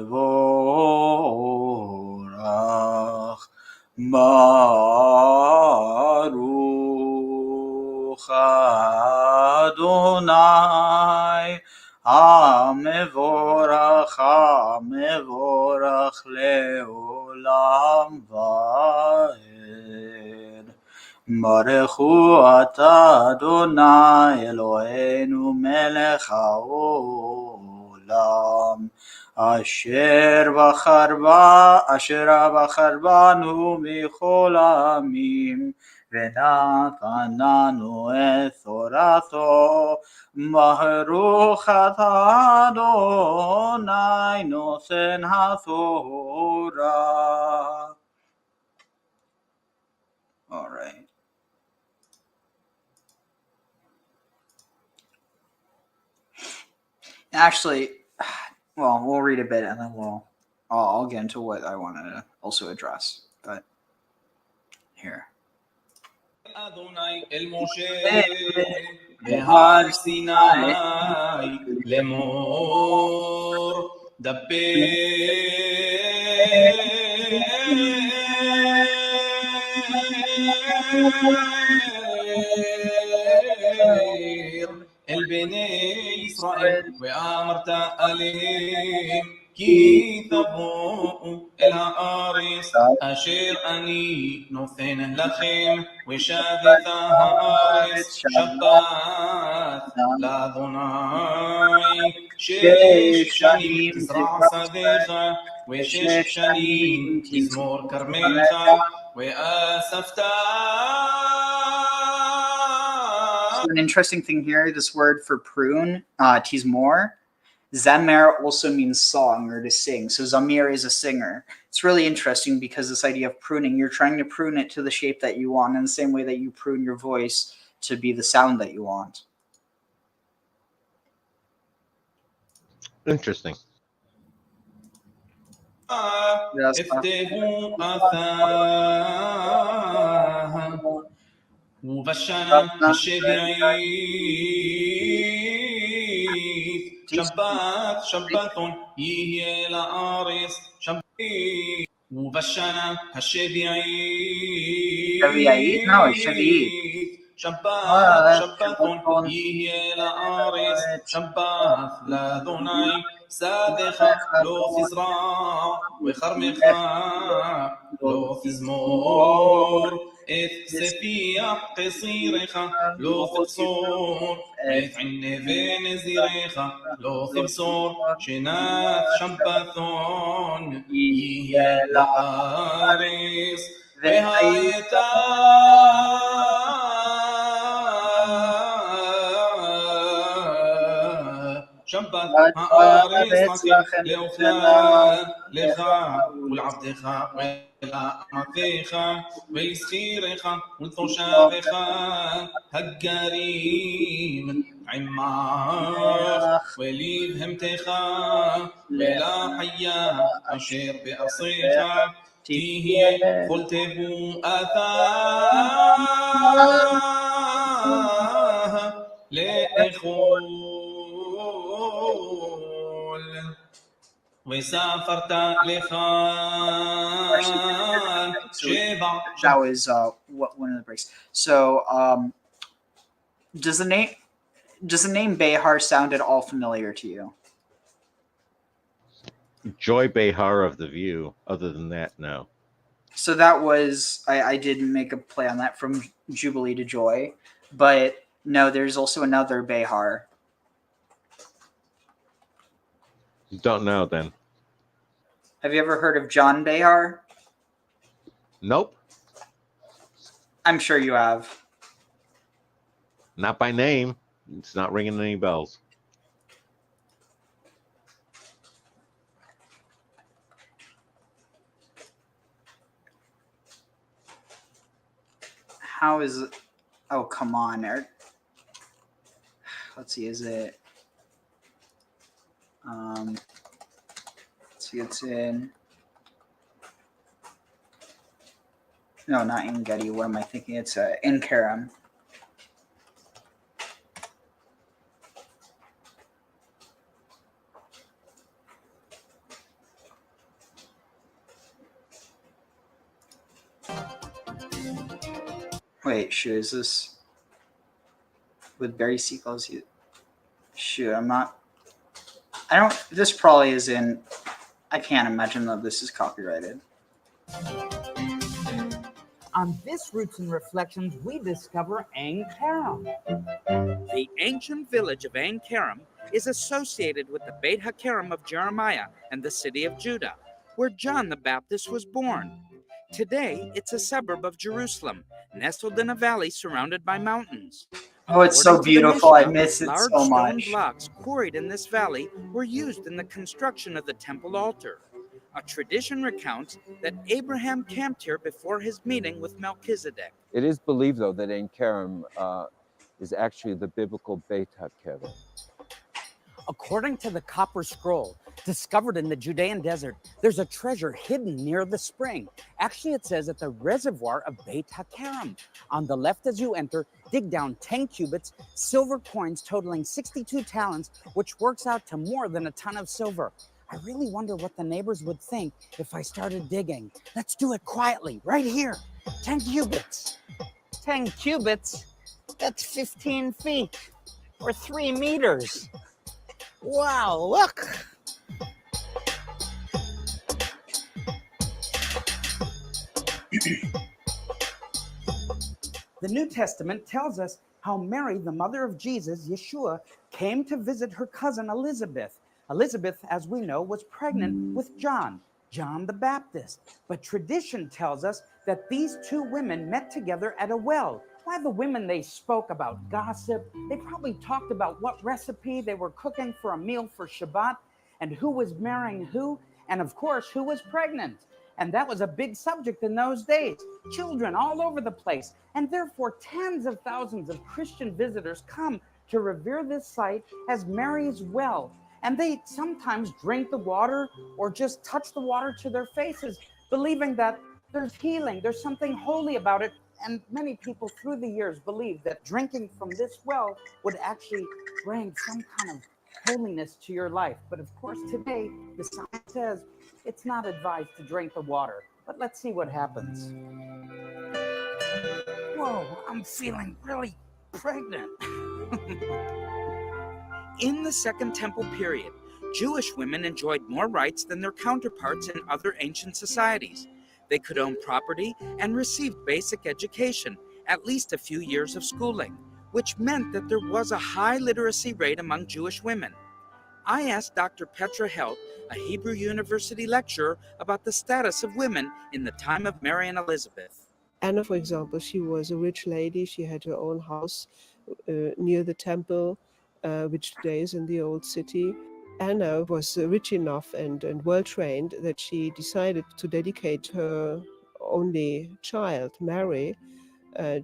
Speaker 3: Baruch Adonai המבורך לעולם ועד. ברכו אתה אדוני אלוהינו מלך העולם, אשר בחר בנו מכל העמים, ונתן לנו את תורתו. ברוך אתה אדוני נותן התורה. All right. Actually, well, we'll read a bit and then I'll get into what I wanted to also address. But here.
Speaker 21: אדוני אל משה בהר סיני לאמור אל בני ישראל ואמרת עליהם כי תבואו אל הארץ אשר אני נותן לכם ושבת הארץ שבת לאדוני 6 שנים תזרע שדך ו6 שנים תזמור כרמלך ואספת.
Speaker 3: So an interesting thing here, this word for prune, tizmor, zamer also means song or to sing. So zamir is a singer. It's really interesting because this idea of pruning, you're trying to prune it to the shape that you want in the same way that you prune your voice to be the sound that you want.
Speaker 2: Interesting.
Speaker 21: ובשנה השביעית שבת שבתון יהיה לארץ שביעית ובשנה השביעית שבת שבתון יהיה לארץ שבת לאדוני שדך לא תזרע וכרמך לא תזמור את ספיח קצירך לא תבשור את ענבי נזירך לא תבשור שנת שבתון יהיה לארץ והייתה שבת הארץ לאוכלה לך ולעבדך ולאמתך ולשכירך ולתושבך הגרים עמך ולבהמתך ולחיה אשר בארצך תהיה כל תבואתה לאכול וספרת לך שבע.
Speaker 3: That was one of the breaks. So does the name Behar sound at all familiar to you?
Speaker 2: Joy Behar of the View. Other than that, no.
Speaker 3: So that was I did make a play on that from Jubilee to Joy, but no, there's also another Behar.
Speaker 2: Don't know then.
Speaker 3: Have you ever heard of John Behar?
Speaker 2: Nope.
Speaker 3: I'm sure you have.
Speaker 2: Not by name. It's not ringing any bells.
Speaker 3: How is it? Oh, come on, Eric. Let's see, is it? Let's see, it's in. No, not in Getty. What am I thinking? It's in Karam. Wait, shoot, is this with Barry Sequels? Shoot, I'm not. I don't. This probably is in. I can't imagine that this is copyrighted.
Speaker 22: On this Roots and Reflections, we discover Ain Karam.
Speaker 23: The ancient village of Ain Karam
Speaker 1: is associated with the Beit HaKerem of Jeremiah and the city of Judah, where John the Baptist was born. Today, it's a suburb of Jerusalem, nestled in a valley surrounded by mountains.
Speaker 3: Oh, it's so
Speaker 1: According to the
Speaker 3: beautiful. I
Speaker 1: Mishnah,
Speaker 3: miss it
Speaker 1: large
Speaker 3: so
Speaker 1: stone
Speaker 3: much.
Speaker 1: blocks quarried in this valley were used in the construction of the temple altar. A tradition recounts that Abraham camped here before his meeting with Melchizedek.
Speaker 4: It is believed, though, that Ein Kerem is actually the biblical Beit HaKerem.
Speaker 22: According to the Copper Scroll, discovered in the Judean desert, there's a treasure hidden near the spring. Actually, it says at the reservoir of Beit HaKerem. On the left as you enter, dig down 10 cubits, silver coins totaling 62 talents, which works out to more than a ton of silver. I really wonder what the neighbors would think if I started digging. Let's do it quietly, right here. 10 cubits. 10 cubits? That's 15 feet, or 3 meters. Wow, look! The New Testament tells us how Mary, the mother of Jesus, Yeshua, came to visit her cousin Elizabeth. Elizabeth, as we know, was pregnant with John the Baptist. But tradition tells us that these two women met together at a well. Why, the women, they spoke about gossip. They probably talked about what recipe they were cooking for a meal for Shabbat, and who was marrying who, and of course, who was pregnant. And that was a big subject in those days. Children all over the place. And therefore, tens of thousands of Christian visitors come to revere this site as Mary's well. And they sometimes drink the water or just touch the water to their faces, believing that there's healing, there's something holy about it. And many people through the years believed that drinking from this well would actually bring some kind of holiness to your life. But of course, today, the science says it's not advised to drink the water. But let's see what happens. Whoa, I'm feeling really pregnant.
Speaker 1: In the Second Temple period, Jewish women enjoyed more rights than their counterparts in other ancient societies. They could own property and received basic education, at least a few years of schooling, which meant that there was a high literacy rate among Jewish women. I asked Dr. Petra Helt, a Hebrew University lecturer, about the status of women in the time of Mary and Elizabeth.
Speaker 23: Anna, for example, she was a rich lady. She had her own house near the temple, which today is in the old city. Anna was rich enough and well-trained that she decided to dedicate her only child, Mary,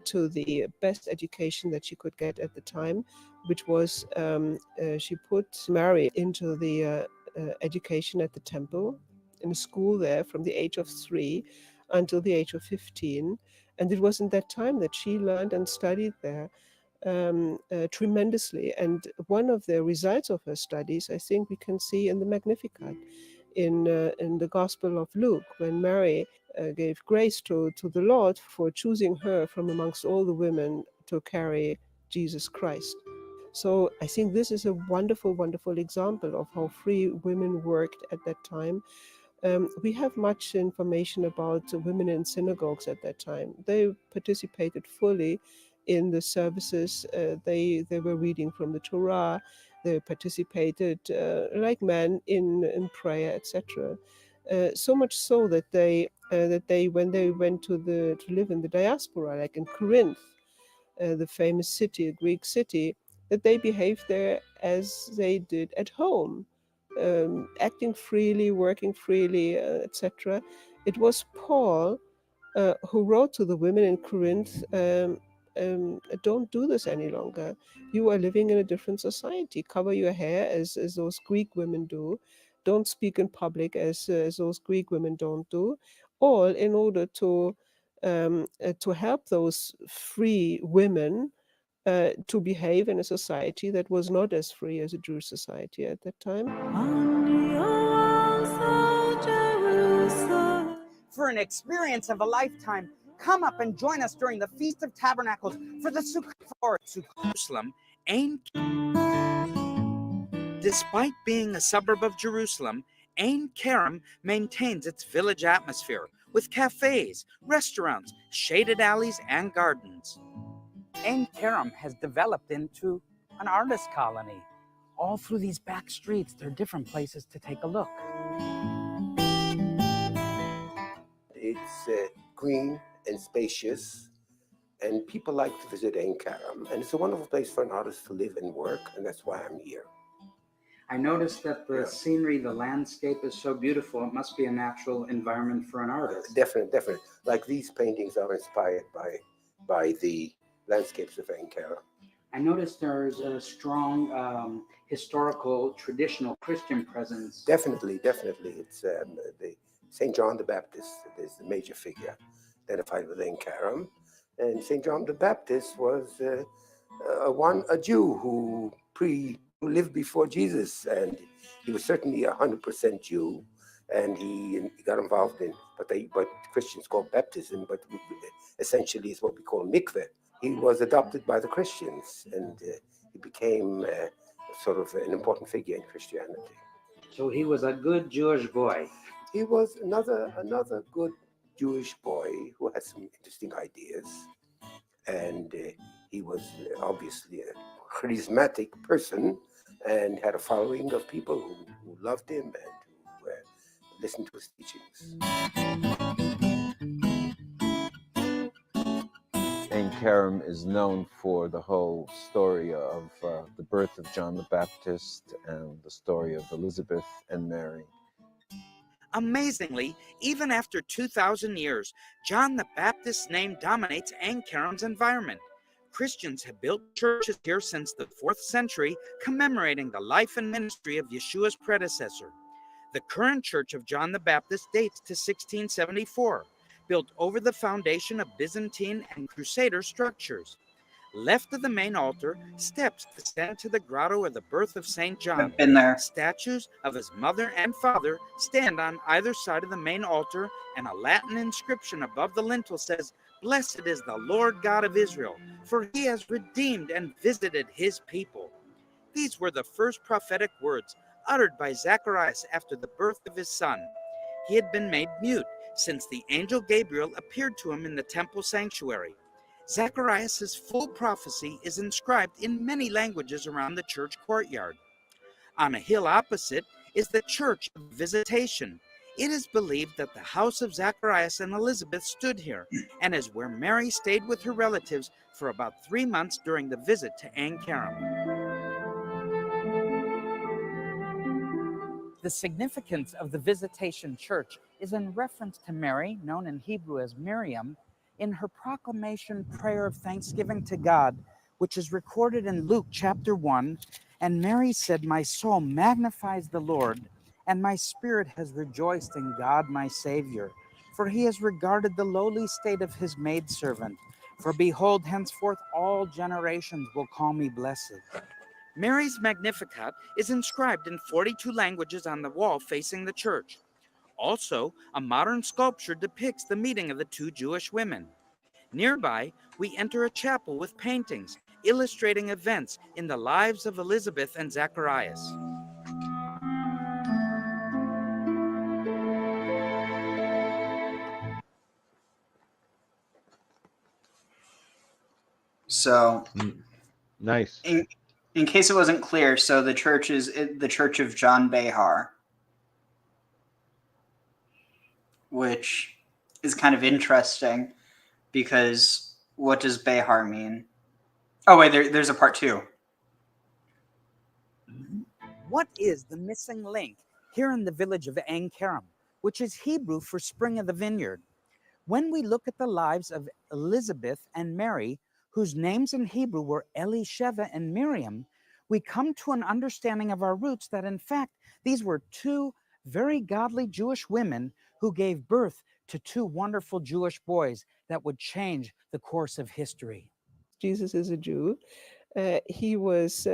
Speaker 23: to the best education that she could get at the time, which was she put Mary into the education at the temple, in a school there from the age of 3 until the age of 15. And it was in that time that she learned and studied there tremendously. And one of the results of her studies, I think we can see in the Magnificat, in the Gospel of Luke, when Mary gave grace to the Lord for choosing her from amongst all the women to carry Jesus Christ. So I think this is a wonderful, wonderful example of how free women worked at that time. We have much information about women in synagogues at that time. They participated fully in the services. They were reading from the Torah. They participated like men in prayer, etc. So much so that they when they went to live in the diaspora, like in Corinth, the famous city, a Greek city, that they behaved there as they did at home, acting freely, working freely, etc. It was Paul who wrote to the women in Corinth, don't do this any longer. You are living in a different society. Cover your hair as those Greek women do. Don't speak in public as those Greek women don't do. All in order to help those free women to behave in a society that was not as free as a Jewish society at that time.
Speaker 22: For an experience of a lifetime, come up and join us during the Feast of Tabernacles for the Sukkot.
Speaker 1: Jerusalem ain't. Despite being a suburb of Jerusalem, Ein Kerem maintains its village atmosphere with cafes, restaurants, shaded alleys, and gardens.
Speaker 22: Ein Kerem has developed into an artist colony. all through these back streets, there are different places to take a look.
Speaker 5: It's green and spacious, and people like to visit Ein Kerem, and it's a wonderful place for an artist to live and work, and that's why I'm here.
Speaker 22: I noticed that the scenery, the landscape is so beautiful. It must be a natural environment for an artist.
Speaker 5: Definitely. Like these paintings are inspired by the landscapes of Ein Kerem.
Speaker 22: I noticed there's a strong historical, traditional Christian presence.
Speaker 5: Definitely. It's the St. John the Baptist is the major figure identified with Ein Kerem. And St. John the Baptist was a Jew who lived before Jesus, and he was certainly 100% Jew, and he got involved in what Christians call baptism, but essentially is what we call mikveh. He was adopted by the Christians, and he became sort of an important figure in Christianity.
Speaker 22: So he was a good Jewish boy.
Speaker 5: He was another good Jewish boy who had some interesting ideas, and he was obviously a charismatic person and had a following of people who loved him and who listened to his teachings.
Speaker 4: Ein Kerem is known for the whole story of the birth of John the Baptist and the story of Elizabeth and Mary.
Speaker 1: Amazingly, even after 2,000 years, John the Baptist's name dominates Ein Kerem's environment. Christians have built churches here since the 4th century, commemorating the life and ministry of Yeshua's predecessor. The current church of John the Baptist dates to 1674, built over the foundation of Byzantine and Crusader structures. Left of the main altar, steps descend to the grotto of the birth of St. John.
Speaker 3: I've been there.
Speaker 1: Statues of his mother and father stand on either side of the main altar, and a Latin inscription above the lintel says, "Blessed is the Lord God of Israel, for he has redeemed and visited his people." These were the first prophetic words uttered by Zacharias after the birth of his son. He had been made mute since the angel Gabriel appeared to him in the temple sanctuary. Zacharias' full prophecy is inscribed in many languages around the church courtyard. On a hill opposite is the Church of Visitation. It is believed that the house of Zacharias and Elizabeth stood here, and is where Mary stayed with her relatives for about 3 months during the visit to Ein Kerem.
Speaker 22: The significance of the Visitation Church is in reference to Mary, known in Hebrew as Miriam, in her proclamation prayer of thanksgiving to God, which is recorded in Luke chapter 1. And Mary said, "My soul magnifies the Lord, and my spirit has rejoiced in God my Savior, for he has regarded the lowly state of his maidservant. For behold, henceforth all generations will call me blessed."
Speaker 1: Mary's Magnificat is inscribed in 42 languages on the wall facing the church. Also, a modern sculpture depicts the meeting of the two Jewish women. Nearby, we enter a chapel with paintings illustrating events in the lives of Elizabeth and Zacharias.
Speaker 3: So,
Speaker 2: nice.
Speaker 3: In case it wasn't clear, so the church is the Church of John Behar, which is kind of interesting because what does Behar mean? Oh, wait, there's a part 2.
Speaker 22: What is the missing link here in the village of Ein Kerem, which is Hebrew for spring of the vineyard? When we look at the lives of Elizabeth and Mary, whose names in Hebrew were Elisheva and Miriam, we come to an understanding of our roots that, in fact, these were two very godly Jewish women who gave birth to two wonderful Jewish boys that would change the course of history.
Speaker 23: Jesus is a Jew. He was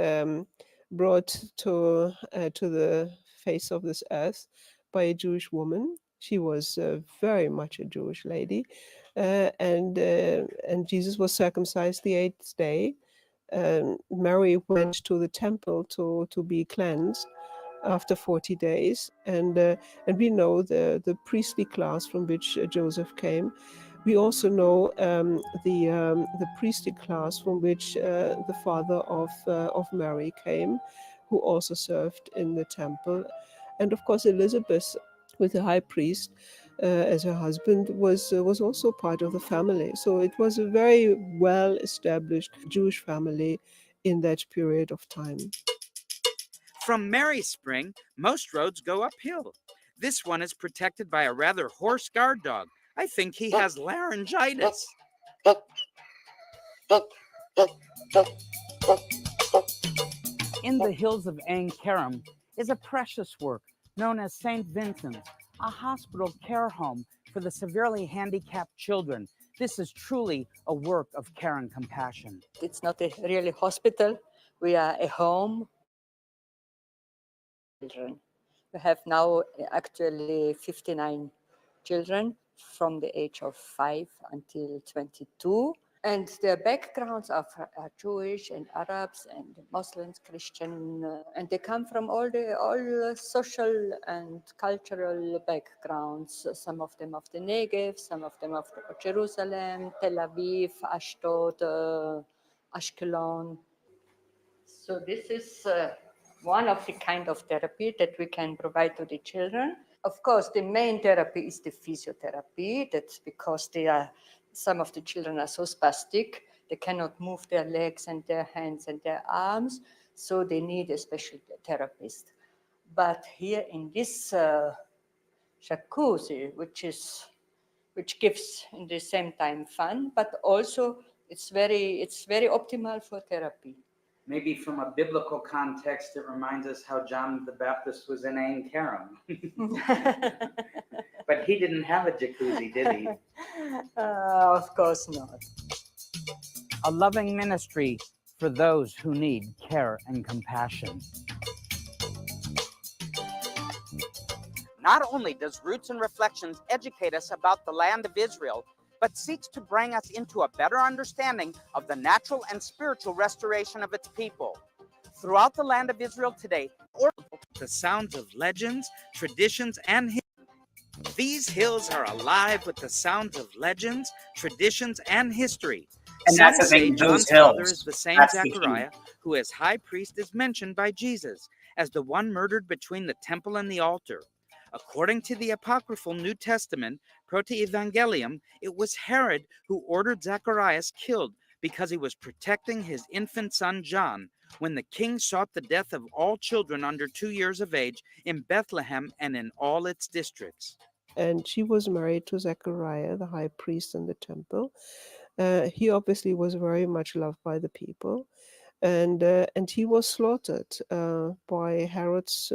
Speaker 23: brought to the face of this earth by a Jewish woman. She was very much a Jewish lady, and Jesus was circumcised the 8th day. Mary went to the temple to be cleansed after 40 days, and we know the priestly class from which Joseph came. We also know the priestly class from which the father of Mary came, who also served in the temple. And of course, Elizabeth, with the high priest as her husband, was also part of the family. So it was a very well-established Jewish family in that period of time.
Speaker 1: From Mary Spring, most roads go uphill. This one is protected by a rather hoarse guard dog. I think he has laryngitis.
Speaker 22: In the hills of Ain Karim is a precious work known as St. Vincent's, a hospital care home for the severely handicapped children. This is truly a work of care and compassion.
Speaker 6: It's not a really hospital. We are a home. Children. We have now actually 59 children from the age of 5 until 22. And their backgrounds are Jewish and Arabs and Muslims, Christian, and they come from all social and cultural backgrounds. Some of them of the Negev, some of them of Jerusalem, Tel Aviv, Ashdod, Ashkelon. So this is one of the kind of therapy that we can provide to the children. Of course, the main therapy is the physiotherapy. That's because some of the children are so spastic, they cannot move their legs and their hands and their arms, so they need a special therapist. But here in this jacuzzi, which gives in the same time fun, but also it's very optimal for therapy.
Speaker 22: Maybe from a biblical context, it reminds us how John the Baptist was in Ain Karim. But he didn't have a jacuzzi, did he?
Speaker 6: Of course not.
Speaker 22: A loving ministry for those who need care and compassion.
Speaker 1: Not only does Roots and Reflections educate us about the land of Israel, but seeks to bring us into a better understanding of the natural and spiritual restoration of its people. Throughout the land of Israel today,
Speaker 22: The sounds of legends, traditions, and these hills are alive with the sounds of legends, traditions, and history.
Speaker 3: And that's the
Speaker 22: Some say
Speaker 3: thing,
Speaker 22: John's
Speaker 3: those hills.
Speaker 22: father is the same
Speaker 3: That's the key.
Speaker 22: Zechariah, who as high priest is mentioned by Jesus as the one murdered between the temple and the altar. According to the apocryphal New Testament, Proto-Evangelium, it was Herod who ordered Zacharias killed because he was protecting his infant son John when the king sought the death of all children under 2 years of age in Bethlehem and in all its districts.
Speaker 23: And she was married to Zechariah, the high priest in the temple. He obviously was very much loved by the people, and he was slaughtered by Herod's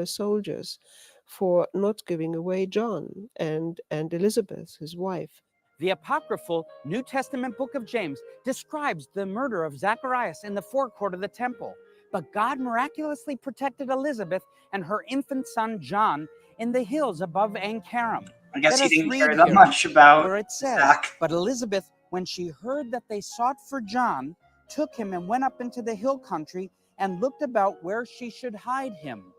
Speaker 23: soldiers for not giving away John and Elizabeth, his wife.
Speaker 22: The apocryphal New Testament book of James describes the murder of Zacharias in the forecourt of the temple. But God miraculously protected Elizabeth and her infant son John in the hills above Ain Karim.
Speaker 3: I guess
Speaker 22: Let
Speaker 3: he
Speaker 22: us
Speaker 3: didn't
Speaker 22: read
Speaker 3: care that
Speaker 22: here
Speaker 3: much about
Speaker 22: where it says,
Speaker 3: Zach.
Speaker 22: But Elizabeth, when she heard that they sought for John, took him and went up into the hill country and looked about where she should hide him.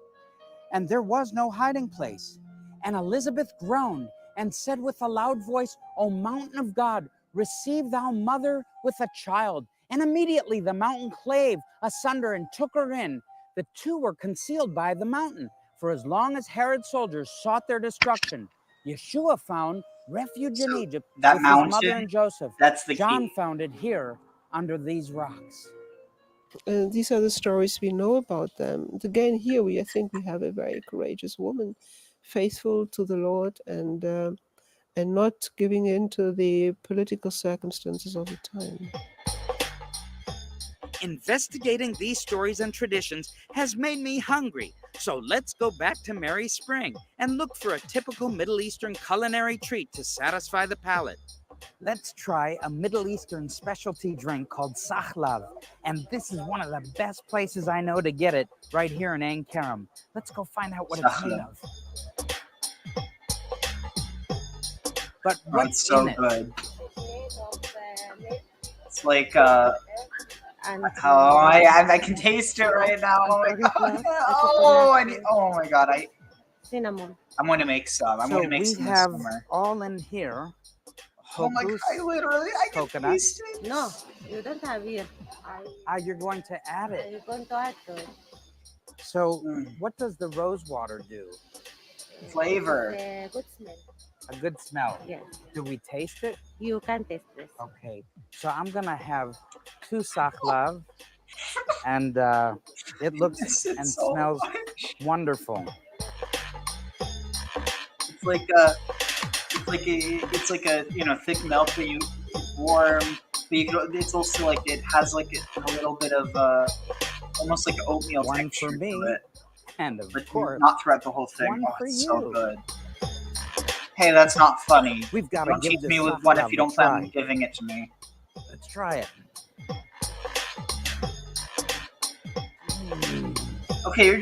Speaker 22: And there was no hiding place. And Elizabeth groaned and said with a loud voice, O mountain of God, receive thou mother with a child. And immediately the mountain clave asunder and took her in. The two were concealed by the mountain, for as long as Herod's soldiers sought their destruction. Yeshua found refuge in Egypt
Speaker 3: that
Speaker 22: with
Speaker 3: mountain,
Speaker 22: his mother and Joseph.
Speaker 3: that's the
Speaker 22: John
Speaker 3: key.
Speaker 22: found it here under these rocks.
Speaker 23: These are the stories we know about them. Again, here I think we have a very courageous woman, faithful to the Lord and not giving in to the political circumstances of the time.
Speaker 22: Investigating these stories and traditions has made me hungry. So let's go back to Mary Spring and look for a typical Middle Eastern culinary treat to satisfy the palate. Let's try a Middle Eastern specialty drink called Sahlav. And this is one of the best places I know to get it, right here in Ain Karim. Let's go find out what it's made of. But what's
Speaker 3: it's so
Speaker 22: in it?
Speaker 3: good. It's like I can taste it right now. Oh my god! Oh my god!
Speaker 16: Cinnamon.
Speaker 3: I'm going to make some. I'm going to make
Speaker 22: we
Speaker 3: some
Speaker 22: have
Speaker 3: summer.
Speaker 22: all in here.
Speaker 3: Oh my god! I can
Speaker 22: coconut.
Speaker 3: taste it.
Speaker 16: No, you don't have here.
Speaker 22: You're going to add it.
Speaker 16: You're going to add to it.
Speaker 22: So, what does the rose water do?
Speaker 3: Flavor.
Speaker 16: A good smell.
Speaker 22: A good smell.
Speaker 16: Yes.
Speaker 22: Do we taste it?
Speaker 16: You can taste this.
Speaker 22: Okay. So I'm gonna have 2 sakhlav, and it looks
Speaker 3: This is
Speaker 22: and
Speaker 3: so
Speaker 22: smells
Speaker 3: much.
Speaker 22: wonderful.
Speaker 3: It's like a thick milk, but it's warm. But it's also like it has like a little bit of almost like oatmeal
Speaker 22: One
Speaker 3: texture
Speaker 22: for me,
Speaker 3: to it,
Speaker 22: and of
Speaker 3: but
Speaker 22: course,
Speaker 3: not throughout the whole thing.
Speaker 22: one
Speaker 3: Oh,
Speaker 22: for
Speaker 3: it's so
Speaker 22: you.
Speaker 3: good. Hey, that's not funny.
Speaker 22: We've got to
Speaker 3: Don't
Speaker 22: give
Speaker 3: tease
Speaker 22: this
Speaker 3: me with one if
Speaker 22: sakhlav
Speaker 3: you
Speaker 22: a
Speaker 3: don't plan on
Speaker 22: try.
Speaker 3: giving it to me.
Speaker 22: Let's try it.
Speaker 3: Okay, you're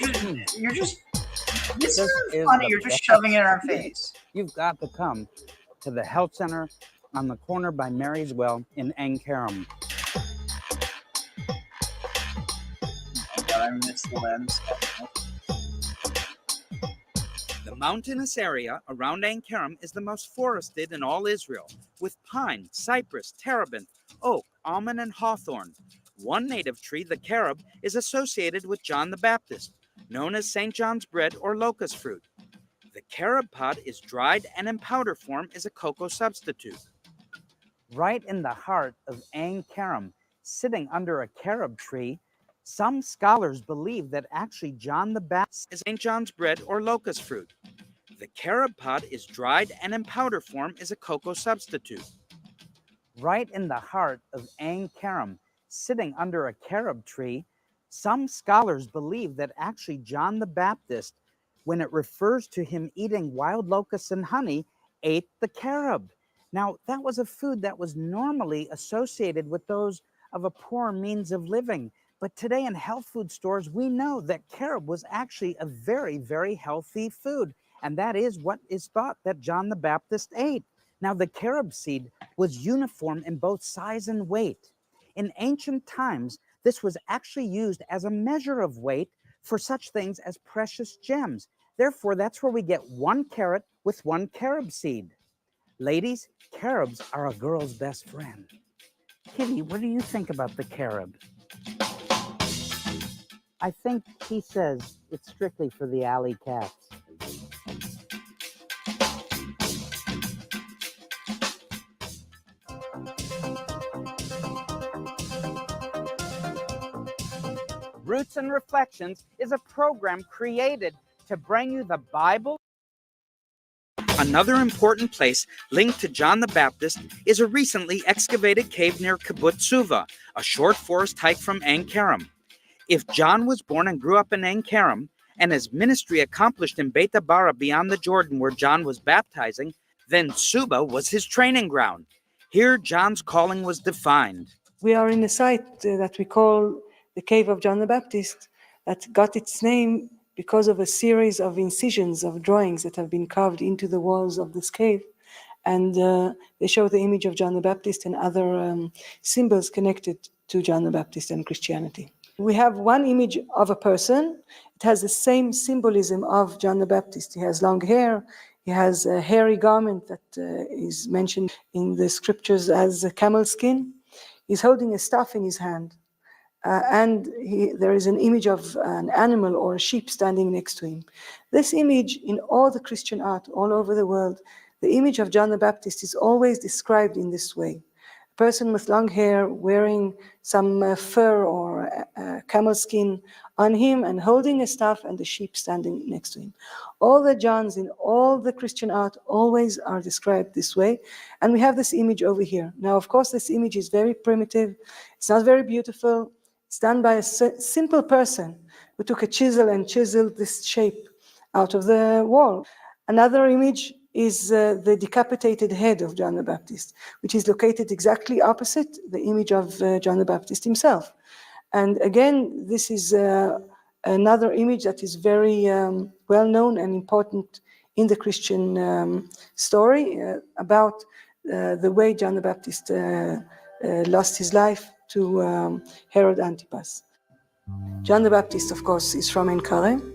Speaker 3: just. This
Speaker 22: This
Speaker 3: is
Speaker 22: is
Speaker 3: funny.
Speaker 22: the
Speaker 3: You're just
Speaker 22: best.
Speaker 3: shoving it in our face.
Speaker 22: You've got to come to the health center on the corner by Mary's Well in Ein Kerem.
Speaker 3: Oh God, I missed the lens.
Speaker 1: The mountainous area around Ein Kerem is the most forested in all Israel, with pine, cypress, terebinth, oak, almond, and hawthorn. One native tree, the carob, is associated with John the Baptist, known as St. John's bread or locust fruit. The carob pod is dried and in powder form is a cocoa substitute.
Speaker 22: Right in the heart of Ein Kerem, sitting under a carob tree, some scholars believe that actually John the Baptist
Speaker 1: is St. John's bread or locust fruit. The carob pod is dried and in powder form is a cocoa substitute.
Speaker 22: Right in the heart of Ein Kerem, sitting under a carob tree, some scholars believe that actually John the Baptist, when it refers to him eating wild locusts and honey, ate the carob. Now, that was a food that was normally associated with those of a poor means of living. But today in health food stores, we know that carob was actually a very, very healthy food. And that is what is thought that John the Baptist ate. Now, the carob seed was uniform in both size and weight. In ancient times, this was actually used as a measure of weight for such things as precious gems. Therefore, that's where we get 1 carat with 1 carob seed. Ladies, carobs are a girl's best friend. Kitty, what do you think about the carob? I think he says it's strictly for the alley cats. Roots and Reflections is a program created to bring you the Bible.
Speaker 1: Another important place linked to John the Baptist is a recently excavated cave near Kibbutz Suva, a short forest hike from Ein Kerem. If John was born and grew up in Ein Kerem, and his ministry accomplished in Beit Abara beyond the Jordan where John was baptizing, then Suba was his training ground. Here, John's calling was defined.
Speaker 7: We are in a site that we call the Cave of John the Baptist, that got its name because of a series of incisions of drawings that have been carved into the walls of this cave. And they show the image of John the Baptist and other symbols connected to John the Baptist and Christianity. We have one image of a person. It has the same symbolism of John the Baptist. He has long hair. He has a hairy garment that is mentioned in the scriptures as a camel skin. He's holding a staff in his hand. And there is an image of an animal or a sheep standing next to him. This image in all the Christian art all over the world, the image of John the Baptist is always described in this way. A person with long hair wearing some fur or camel skin on him and holding a staff and the sheep standing next to him. All the Johns in all the Christian art always are described this way. And we have this image over here. Now, of course, this image is very primitive. It's not very beautiful. It's done by a simple person who took a chisel and chiseled this shape out of the wall. Another image is the decapitated head of John the Baptist, which is located exactly opposite the image of John the Baptist himself. And again, this is another image that is very well known and important in the Christian story about the way John the Baptist lost his life to Herod Antipas. John the Baptist, of course, is from Ein Kerem,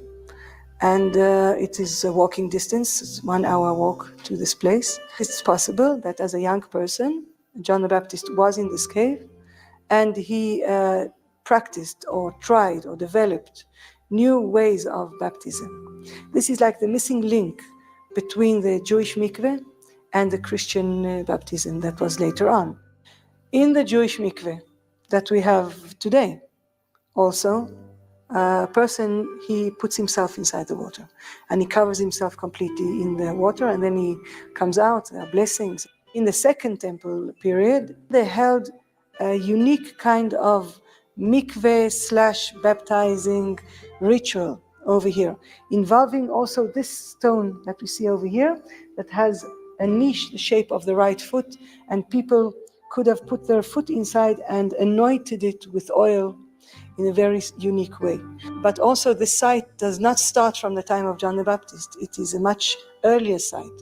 Speaker 7: and it is a walking distance. It's 1 hour walk to this place. It's possible that as a young person, John the Baptist was in this cave, and he practiced or tried or developed new ways of baptism. This is like the missing link between the Jewish mikveh and the Christian baptism that was later on. In the Jewish mikveh that we have today, also, a person, he puts himself inside the water and he covers himself completely in the water, and then he comes out, blessings. In the Second Temple period, they held a unique kind of mikveh/baptizing ritual over here, involving also this stone that we see over here that has a niche, the shape of the right foot, and people could have put their foot inside and anointed it with oil in a very unique way. But also the site does not start from the time of John the Baptist. It is a much earlier site.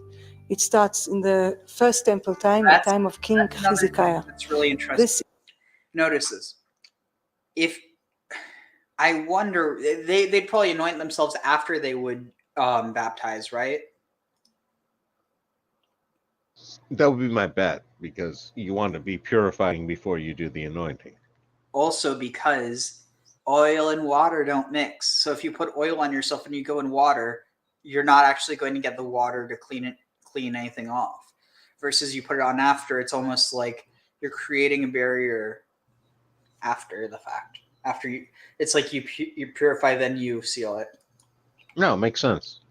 Speaker 7: It starts in the First Temple time, the time of King Hezekiah.
Speaker 3: That's really interesting. Notice this. If I wonder, they'd probably anoint themselves after they would baptize, right?
Speaker 2: That would be my bet, because you want to be purifying before you do the anointing.
Speaker 3: Also because oil and water don't mix. So if you put oil on yourself and you go in water, you're not actually going to get the water to clean anything off. Versus you put it on after, it's almost like you're creating a barrier after the fact. After you, it's like you purify, then you seal it.
Speaker 2: No, it makes sense.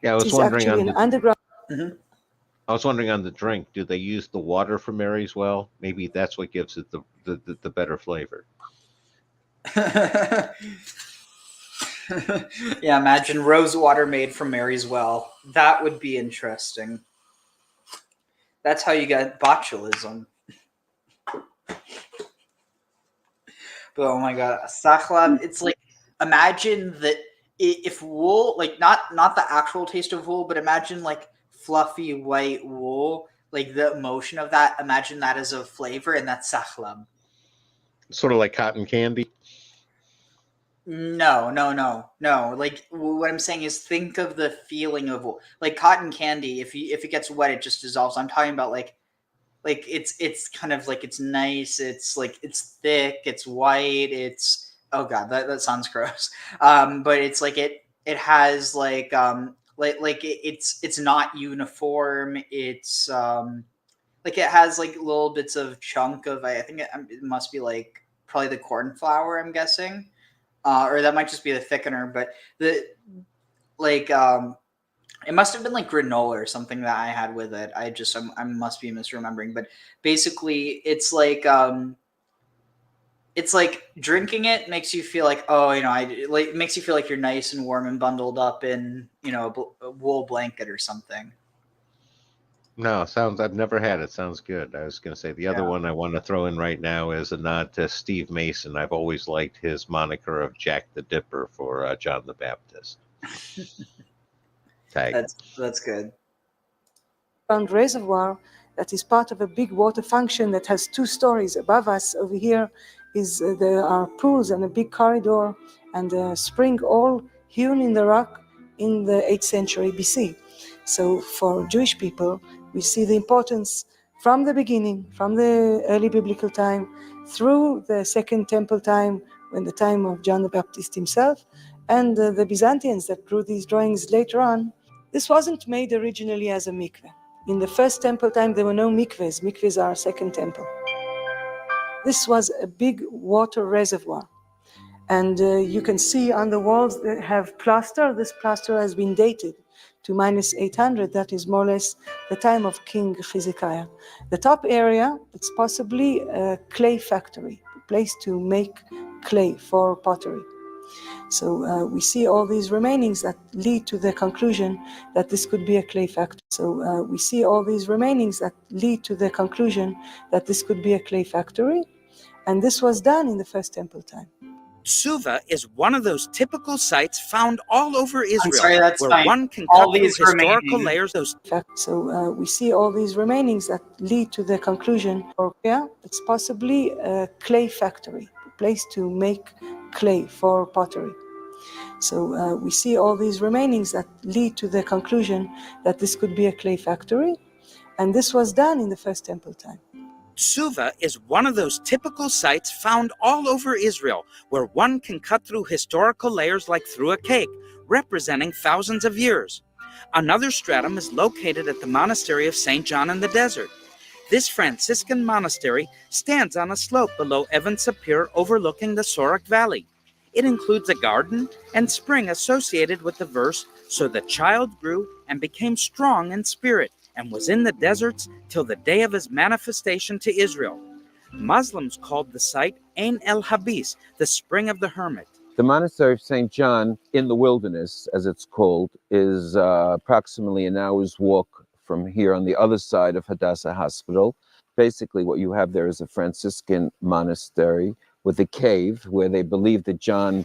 Speaker 2: Yeah, I was
Speaker 7: It's
Speaker 2: wondering
Speaker 7: actually
Speaker 2: on
Speaker 7: an underground.
Speaker 2: I was wondering on the drink, do they use the water from Mary's well? Maybe that's what gives it the better flavor.
Speaker 3: Yeah, imagine rose water made from Mary's well. That would be interesting. That's how you get botulism. But oh my god, sachlab, it's like, imagine that if wool, like not the actual taste of wool, but imagine like fluffy white wool, like the emotion of that, imagine that as a flavor, and that's sachlab.
Speaker 2: Sort of like cotton candy?
Speaker 3: No. Like what I'm saying is, think of the feeling of like cotton candy. If it gets wet, it just dissolves. I'm talking about like it's kind of like, it's nice. It's like, it's thick. It's white. It's, oh god, that sounds gross. But it's like it has like it's not uniform. It's like it has like little bits of chunk of, I think it must be like probably the corn flour, I'm guessing. Or that might just be the thickener, but it must have been like granola or something that I had with it. I must be misremembering, but basically it's like drinking it makes you feel like, oh, it makes you feel like you're nice and warm and bundled up in, a wool blanket or something.
Speaker 2: No, I've never had it. Sounds good. I was going to say the other one I want to throw in right now is a nod to Steve Mason. I've always liked his moniker of Jack the Dipper for John the Baptist. Tag.
Speaker 3: That's good.
Speaker 7: Reservoir that is part of a big water function that has two stories. Above us over here there are pools and a big corridor and a spring, all hewn in the rock in the 8th century BC. So for Jewish people, we see the importance from the beginning, from the early biblical time, through the Second Temple time, when the time of John the Baptist himself, and the Byzantines that drew these drawings later on. This wasn't made originally as a mikveh. In the First Temple time, there were no mikvehs. Mikvehs are Second Temple. This was a big water reservoir. And you can see on the walls that have plaster. This plaster has been dated to -800. That is more or less the time of King Hezekiah. The top area, it's possibly a clay factory, a place to make clay for pottery. So we see all these remainings that lead to the conclusion that this could be a clay factory. So we see all these remainings that lead to the conclusion that this could be a clay factory. And this was done in the First Temple time.
Speaker 1: Suva is one of those typical sites found all over Israel,
Speaker 3: I'm sorry, that's
Speaker 1: where
Speaker 3: fine.
Speaker 1: one can
Speaker 3: All
Speaker 1: cut through
Speaker 3: these
Speaker 1: historical
Speaker 3: remaining.
Speaker 1: layers of.
Speaker 7: So we see all these remainings that lead to the conclusion, or it's possibly a clay factory, a place to make clay for pottery. So we see all these remainings that lead to the conclusion that this could be a clay factory, and this was done in the First Temple time.
Speaker 1: Tsuva is one of those typical sites found all over Israel where one can cut through historical layers like through a cake, representing thousands of years. Another stratum is located at the monastery of St. John in the desert. This Franciscan monastery stands on a slope below Even Sapir overlooking the Sorek Valley. It includes a garden and spring associated with the verse, "So the child grew and became strong in spirit and was in the deserts till the day of his manifestation to Israel." Muslims called the site Ain el Habis, the spring of the hermit.
Speaker 4: The monastery of St. John in the wilderness, as it's called, is approximately an hour's walk from here on the other side of Hadassah Hospital. Basically, what you have there is a Franciscan monastery with a cave where they believe that John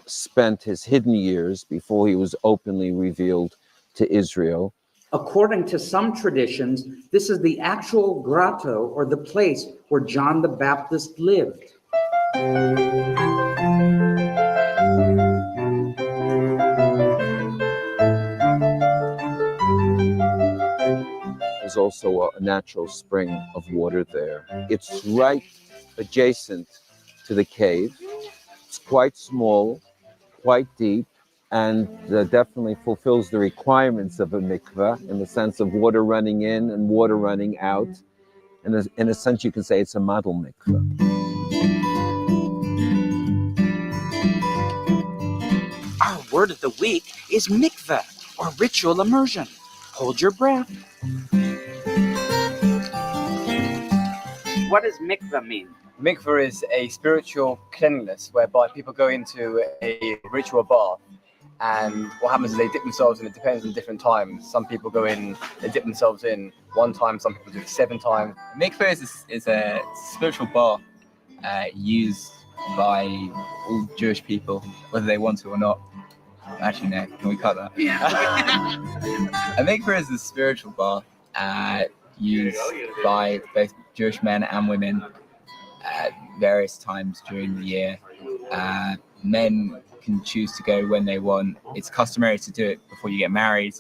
Speaker 4: spent his hidden years before he was openly revealed to Israel.
Speaker 22: According to some traditions, this is the actual grotto or the place where John the Baptist lived.
Speaker 4: There's also a natural spring of water there. It's right adjacent to the cave. It's quite small, quite deep, and definitely fulfills the requirements of a mikveh in the sense of water running in and water running out. And in a sense, you can say it's a model mikveh.
Speaker 1: Our word of the week is mikveh, or ritual immersion. Hold your breath. What does mikveh mean?
Speaker 8: Mikveh is a spiritual cleanliness whereby people go into a ritual bath, and what happens is they dip themselves in. It depends on different times. Some people go in, they dip themselves in one time, some people do it 7 times.
Speaker 10: Mikveh is a spiritual bath used by all Jewish people, whether they want to or not. Actually, no, can we cut that? Yeah. A mikveh is a spiritual bath used by both Jewish men and women at various times during the year. Men can choose to go when they want. It's customary to do it before you get married,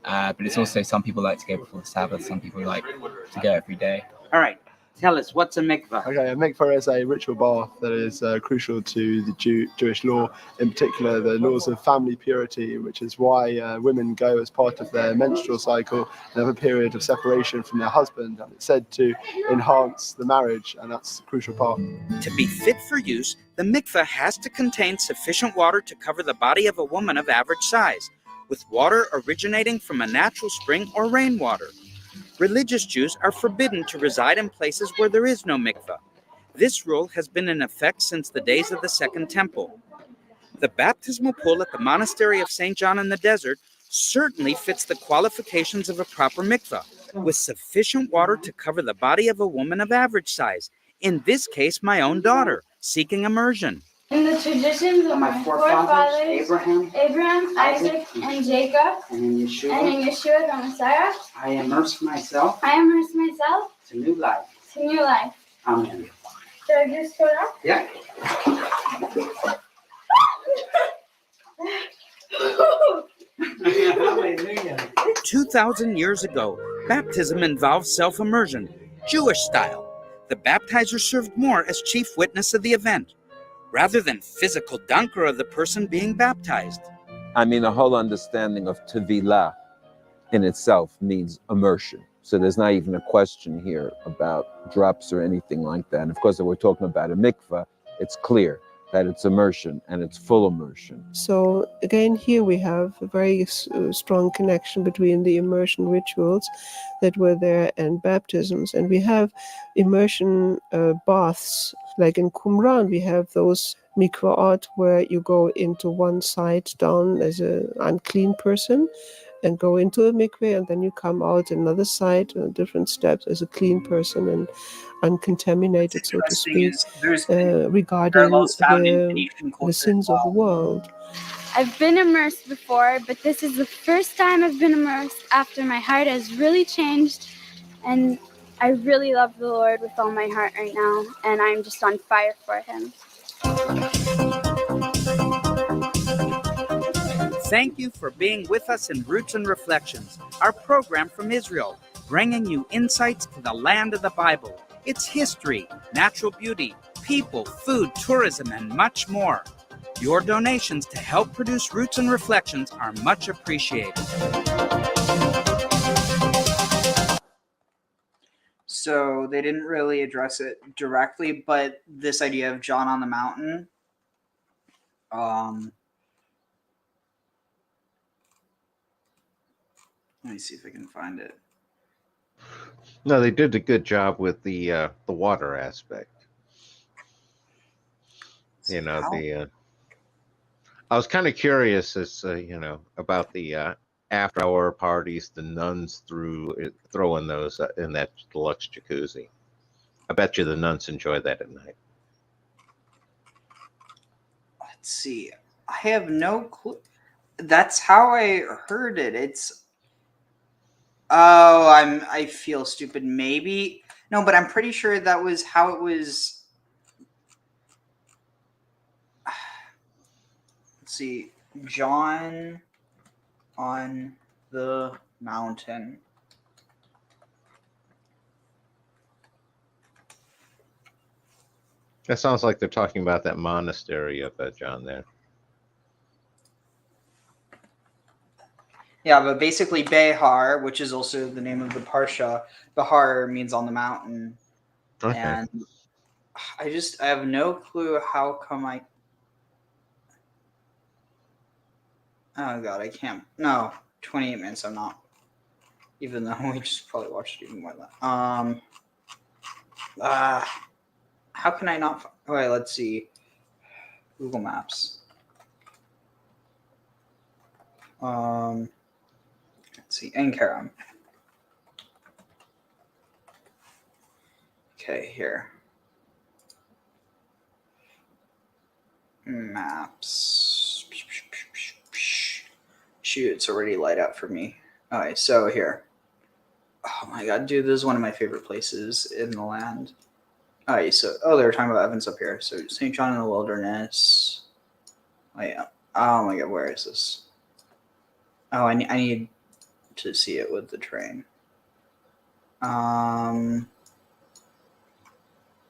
Speaker 10: but it's also some people like to go before the Sabbath, some people like to go every day.
Speaker 22: All right, tell us, what's a mikveh?
Speaker 12: Okay, a mikveh is a ritual bath that is crucial to the Jewish law, in particular the laws of family purity, which is why women go as part of their menstrual cycle and have a period of separation from their husband, and it's said to enhance the marriage, and that's a crucial part.
Speaker 1: To be fit for use, the mikveh has to contain sufficient water to cover the body of a woman of average size, with water originating from a natural spring or rainwater. Religious Jews are forbidden to reside in places where there is no mikveh. This rule has been in effect since the days of the Second Temple. The baptismal pool at the monastery of St. John in the desert certainly fits the qualifications of a proper mikveh, with sufficient water to cover the body of a woman of average size, in this case my own daughter, seeking immersion.
Speaker 16: In the traditions of my forefathers, Abraham, Isaac, and Jacob, and in Yeshua the Messiah,
Speaker 22: I immerse myself
Speaker 16: to
Speaker 22: new life.
Speaker 16: new life.
Speaker 22: Amen.
Speaker 16: Should I just go down?
Speaker 22: Yeah.
Speaker 1: 2,000 years ago, baptism involved self-immersion, Jewish style. The baptizer served more as chief witness of the event, rather than physical dunker of the person being baptized.
Speaker 4: I mean, the whole understanding of tevilah in itself means immersion. So there's not even a question here about drops or anything like that. And of course, if we're talking about a mikveh, it's clear that it's immersion, and it's full immersion.
Speaker 23: So again, here we have a very strong connection between the immersion rituals that were there and baptisms. And we have immersion baths, like in Qumran, we have those mikvaot where you go into one side down as an unclean person and go into a mikveh, and then you come out another side, different steps, as a clean person and uncontaminated, so to speak, regarding the sins of the world.
Speaker 16: I've been immersed before, but this is the first time I've been immersed after my heart has really changed, and I really love the Lord with all my heart right now, and I'm just on fire for Him.
Speaker 1: Thank you for being with us in Roots and Reflections, our program from Israel, bringing you insights to the land of the Bible. It's history, natural beauty, people, food, tourism, and much more. Your donations to help produce Roots and Reflections are much appreciated.
Speaker 3: So they didn't really address it directly, but this idea of John on the mountain, let me see if I can find it.
Speaker 2: No, they did a good job with the water aspect. You know, I was kind of curious as about the after hour parties the nuns throwing those in that deluxe jacuzzi. I bet you the nuns enjoy that at night.
Speaker 3: Let's see. I have no clue. That's how I heard it. I feel stupid. Maybe no, but I'm pretty sure that was how it was. Let's see. John on the mountain.
Speaker 2: That sounds like they're talking about that monastery up at John there.
Speaker 3: Yeah, but basically Behar, which is also the name of the Parsha, Behar means on the mountain.
Speaker 2: Okay.
Speaker 3: And I have no clue how come oh god, I can't. No, 28 minutes I'm not. Even though we just probably watched it even more than that. How can I not? Okay, let's see. Google Maps. Let's see. Enkaram. Okay, here. Maps. Shoot, it's already light up for me. Alright, so here. Oh my god, dude, this is one of my favorite places in the land. Alright, so they were talking about Evans up here. So St. John in the Wilderness. Oh yeah. Oh my god, where is this? Oh, I need to see it with the train.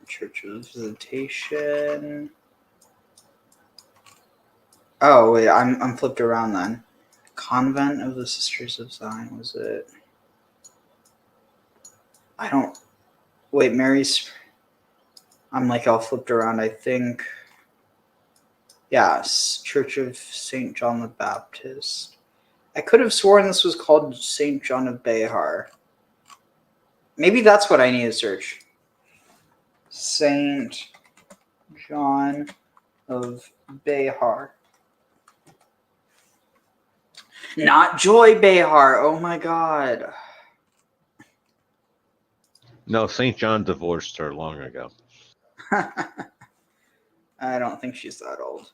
Speaker 3: Church of Visitation. Oh wait, I'm flipped around then. Convent of the Sisters of Zion, was it? I don't. Wait, Mary's. I'm like all flipped around. I think. Yes, Church of St. John the Baptist. I could have sworn this was called St. John of Behar. Maybe that's what I need to search. St. John of Behar. Not Joy Behar. Oh my god.
Speaker 2: No, St. John divorced her long ago.
Speaker 3: I don't think she's that old.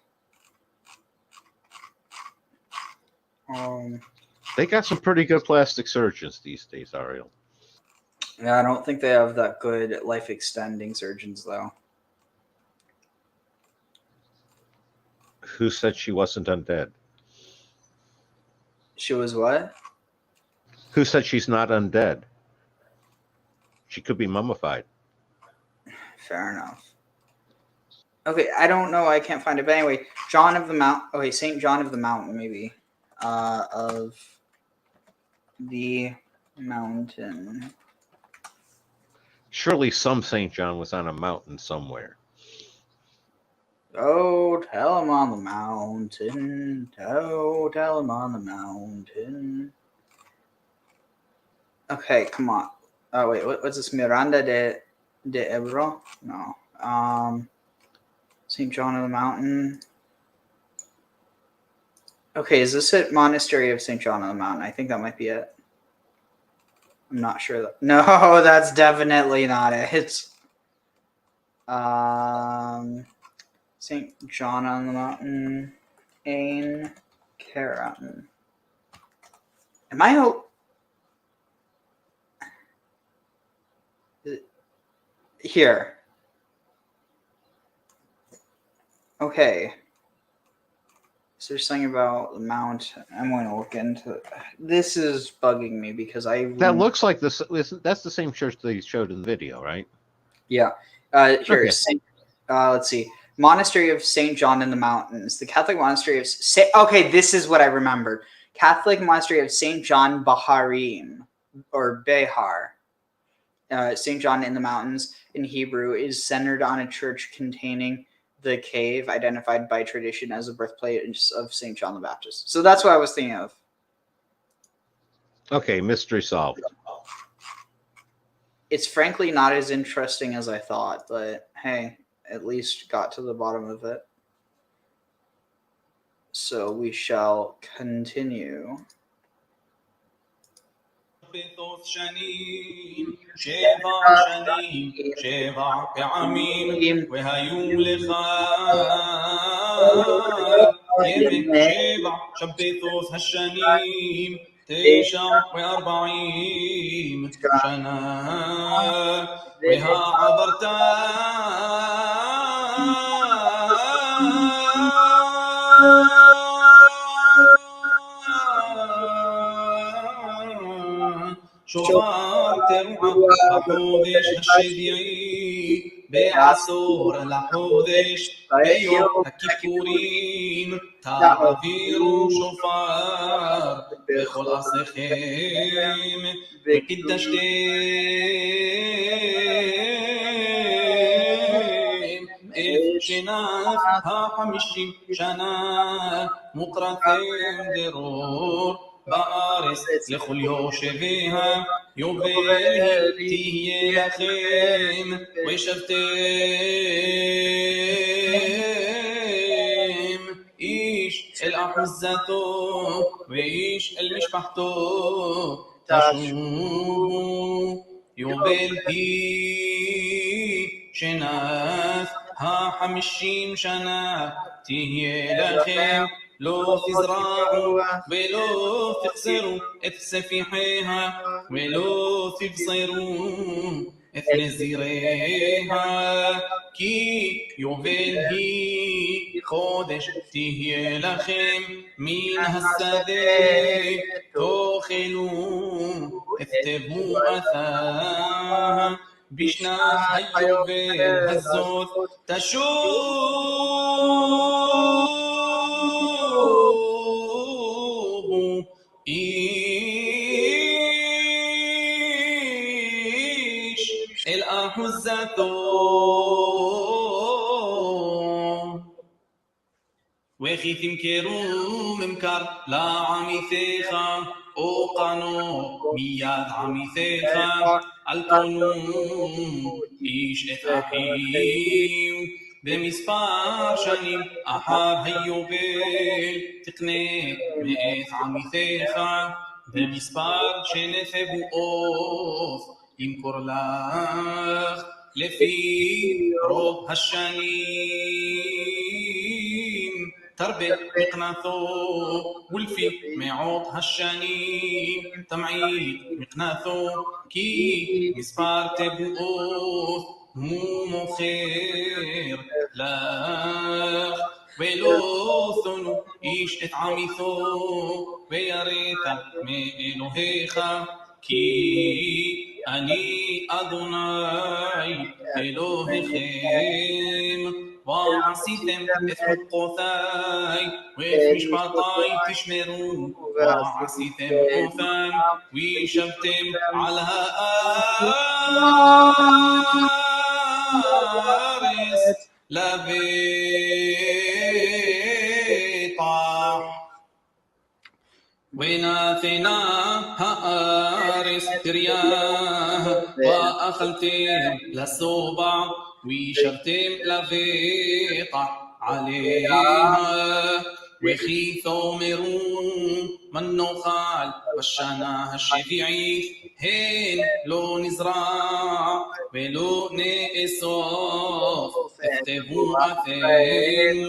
Speaker 2: They got some pretty good plastic surgeons these days, Ariel.
Speaker 3: Yeah, I don't think they have that good life-extending surgeons, though.
Speaker 2: Who said she wasn't undead?
Speaker 3: She was what?
Speaker 2: Who said she's not undead? She could be mummified.
Speaker 3: Fair enough. Okay, I don't know. I can't find it. But anyway, John of the Mount. Okay, St. John of the Mountain, maybe. Of the mountain.
Speaker 2: Surely some St. John was on a mountain somewhere.
Speaker 3: Oh, tell him on the mountain. Oh, tell him on the mountain. Okay, come on. Oh, wait, what's this? Miranda de Ebro? No. St. John of the Mountain. Okay, is this it? Monastery of St. John of the Mountain? I think that might be it. I'm not sure. No, that's definitely not it. St. John on the Mountain. Ain Karam. Am I... Here. Okay. So there's something about the mount. I'm going to look into it. This is bugging me because
Speaker 2: That looks like this. That's the same church they showed in the video, right?
Speaker 3: Yeah. Here,
Speaker 2: Okay.
Speaker 3: let's see. Monastery of St. John in the Mountains. The Catholic Monastery of okay, this is what I remembered. Catholic Monastery of St. John Baharim, or Behar. St. John in the Mountains in Hebrew is centered on a church containing the cave identified by tradition as the birthplace of St. John the Baptist. So that's what I was thinking of.
Speaker 2: Okay, mystery solved.
Speaker 3: It's frankly not as interesting as I thought, but hey, at least got to the bottom of it. So we shall continue.
Speaker 21: שנים, 7 שנים, 7 פעמים, והיו לך ימי 7 שבתות השנים, 49 שנה, והעברת שופר תרועה בחודש השביעי, בעשור לחודש, ביום הכיפורים, תעבירו שופר בכל עשיכם, וקידשתם את שנת 50 שנה, מוקרתם דרור בארץ לכל יושביה, יובל תהיה לכם, וישבתם איש אל אחוזתו, ואיש אל משפחתו, תשובו, יובל היא שנת 50 שנה, תהיה לכם, לא תזרעו ולא תחסרו את ספיחיה, ולא תבשרו את נזיריה, כי יובל היא חודש תהיה לכם, מן השדה תאכלו את תבואתה, בשנת היובל הזאת תשובו איש אל אחוזתו, וכי תמכרו ממכר לעמיתך, או קנו מיד עמיתך, אל קנו איש את אחיו, במספר שנים אחר היובל, תקנה מאת עמיתך, במספר שני תבואות, ימכור לך, לפי רוב השנים, תרבה מקנתו, ולפי מאות השנים, תמעיט מקנתו, כי מספר תבואות הוא מוכר לך, ולא תונו איש את עמיתו, ויראת מאלוהיך, כי אני אדוני אלוהיכם, ועשיתם את חוקותיי ואת משפטיי תשמרו, ועשיתם אותם וישבתם על הארץ לבטח. ונתנה הארץ פריה, ואכלתם לשובע, וישבתם לבטח עליה, וכי תאמרו מן נאכל בשנה השביעית, הן לא נזרע ולא נאסוף את תבואתנו,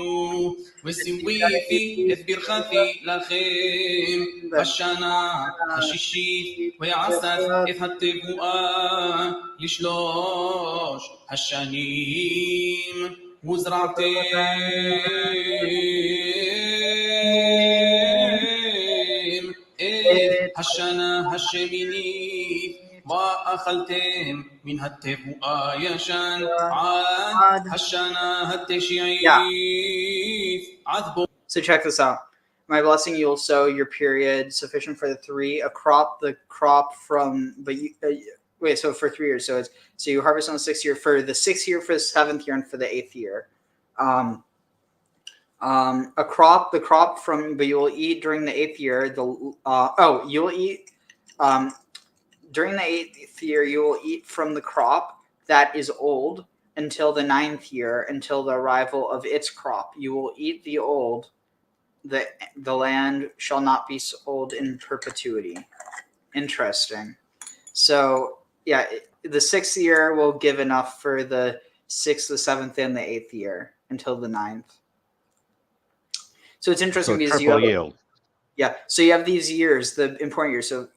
Speaker 21: וסיוויתי את ברכתי לכם בשנה השישית, ויעשת את התבואה לשלוש השנים, וזרעתם את השנה השמינית, ואכלתם מן התבואה הישן עד השנה התשיעית עד בו.
Speaker 3: So check this out. My blessing, you will sow your period sufficient for the 3, a crop, the crop from, but you, wait, so for 3 years. So you harvest on the 6th year, for the 6th year, for the 7th year, and for the 8th year. A crop, the crop from, but you will eat during the 8th year. You will eat, during the 8th year, you will eat from the crop that is old until the 9th year, until the arrival of its crop. You will eat the old. The land shall not be sold in perpetuity. Interesting. So, yeah, the 6th year will give enough for the 6th, the 7th, and the 8th year until the 9th. So it's interesting because you have yield. Yeah, so you have these years, the important years. So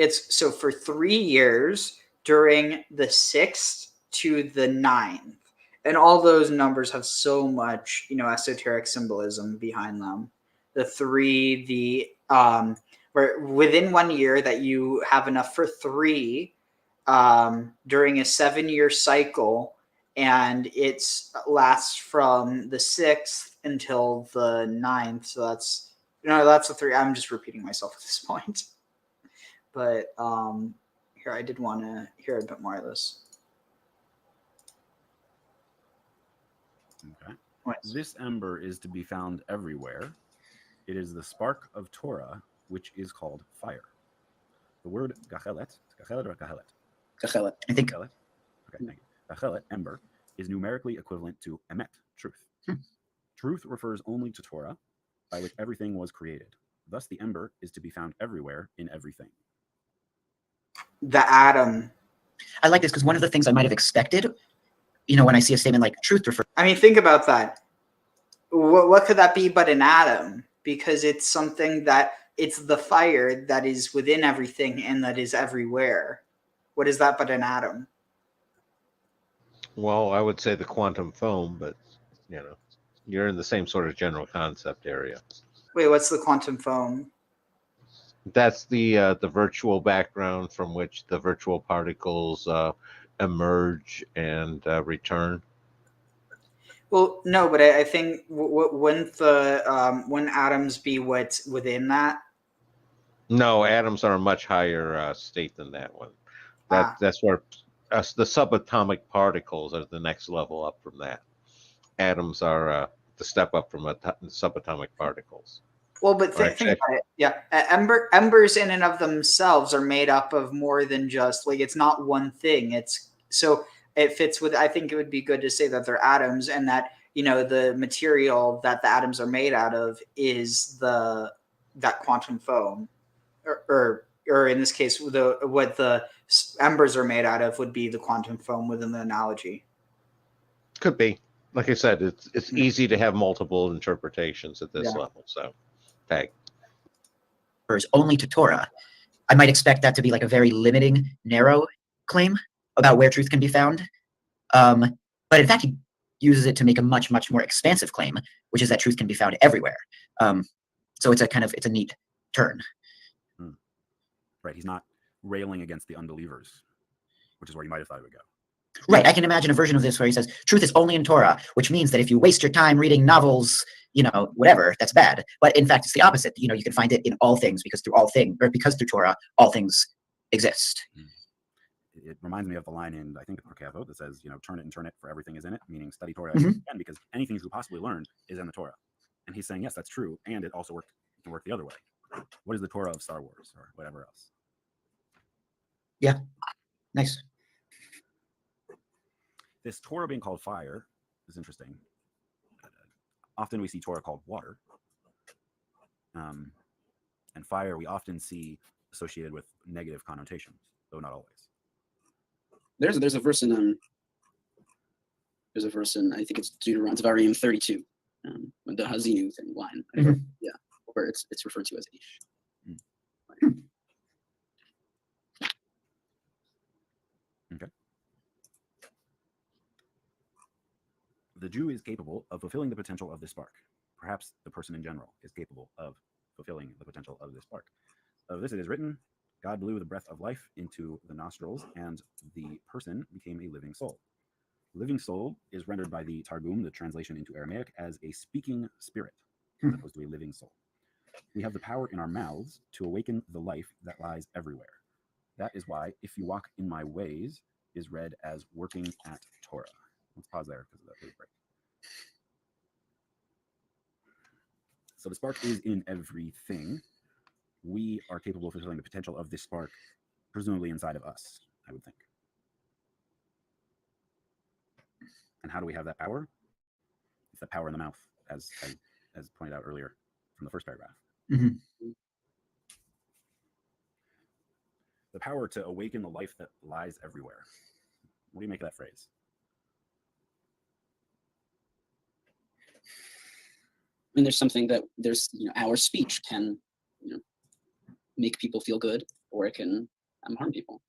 Speaker 3: so for 3 years during the 6th to the 9th, and all those numbers have so much, esoteric symbolism behind them. The 3, where within 1 year that you have enough for 3 during a 7-year cycle, and it lasts from the 6th until the 9th. So that's the 3. I'm just repeating myself at this point. But here, I did want to hear a bit more of this.
Speaker 13: Okay. This ember is to be found everywhere. It is the spark of Torah, which is called fire. The word gachelet, gachelet or gahelet?
Speaker 14: Gachelet, I think.
Speaker 13: Gachelet. Okay, thank you. Gachelet, ember, is numerically equivalent to emet, truth. Truth refers only to Torah, by which everything was created. Thus, the ember is to be found everywhere in everything.
Speaker 3: The atom.
Speaker 14: I like this because one of the things I might have expected, when I see a statement like truth refers.
Speaker 3: I mean, think about that. What could that be but an atom? Because it's something that it's the fire that is within everything and that is everywhere. What is that but an atom?
Speaker 2: Well, I would say the quantum foam, but you're in the same sort of general concept area.
Speaker 3: Wait, what's the quantum foam?
Speaker 2: That's the virtual background from which the virtual particles emerge and return.
Speaker 3: Well, no, but I think wouldn't when atoms be what's within that?
Speaker 2: No, atoms are a much higher state than that one. That's where the subatomic particles are the next level up from that. Atoms are the step up from subatomic particles.
Speaker 3: Well, but think about it. Yeah, embers in and of themselves are made up of more than just it's not one thing. It fits with. I think it would be good to say that they're atoms, and that the material that the atoms are made out of is that quantum foam, or in this case, what the embers are made out of would be the quantum foam within the analogy.
Speaker 2: Could be. Like I said, it's easy to have multiple interpretations at this level. So, tag.
Speaker 14: Only to Torah. I might expect that to be like a very limiting, narrow claim about where truth can be found. But in fact, he uses it to make a much, much more expansive claim, which is that truth can be found everywhere. So it's a neat turn.
Speaker 13: Right. He's not railing against the unbelievers, which is where you might have thought it would go.
Speaker 14: Right. I can imagine a version of this where he says, truth is only in Torah, which means that if you waste your time reading novels, whatever, that's bad. But in fact, it's the opposite. You can find it in all things because through Torah, all things exist.
Speaker 13: It reminds me of the line in, I think, Parshah Behar that says, turn it and turn it, for everything is in it, meaning study Torah as you can, because anything you could possibly learn is in the Torah. And he's saying, yes, that's true. And it also can work the other way. What is the Torah of Star Wars or whatever else?
Speaker 14: Yeah. Nice.
Speaker 13: This Torah being called fire is interesting. Often we see Torah called water. And fire we often see associated with negative connotations, though not always.
Speaker 15: There's a verse in I think it's Deuteronomy 32, the Hazinu thing line. Yeah, where it's referred to as Ish.
Speaker 13: Okay. The Jew is capable of fulfilling the potential of this spark. Perhaps the person in general is capable of fulfilling the potential of this spark. Of this it is written, God blew the breath of life into the nostrils, and the person became a living soul. Living soul is rendered by the Targum, the translation into Aramaic, as a speaking spirit, as opposed to a living soul. We have the power in our mouths to awaken the life that lies everywhere. That is why "if you walk in my ways" is read as working at Torah. Let's pause there because of that break. So the spark is in everything. We are capable of fulfilling the potential of this spark, presumably inside of us, I would think. And how do we have that power? It's the power in the mouth, as pointed out earlier from the first paragraph.
Speaker 14: Mm-hmm.
Speaker 13: The power to awaken the life that lies everywhere. What do you make of that phrase?
Speaker 15: I mean, there's something that our speech can, make people feel good, or it can harm people.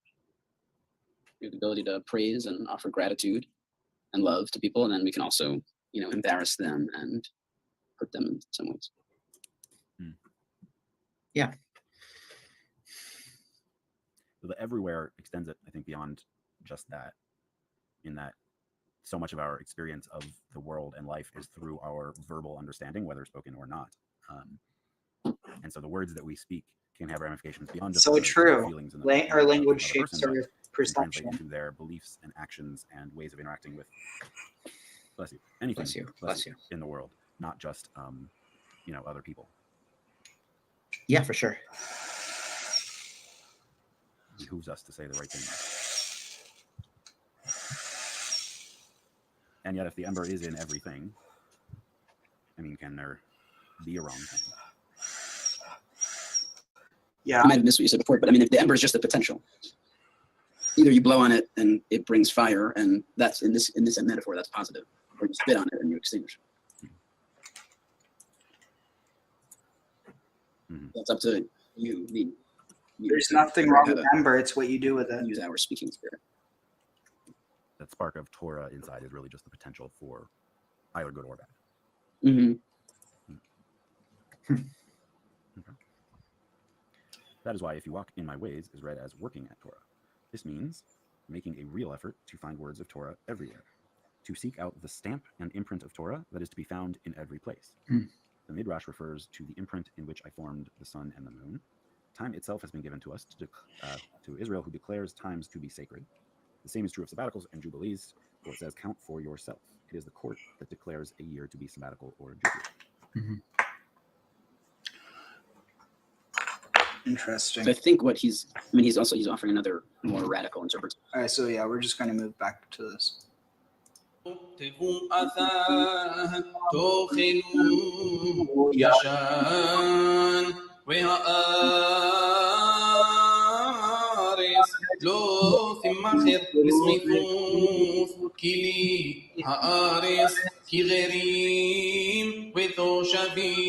Speaker 15: We have the ability to praise and offer gratitude and love to people, and then we can also, embarrass them and hurt them in some ways.
Speaker 14: Yeah.
Speaker 13: So the everywhere extends it, I think, beyond just that, in that so much of our experience of the world and life is through our verbal understanding, whether spoken or not. And so the words that we speak can have ramifications beyond just
Speaker 3: So
Speaker 13: the
Speaker 3: true.
Speaker 13: feelings and
Speaker 3: Our language
Speaker 13: of
Speaker 3: shapes
Speaker 13: person,
Speaker 3: our
Speaker 13: but can
Speaker 3: perception.
Speaker 13: translate into their beliefs and actions and ways of interacting with, bless you, anything
Speaker 14: Bless you.
Speaker 13: in the world, not just other people.
Speaker 14: Yeah, for sure.
Speaker 13: It behooves us to say the right thing. And yet, if the ember is in everything, I mean, can there be a wrong thing?
Speaker 15: Yeah, I might have missed what you said before, but I mean, if the ember is just the potential, either you blow on it and it brings fire, and that's in this metaphor that's positive, or you spit on it and you extinguish it. That's up to you.
Speaker 3: There's nothing wrong with ember. It's what you do with it.
Speaker 15: Use our speaking spirit.
Speaker 13: That spark of Torah inside is really just the potential for either good or bad.
Speaker 15: Mm-hmm.
Speaker 13: Okay. That is why "if you walk in my ways" is read as working at Torah. This means making a real effort to find words of Torah everywhere, to seek out the stamp and imprint of Torah that is to be found in every place. The Midrash refers to the imprint in which I formed the sun and the moon. Time itself has been given to us, to Israel, who declares times to be sacred. The same is true of sabbaticals and jubilees, for it says, "Count for yourself." It is the court that declares a year to be sabbatical or jubilee.
Speaker 3: Interesting.
Speaker 15: So I think what he's offering another more radical interpretation.
Speaker 3: All right, so yeah, we're just going to move back to this.
Speaker 21: לא תמחר לסמיכות כי לי הארץ כגרים ותושבים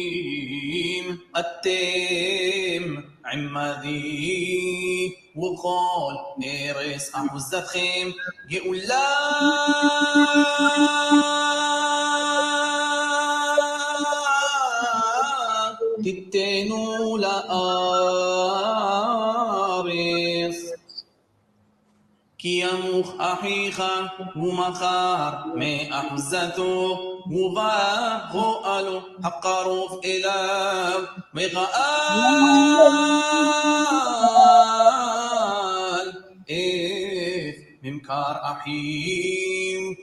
Speaker 21: אתם עמדי וכל ארץ אחוזתכם גאולה תיתנו לארץ כי ימוך אחיך ומחר מאחוזתו ובגואלו הקרוב אליו וגאל את ממכר אחים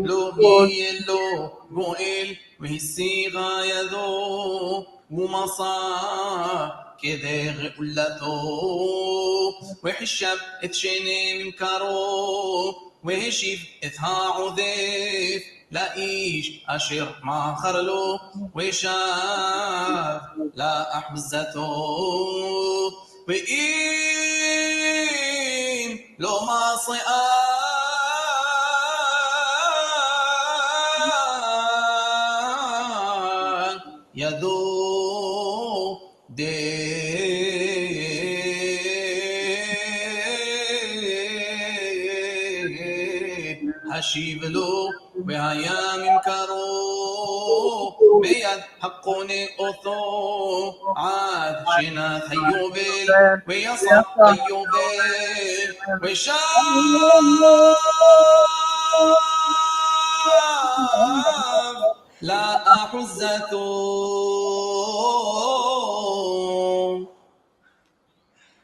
Speaker 21: לא יהיה לו גואל והסירה ידו ומסע כדי גאולתו וחישב את שני ממכרו והשיב את העודף לאיש אשר מכר לו ושב לאחוזתו ואם לא מסעה ידו להשיב לו, והיה ממכרו ביד הקונה אותו, עד שנת היובל, ויסע היובל, ושב לאחוזתו.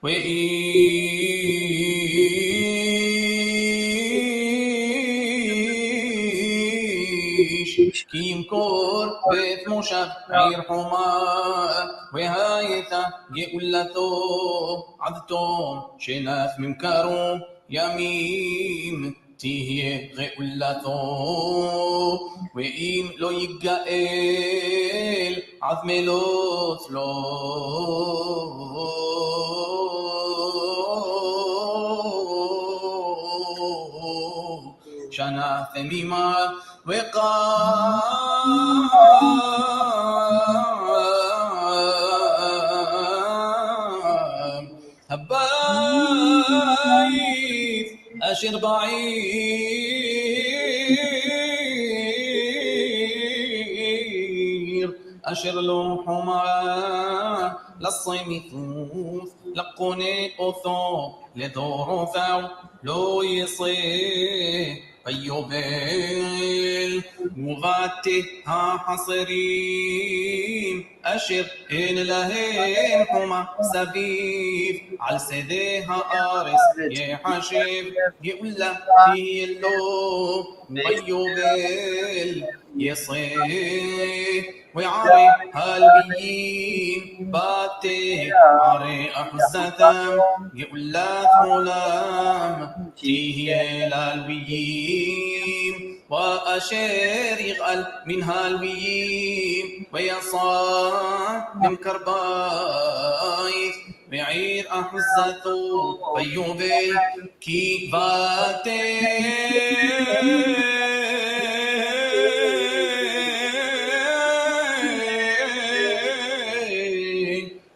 Speaker 21: ואיש כי ימכור בית מושב עיר חומה, והייתה גאולתו עד תום שנת ממכרו ימים תהיה גאולתו. ואם לא יגאל עד מלות לו, שנה תמימה וקם הבית אשר בעיר אשר לא חומה לצמיתות לקונה אותו לדורותיו לא יצא ביובל. ובתי החסרים אשר אין להם חומה סביב על שדה הארץ יחשב גאולה תהיה לו ביובל יצא. וערי הלוויים בתי ערי אחוזתם גאולת עולם תהיה ללוויים. ואשר יגאל מן הלוויים ויסע ממכר בית בעיר אחוזתו ביובל, כי בתי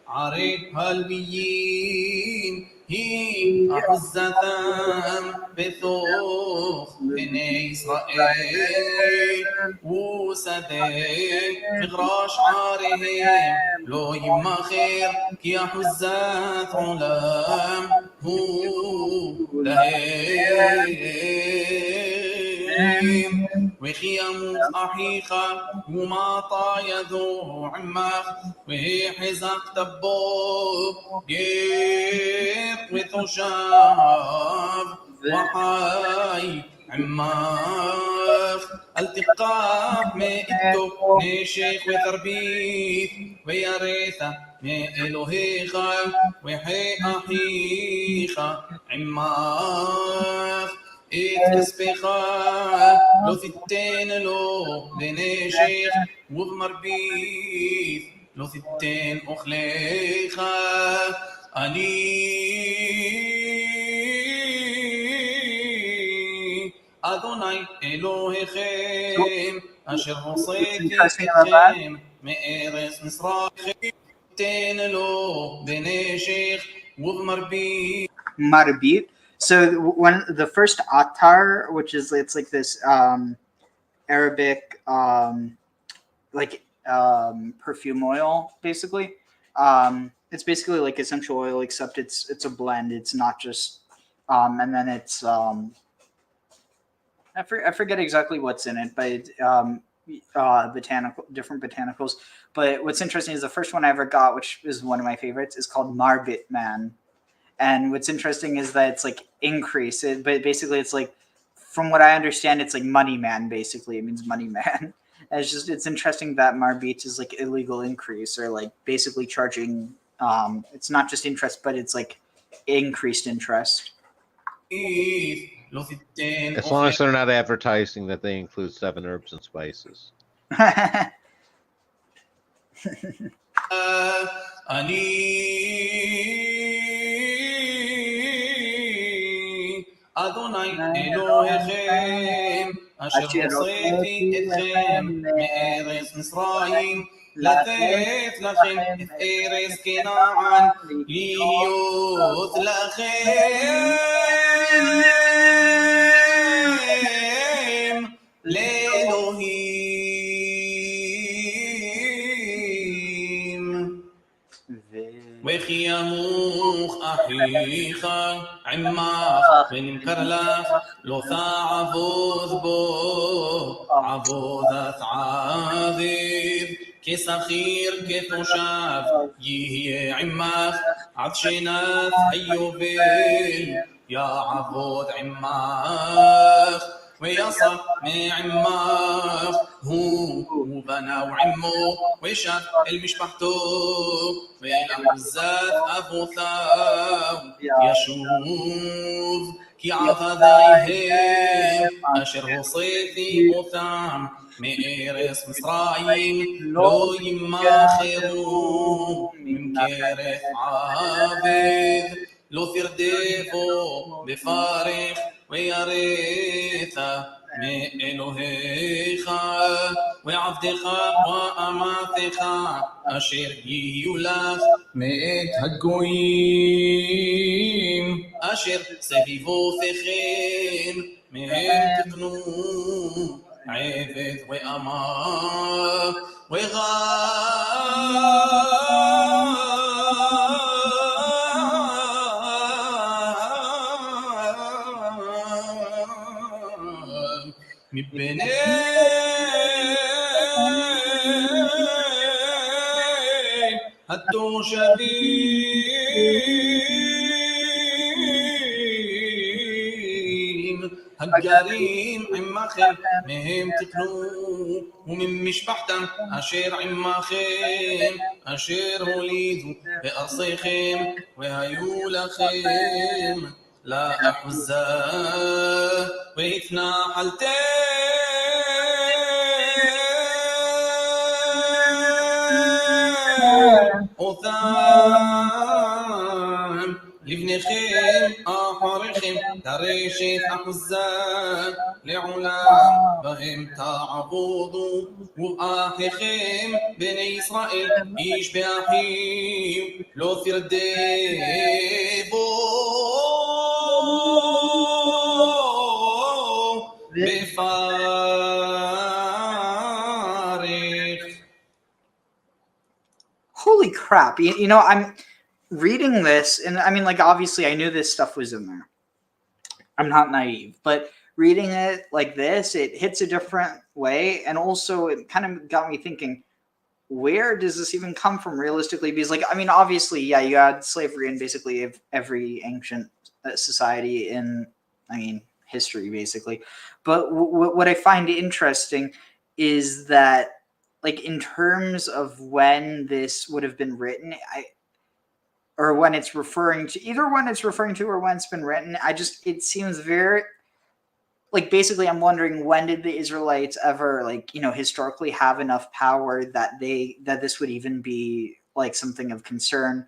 Speaker 21: ערי הלוויים היא אחוזתם בתוך בני ישראל. ושדה מגרש עריהם לא ימכר, כי אחוזת עולם הוא להם. וכי ימות אחיך ומטה ידו עמך, והחזקת בו גר ותושב וחי עמך. אל תיקח מאיתו נשק ותרבית, ויראת מאלוהיך וחי אחיך עמך. את כספך לא תיתן לו בנשך, ובמרבית לא תיתן אוכליך. אני אדוני אלוהיכם אשר הוצאתי אתכם מארץ מצרים, תן לו בנשך ובמרבית.
Speaker 3: Marbit. So when the first attar, which is it's like this Arabic perfume oil, basically. It's basically like essential oil, except it's a blend. It's not just and then it's I forget exactly what's in it, but different botanicals. But what's interesting is the first one I ever got, which is one of my favorites, is called Marbit Man. And what's interesting is that it's like increase it, but basically it's like, from what I understand, it's like money man. Basically, it means money man. And it's interesting that Marbit is like illegal increase, or like basically charging. It's not just interest, but it's like increased interest.
Speaker 2: As long as they're not advertising that they include 7 herbs and spices.
Speaker 21: אדוני אלוהיכם אשר הוצאתי אתכם מארץ מצרים, לתת לכם את ארץ כנען להיות לכם אביך עמך ונמכר לך לא תעבוד בו עבודת עבד כשכיר כתושב יהיה עמך עד שנת היובל יעבוד עמך ويصل معمخ هو وبنى وعمه وشاف المشبحته والأحزاب أبو ثاو يشوف كي عفدايهم أشر وصيتي أثام مئرس مصرايم لو يماخروا من كرف عابد لو تردفوا بفارخ ويريثا מאלוהיך ועבדך ואמתך אשר יהיו לך מאת הגויים אשר סביבותיכם מהם תקנו עבד ואמה מבני התושבים הגרים עמכם מהם תקנו וממשפחתם אשר עמכם אשר הולידו בארציכם והיו לכם לאחוזה והתנחלתם אותם לבניכם אחריכם דרשת אחוזה לעולם בהם תעבודו ואחיכם בני ישראל איש באחיו לא תרדבו
Speaker 3: Holy crap. You know, I'm reading this, and I mean, like, obviously I knew this stuff was in there. I'm not naive, but reading it like this, it hits a different way, and also it kind of got me thinking, where does this even come from realistically? Because, like, I mean, obviously, yeah, you had slavery in basically every ancient society in, I mean, history, basically. But what I find interesting is that, like, in terms of when this would have been written, or when it's referring to, either when it's referring to or when it's been written, it seems very, like, basically I'm wondering, when did the Israelites ever, like, you know, historically have enough power that this would even be, like, something of concern?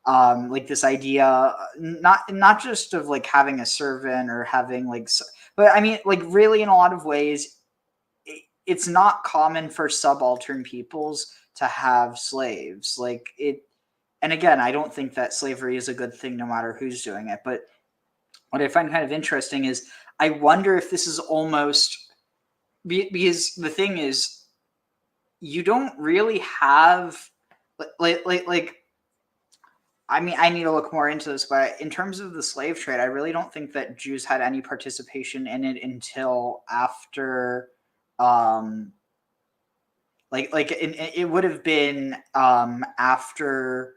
Speaker 3: Like, this idea, not just of, like, having a servant or having, like, but I mean, like, really in a lot of ways, it's not common for subaltern peoples to have slaves. Like, and again, I don't think that slavery is a good thing no matter who's doing it. But what I find kind of interesting is I wonder if this is almost, because the thing is, you don't really have, like, I mean, I need to look more into this, but in terms of the slave trade, I really don't think that Jews had any participation in it until after, it would have been after.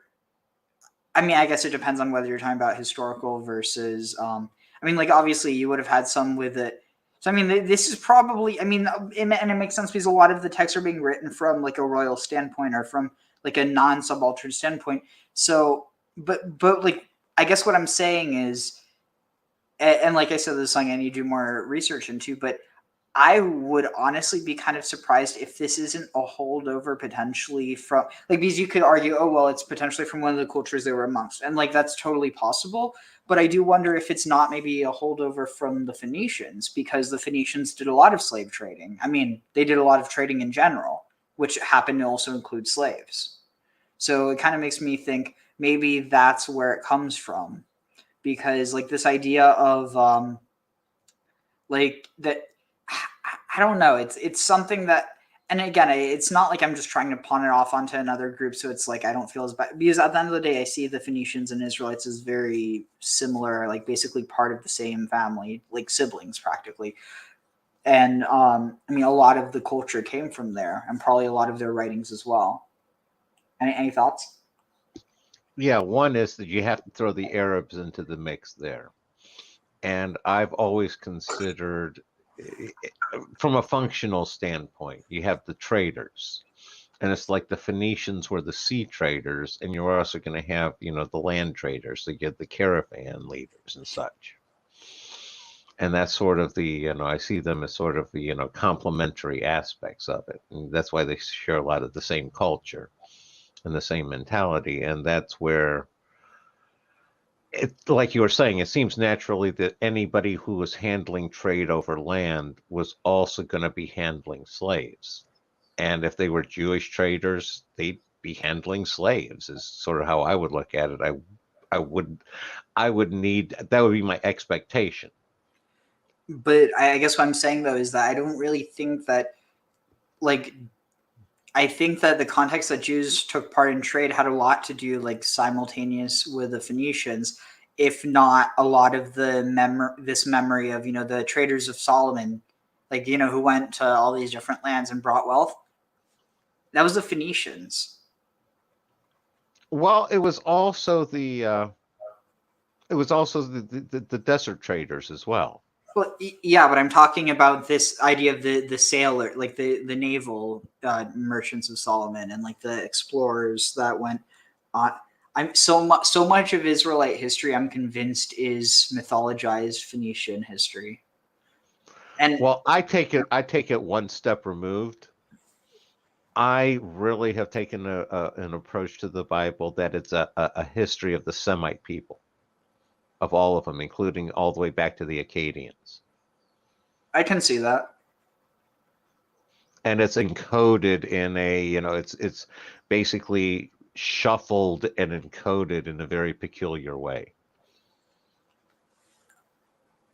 Speaker 3: I mean, I guess it depends on whether you're talking about historical versus. I mean, like, obviously, you would have had some with it. So, I mean, this is probably. I mean, and it makes sense because a lot of the texts are being written from, like, a royal standpoint or from, like, a non-subaltern standpoint. So, but like, I guess what I'm saying is, and like I said, this is something I need to do more research into, but I would honestly be kind of surprised if this isn't a holdover potentially from, like, because you could argue, oh, well, it's potentially from one of the cultures they were amongst. And, like, that's totally possible. But I do wonder if it's not maybe a holdover from the Phoenicians, because the Phoenicians did a lot of slave trading. I mean, they did a lot of trading in general, which happened to also include slaves. So it kind of makes me think maybe that's where it comes from. Because, like, this idea of, like, that, I don't know. It's something that, And again, it's not like I'm just trying to pawn it off onto another group, so it's like I don't feel as bad. Because at the end of the day, I see the Phoenicians and Israelites as very similar, like basically part of the same family, like siblings practically. And I mean, a lot of the culture came from there, and probably a lot of their writings as well. Any thoughts?
Speaker 2: Yeah, one is that you have to throw the Arabs into the mix there. And I've always considered, from a functional standpoint, you have the traders. And it's like the Phoenicians were the sea traders, and you're also going to have, the land traders. So you get the caravan leaders and such. And that's sort of the, I see them as sort of the, complementary aspects of it. And that's why they share a lot of the same culture and the same mentality. And that's where, like you were saying, it seems naturally that anybody who was handling trade over land was also going to be handling slaves. And if they were Jewish traders, they'd be handling slaves, is sort of how I would look at it. I would need, that would be my expectation.
Speaker 3: But I guess what I'm saying, though, is that I don't really think that, like, I think that the context that Jews took part in trade had a lot to do, like, simultaneous with the Phoenicians, if not a lot of the memory of, the traders of Solomon, like, who went to all these different lands and brought wealth. That was the Phoenicians.
Speaker 2: Well, it was also the desert traders as well.
Speaker 3: Well, yeah, but I'm talking about this idea of the sailor, like the naval merchants of Solomon, and like the explorers that went on. I'm so much of Israelite history, I'm convinced, is mythologized Phoenician history. And
Speaker 2: well, I take it one step removed. I really have taken an approach to the Bible that it's a history of the Semite people, of all of them, including all the way back to the Akkadians.
Speaker 3: I can see that.
Speaker 2: And it's encoded in a, it's basically shuffled and encoded in a very peculiar way.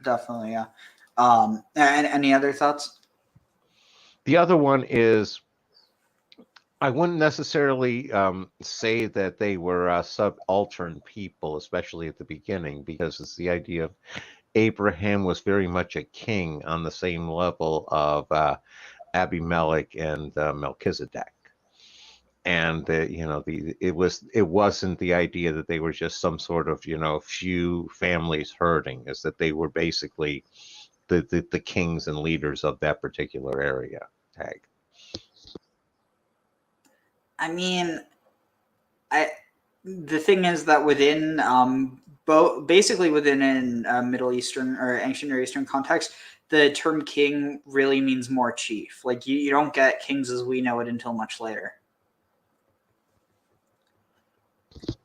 Speaker 3: Definitely, yeah. And any other thoughts?
Speaker 2: The other one is, I wouldn't necessarily say that they were subaltern people, especially at the beginning, because it's the idea of Abraham was very much a king on the same level of Abimelech and Melchizedek. And it wasn't the idea that they were just some sort of few families herding. Is that they were basically the kings and leaders of that particular area. Tag.
Speaker 3: I mean, the thing is that within basically within a Middle Eastern or ancient Near Eastern context, the term king really means more chief. Like you don't get kings as we know it until much later.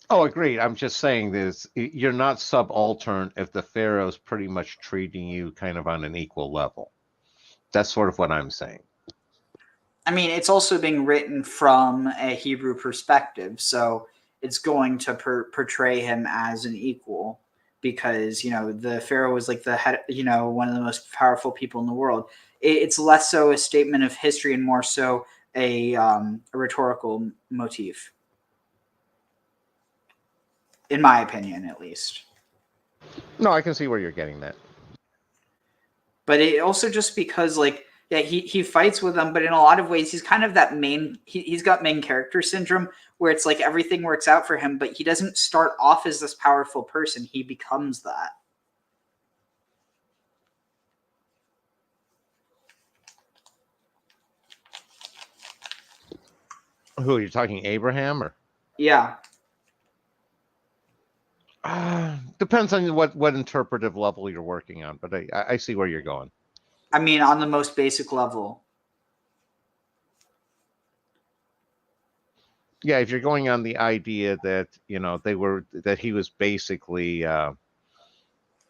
Speaker 2: Oh, agreed. I'm just saying this. You're not subaltern if the Pharaoh's pretty much treating you kind of on an equal level. That's sort of what I'm saying.
Speaker 3: I mean, it's also being written from a Hebrew perspective, so it's going to portray him as an equal because, the Pharaoh was like the head, one of the most powerful people in the world. It's less so a statement of history and more so a rhetorical motif. In my opinion, at least.
Speaker 2: No, I can see where you're getting that.
Speaker 3: But it also just because, like, yeah, he fights with them, but in a lot of ways, he's kind of that he's got main character syndrome where it's like everything works out for him, but he doesn't start off as this powerful person. He becomes that.
Speaker 2: Who are you talking, Abraham or?
Speaker 3: Yeah.
Speaker 2: Depends on what interpretive level you're working on, but I see where you're going.
Speaker 3: I mean, on the most basic level.
Speaker 2: Yeah, if you're going on the idea that that he was basically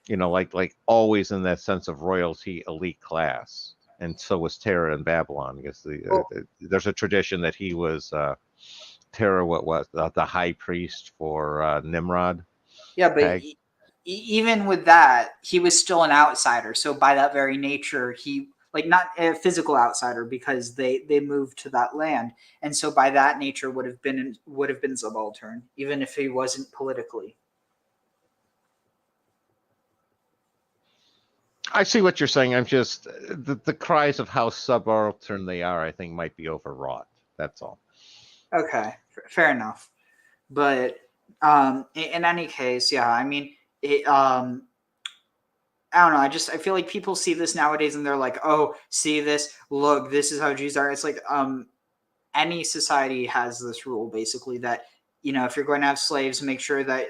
Speaker 2: like always in that sense of royalty, elite class, and so was Terah in Babylon. I guess there's a tradition that he was Terah, what was the high priest for Nimrod.
Speaker 3: Yeah, but even with that, he was still an outsider. So by that very nature, he like not a physical outsider, because they moved to that land, and so by that nature would have been subaltern, even if he wasn't politically.
Speaker 2: I see what you're saying. I'm just the cries of how subaltern they are, I think, might be overwrought. That's all.
Speaker 3: Okay, fair enough. But in any case, yeah, I mean, I don't know. I feel like people see this nowadays and they're like, oh, see this? Look, this is how Jews are. It's like any society has this rule, basically, that, if you're going to have slaves, make sure that,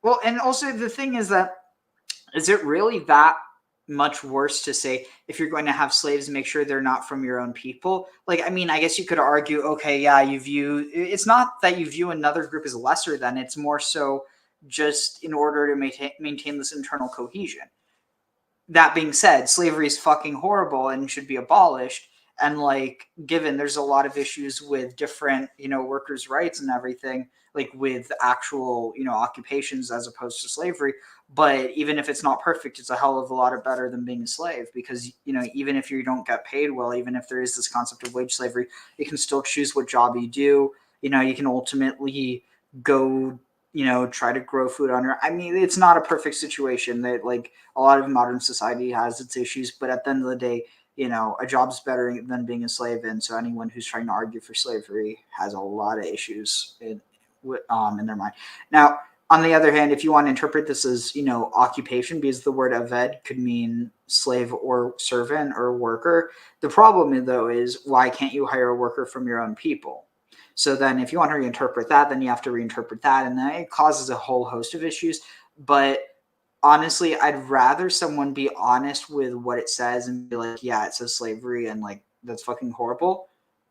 Speaker 3: well, and also the thing is that, is it really that much worse to say, if you're going to have slaves, make sure they're not from your own people? Like, I mean, I guess you could argue, okay, yeah, it's not that you view another group as lesser than, it's more so just in order to maintain this internal cohesion. That being said, slavery is fucking horrible and should be abolished. And like, given there's a lot of issues with different, workers' rights and everything, like with actual, occupations as opposed to slavery. But even if it's not perfect, it's a hell of a lot better than being a slave, because, even if you don't get paid well, even if there is this concept of wage slavery, you can still choose what job you do. You can ultimately go, try to grow food on your, I mean, it's not a perfect situation. That, like, a lot of modern society has its issues, but at the end of the day, a job's better than being a slave. And so anyone who's trying to argue for slavery has a lot of issues in their mind. Now, on the other hand, if you want to interpret this as, occupation, because the word aved could mean slave or servant or worker. The problem, though, is why can't you hire a worker from your own people? So then if you want to reinterpret that, then you have to reinterpret that. And then it causes a whole host of issues. But honestly, I'd rather someone be honest with what it says and be like, yeah, it says slavery and like, that's fucking horrible.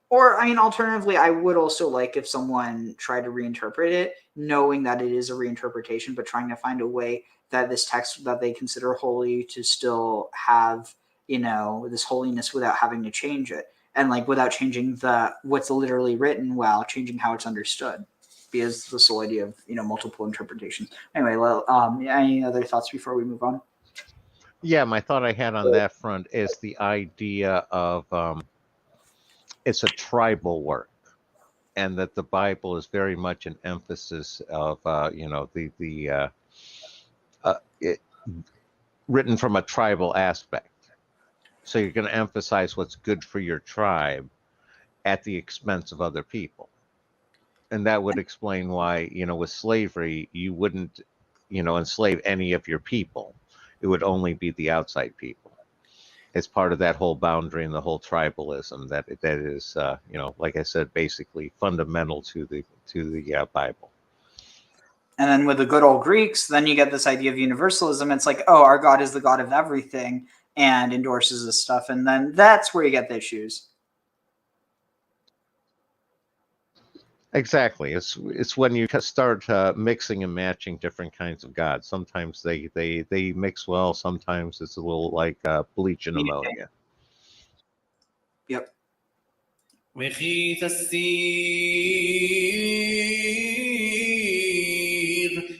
Speaker 3: Or, I mean, alternatively, I would also like if someone tried to reinterpret it, knowing that it is a reinterpretation, but trying to find a way that this text that they consider holy to still have, this holiness without having to change it. And like without changing what's literally written, while changing how it's understood. Because the whole idea of, multiple interpretations. Anyway, well, any other thoughts before we move on?
Speaker 2: Yeah, my thought I had on that front is the idea of it's a tribal work, and that the Bible is very much an emphasis of written from a tribal aspect. So you're going to emphasize what's good for your tribe at the expense of other people. And that would explain why, with slavery, you wouldn't, enslave any of your people. It would only be the outside people. It's part of that whole boundary and the whole tribalism that is, like I said, basically fundamental to the Bible.
Speaker 3: And then with the good old Greeks, then you get this idea of universalism. It's like, oh, our God is the God of everything and endorses this stuff. And then that's where you get the issues.
Speaker 2: Exactly. It's when you start mixing and matching different kinds of gods. Sometimes they mix well. Sometimes it's a little like bleach and ammonia.
Speaker 3: Yep.
Speaker 21: وخيت السير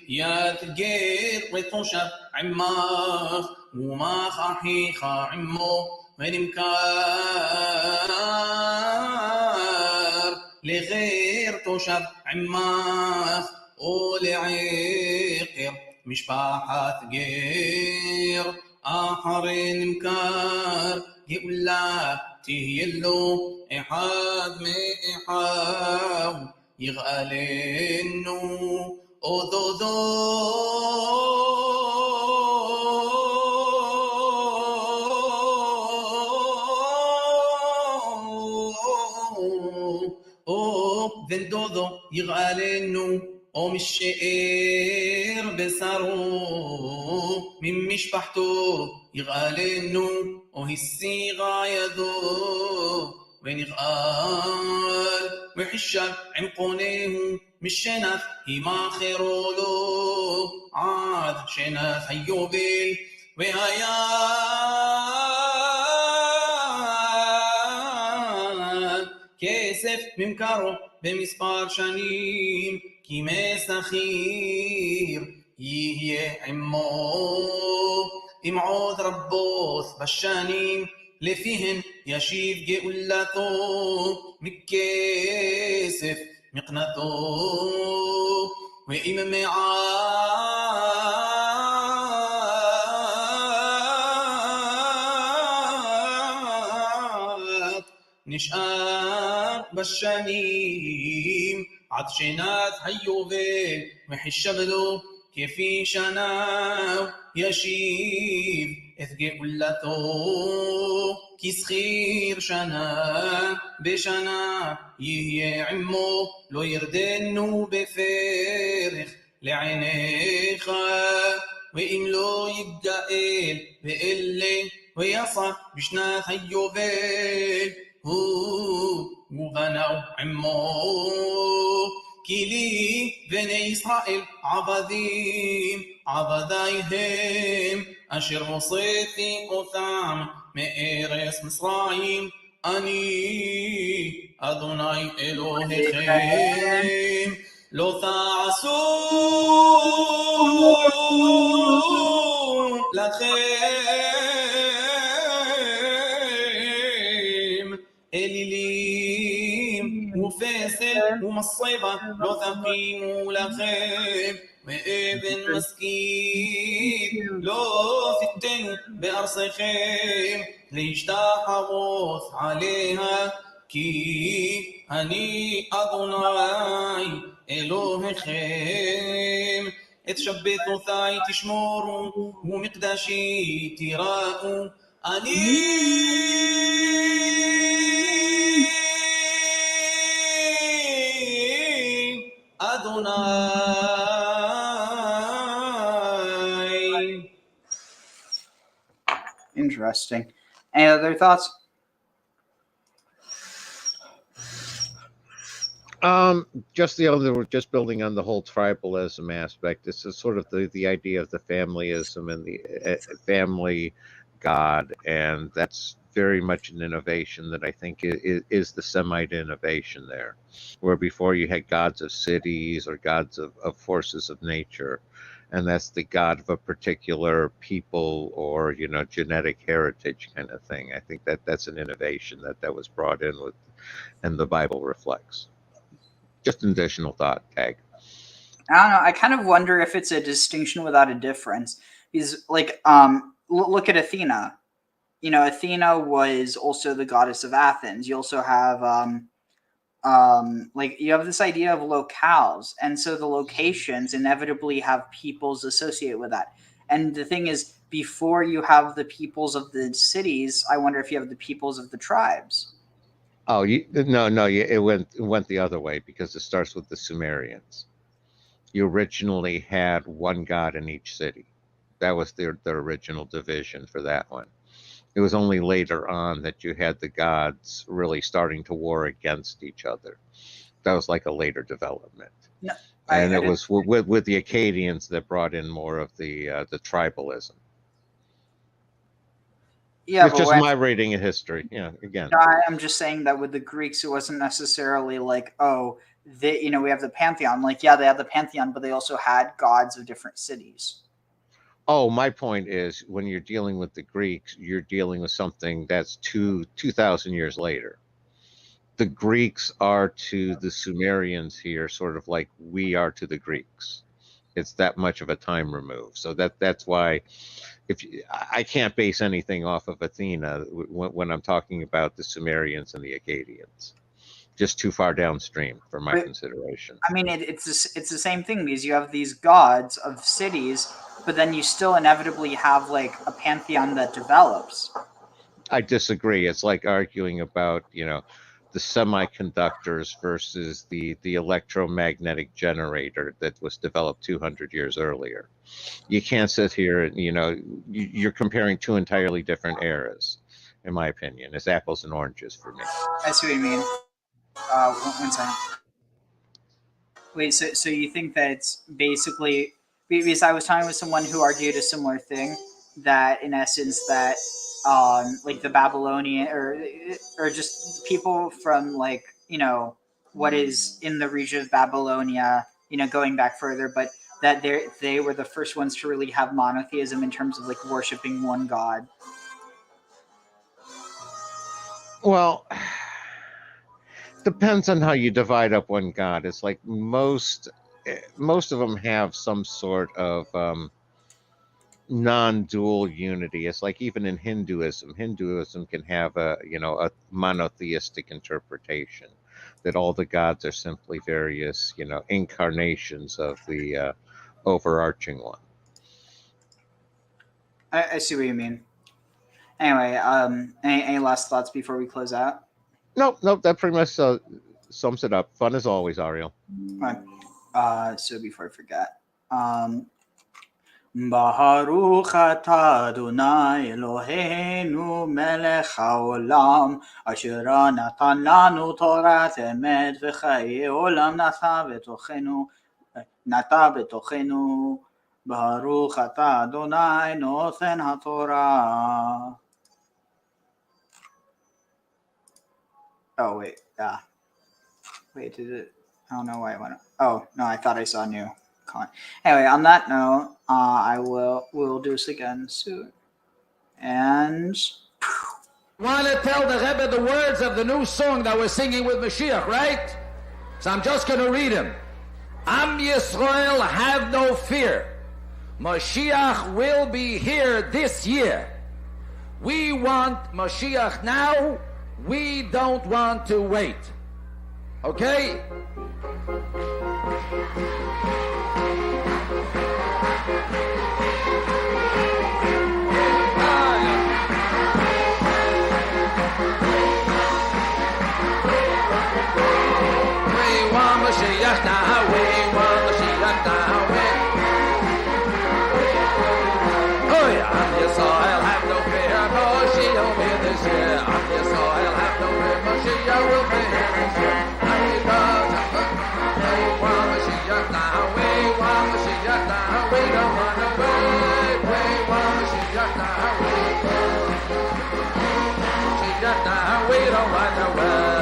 Speaker 21: يا تجير وتوشر عماخ وما خاحيخا عمو ونمكار لغير توشر عماخ ولعيقر مشباحة غير آخرين مكار يقولا تهيلو إحاد مي إحاو يغالينو ذندودو يغالينو أو مش شئير بسارو من مشبحتو يغالينو أو السيغا يدو وين يغال وحشر عمقونيه مش شنف هما خيرولو عاد شنف هيوبيل وهيا كيسف ممكرو במספר שנים, כי מסחיר יהיה עמו, עם עוד רבות בשנים, לפיהן ישיב גאולתו מכסף מקנתו ואם מעט נשאר בשנים עד שנת היובל וחישב לו כפי שנה ישיב את גאולתו כי שכיר שנה בשנה יהיה עמו לא ירדנו בפרך לעיניך ואם לא יגאל באלה ויסע בשנת היובל הוא ובניו עמו כי לי בני ישראל עבדים עבדיהם אשר הוצאתי אותם מארץ מצרים אני אדוני אלוהיכם לא תעשו לכם אלילים ופסל ומצבה לא תקימו לכם ואבן משכית לא תיתנו בארצכם להשתחוות עליה כי אני אדוני אלוהיכם את שבתותיי תשמורו ומקדשי תיראו אני Adonai.
Speaker 3: Interesting. Any other thoughts?
Speaker 2: Just building on the whole tribalism aspect. This is sort of the idea of the familyism and the family God, and that's very much an innovation that I think is the Semite innovation there, where before you had gods of cities or gods of forces of nature, and that's the god of a particular people or genetic heritage kind of thing. I think that's an innovation that was brought in with, and the Bible reflects. Just an additional thought, Tag.
Speaker 3: I don't know. I kind of wonder if it's a distinction without a difference. Because, look at Athena. Athena was also the goddess of Athens. You also have, you have this idea of locales. And so the locations inevitably have peoples associated with that. And the thing is, before you have the peoples of the cities, I wonder if you have the peoples of the tribes.
Speaker 2: Oh, no, it went the other way because it starts with the Sumerians. You originally had one god in each city. That was their original division for that one. It was only later on that you had the gods really starting to war against each other. That was like a later development.
Speaker 3: No,
Speaker 2: and it was with the Akkadians that brought in more of the tribalism.
Speaker 3: Yeah,
Speaker 2: it's just my reading of history. Again.
Speaker 3: No, I'm just saying that with the Greeks, it wasn't necessarily like, we have the pantheon. They had the pantheon, but they also had gods of different cities.
Speaker 2: Oh, my point is when you're dealing with the Greeks, you're dealing with something that's 2,000 years later. The Greeks are to the Sumerians here sort of like we are to the Greeks. It's that much of a time remove. So that's why I can't base anything off of Athena when I'm talking about the Sumerians and the Akkadians. Just too far downstream for my consideration.
Speaker 3: I mean, it's the same thing because you have these gods of cities, but then you still inevitably have like a pantheon that develops.
Speaker 2: I disagree. It's like arguing about, the semiconductors versus the electromagnetic generator that was developed 200 years earlier. You can't sit here and, you're comparing two entirely different eras, in my opinion. It's apples and oranges for me.
Speaker 3: I see what you mean. One second. Wait, so you think that it's basically, because I was talking with someone who argued a similar thing, that in essence that the Babylonian or just people from what is in the region of Babylonia, going back further, but that they were the first ones to really have monotheism in terms of worshiping one god.
Speaker 2: Well, depends on how you divide up one God. It's like most of them have some sort of non-dual unity. It's like even in Hinduism can have a monotheistic interpretation that all the gods are simply various incarnations of the overarching one.
Speaker 3: I see what you mean. Anyway, any last thoughts before we close out?
Speaker 2: Nope, that pretty much sums it up. Fun as always, Ariel.
Speaker 3: Right. So before I forget, Baruch atah Adonai Eloheinu melech haolam asher natan lanu torat emet v'chayei olam nata betochenu Baruch atah Adonai noten haTorah. Oh wait, did it? I don't know why it went. Oh no, I thought I saw a new comment. Anyway, on that note, we'll do this again soon. And
Speaker 17: want to tell the Rebbe the words of the new song that we're singing with Mashiach, right? So I'm just going to read him. Am Yisrael, have no fear. Mashiach will be here this year. We want Mashiach now. We don't want to wait. Okay? We want Mashiach now. We want Mashiach now. Oh yeah, Am Yisrael, have no fear. Mashiach will be this year. Am Yisrael, have no fear. Mashiach will be here this year. We want Mashiach now. We want Mashiach now. We don't want to wait. We want Mashiach now. Mashiach now. We don't want to wait.